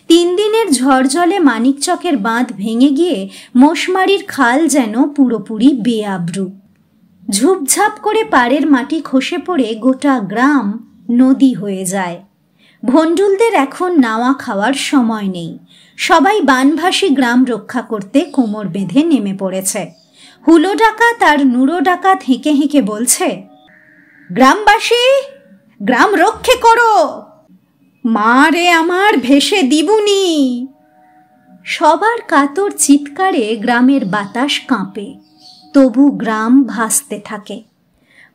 3 দিনের ঝড় জলে মানিকচকের বাঁধ ভেঙে গিয়ে মোশমারির খাল যেন পুরোপুরি বেআব্রু। ঝুপঝাপ করে পাড়ের মাটি খসে পড়ে গোটা গ্রাম নদী হয়ে যায়। ভণ্ডুলদের এখন নাওয়া খাওয়ার সময় নেই। সবাই বানভাসী গ্রাম রক্ষা করতে কোমর বেঁধে নেমে পড়েছে। হুলো ডাকাত আর নুরো ডাকাত হেঁকে হেঁকে বলছে, গ্রামবাসী, গ্রাম রক্ষে করো, মা রে আমার ভেসে দিবুনি। সবার কাতর চিৎকারে গ্রামের বাতাস কাঁপে, তবু গ্রাম ভাসতে থাকে।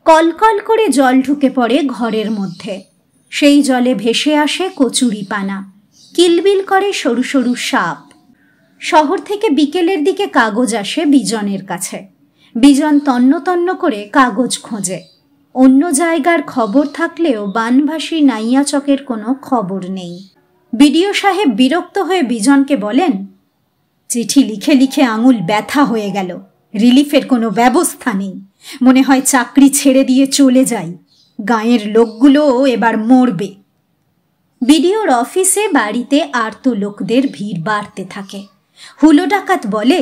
কলকল করে জল ঢুকে পড়ে ঘরের মধ্যে। সেই জলে ভেসে আসে কচুরিপানা, কিলবিল করে সরু সরু সাপ। শহর থেকে বিকেলের দিকে কাগজ আসে বিজনের কাছে। বিজন তন্ন তন্ন করে কাগজ খোঁজে। অন্য জায়গার খবর থাকলেও বানভাসী নাইয়াচকের কোনো খবর নেই। বিডিও সাহেব বিরক্ত হয়ে বিজনকে বলেন, চিঠি লিখে লিখে আঙুল ব্যথা হয়ে গেল, রিলিফের কোনো ব্যবস্থা নেই। মনে হয় চাকরি ছেড়ে দিয়ে চলে যাই, গাঁয়ের লোকগুলো এবার মরবে। বিডিওর অফিসে বাড়িতে আর্ত লোকদের ভিড় বাড়তে থাকে। হুলো ডাকাত বলে,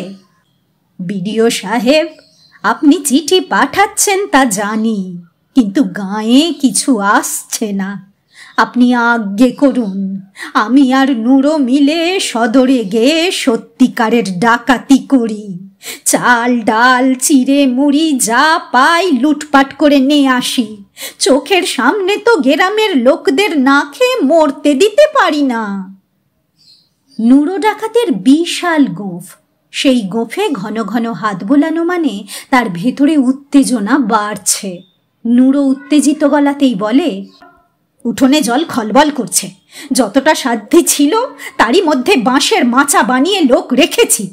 বিডিও সাহেব, আপনি চিঠি পাঠাচ্ছেন তা জানি, কিন্তু গাঁয়ে কিছু আসছে না। আপনি আজ্ঞে করুন, আমি আর নুরো মিলে সদরে গিয়ে সত্যিকারের ডাকাতি করি। চাল ডাল চিড়ে মুড়ি যা পাই লুটপাট করে নিয়ে আসি। চোখের সামনে তো গ্রামের লোকদের না খেয়ে মরতে দিতে পারি না। নুরো ডাকাতের বিশাল গোঁফ। সেই গোঁফে ঘন ঘন হাত বোলানো মানে তার ভেতরে উত্তেজনা বাড়ছে। নুরো উত্তেজিত গলাতেই বলে, উঠোনে জল খলবল করছে, যতটা সাধ্যে ছিল তারই মধ্যে বাঁশের মাচা বানিয়ে লোক রেখেছি।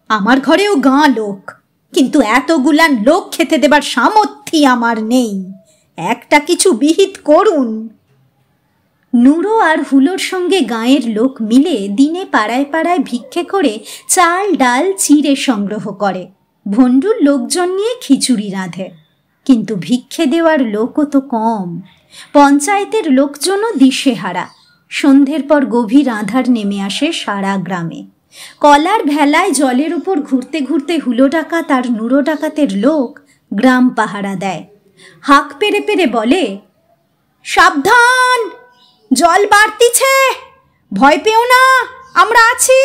আমার ঘরেও গাঁ লোক, কিন্তু এতগুলান লোক খেতে দেবার সামর্থ্য আমার নেই। একটা কিছু বিহিত করুন। নুরো আর হুলোর সঙ্গে গাঁয়ের লোক মিলে দিনে পাড়ায় পাড়ায় ভিক্ষে করে চাল ডাল চিড়ে সংগ্রহ করে। ভণ্ডুল লোকজন নিয়ে খিচুড়ি রাঁধে, কিন্তু ভিক্ষে দেওয়ার লোকও তো কম। পঞ্চায়েতের লোকজনও দিশেহারা। সন্ধ্যের পর গভীর আঁধার নেমে আসে সারা গ্রামে। কলার ভেলায় জলের উপর ঘুরতে ঘুরতে হুলো ডাকাত আর নুরো ডাকাতের লোক গ্রাম পাহারা দেয়। হাঁক পেরে পেরে বলে, সাবধান, জল বাড়তিছে, ভয় পেও না, আমরা আছি।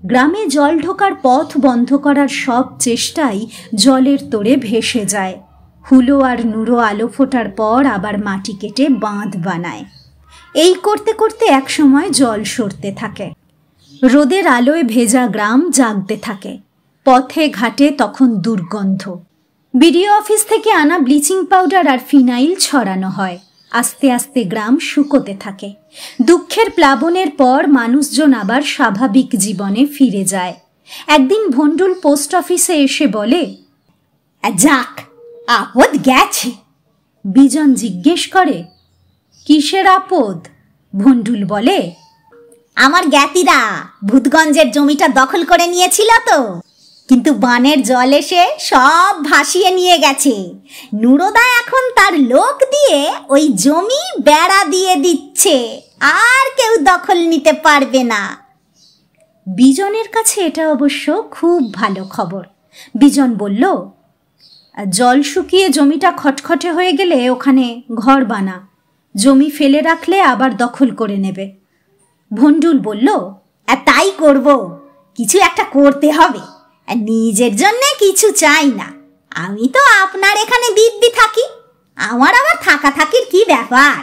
গ্রামে জল ঢোকার পথ বন্ধ করার সব চেষ্টাই জলের তোড়ে ভেসে যায়। হুলো আর নুরো আলো ফোটার পর আবার মাটি কেটে বাঁধ বানায়। এই করতে করতে একসময় জল সরতে থাকে। রোদের আলোয় ভেজা গ্রাম জাগতে থাকে। পথে ঘাটে তখন দুর্গন্ধ। বিডিও অফিস থেকে আনা ব্লিচিং পাউডার আর ফিনাইল ছড়ানো হয়। আস্তে আস্তে গ্রাম শুকোতে থাকে। দুঃখের প্লাবনের পর মানুষজন আবার স্বাভাবিক জীবনে ফিরে যায়। একদিন ভন্ডুল পোস্ট অফিসে এসে বলে, যাক, আপদ গেছে। বিজন জিজ্ঞেস করে, কিসের আপদ? ভন্ডুল বলে, আমার জ্ঞাতিরা ভূতগঞ্জের জমিটা দখল করে নিয়েছিল তো, কিন্তু বানের জল এসে সব ভাসিয়ে নিয়ে গেছে। নুরোদা এখন তার লোক দিয়ে ওই জমি বেড়া দিয়ে দিচ্ছে, আর কেউ দখল নিতে পারবে না। বিজনের কাছে এটা অবশ্য খুব ভালো খবর। বিজন বলল, জল শুকিয়ে জমিটা খটখটে হয়ে গেলে ওখানে ঘর বানা, জমি ফেলে রাখলে আবার দখল করে নেবে। ভন্ডুল বলল, তাই করব, কিছু একটা করতে হবে। নিজের জন্য কিছু চাই না, আমি তো আপনার এখানে দিব্যি থাকি, আমার আবার থাকা থাকির কি ব্যাপার।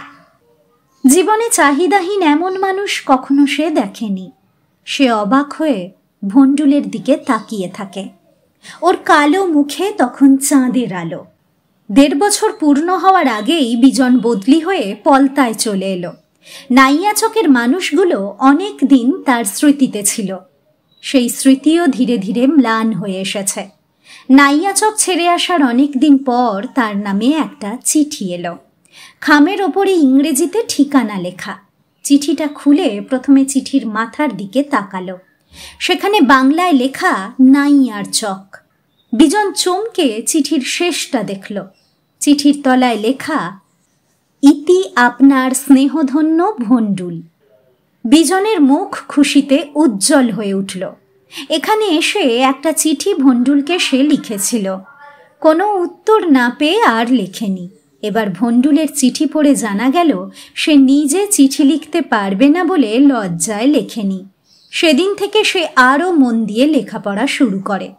জীবনে চাহিদাহীন এমন মানুষ কখনো সে দেখেনি। সে অবাক হয়ে ভন্ডুলের দিকে তাকিয়ে থাকে। ওর কালো মুখে তখন চাঁদের আলো। 1.5 বছর পূর্ণ হওয়ার আগেই বিজন বদলি হয়ে পলতায় চলে এলো। নাইয়াচকের মানুষগুলো অনেক দিন তার স্মৃতিতে ছিল। সেই স্মৃতিও ধীরে ধীরে ম্লান হয়ে এসেছে। নাইয়াচক ছেড়ে আসার অনেক দিন পর তার নামে একটা চিঠি এলো। খামের ওপরে ইংরেজিতে ঠিকানা লেখা। চিঠিটা খুলে প্রথমে চিঠির মাথার দিকে তাকালো। সেখানে বাংলায় লেখা নাইয়ার চক। বিজন চমকে চিঠির শেষটা দেখল। চিঠির তলায় লেখা, ইতি আপনার স্নেহধন্য ভন্ডুল। বিজনের মুখ খুশিতে উজ্জ্বল হয়ে উঠল। এখানে এসে একটা চিঠি ভন্ডুলকে সে লিখেছিল, কোনো উত্তর না পেয়ে আর লেখেনি। এবার ভন্ডুলের চিঠি পড়ে জানা গেল সে নিজে চিঠি লিখতে পারবে না বলে লজ্জায় লেখেনি। সেদিন থেকে সে আরও মন দিয়ে লেখাপড়া শুরু করে।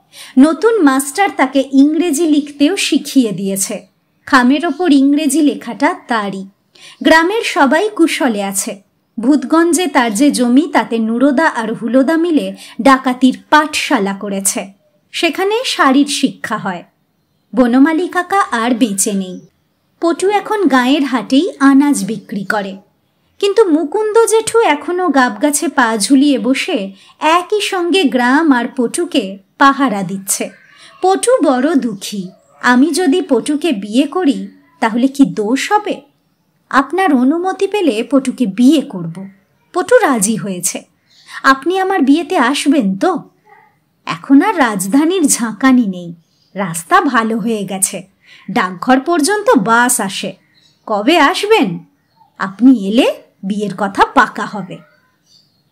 নতুন মাস্টার তাকে ইংরেজি লিখতেও শিখিয়ে দিয়েছে। খামের ওপর ইংরেজি লেখাটা তারই। গ্রামের সবাই কুশলে আছে। ভূতগঞ্জে তার যে জমি, তাতে নুরোদা আর হুলোদা মিলে ডাকাতির পাঠশালা করেছে। সেখানে শারীর শিক্ষা হয়। বনমালী কাকা আর বেঁচে নেই। পটু এখন গাঁয়ের হাটেই আনাজ বিক্রি করে। কিন্তু মুকুন্দ জেঠু এখনও গাবগাছে পা ঝুলিয়ে বসে একই সঙ্গে গ্রাম আর পটুকে পাহারা দিচ্ছে। পটু বড় দুঃখী। আমি যদি পটুকে বিয়ে করি তাহলে কি দোষ হবে? আপনার অনুমতি পেলে পটুকে বিয়ে করব। পটু রাজি হয়েছে। আপনি আমার বিয়েতে আসবেন তো? এখন আর রাজধানীর ঝাঁকানি নেই, রাস্তা ভালো হয়ে গেছে, ডাকঘর পর্যন্ত বাস আসে। কবে আসবেন? আপনি এলে বিয়ের কথা পাকা হবে।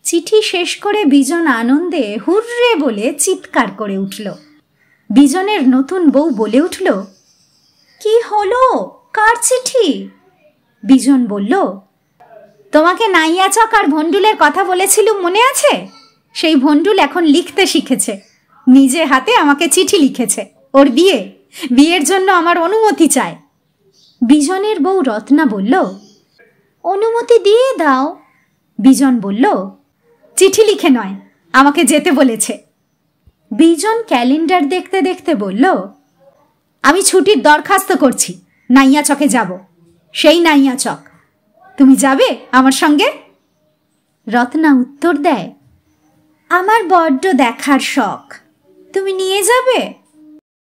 চিঠি শেষ করে বিজন আনন্দে হুররে বলে চিৎকার করে উঠল। বিজনের নতুন বউ বলে উঠল, কি হলো? কার চিঠি? বিজন বলল, তোমাকে নাইয়াচক আর ভন্ডুলের কথা বলেছিলুম, মনে আছে? সেই ভন্ডুল এখন লিখতে শিখেছে, নিজে হাতে আমাকে চিঠি লিখেছে। ওর বিয়ের জন্য আমার অনুমতি চায়। বিজনের বউ রত্না বলল, অনুমতি দিয়ে দাও। বিজন বলল, চিঠি লিখে নয়, আমাকে যেতে বলেছে। বিজন ক্যালেন্ডার দেখতে দেখতে বলল, আমি ছুটির দরখাস্ত করছি, নাইয়াচকে যাব। সেই নাইয়াচক। তুমি যাবে আমার সঙ্গে? রত্না উত্তর দেয়, আমার বড্ড দেখার শখ, তুমি নিয়ে যাবে?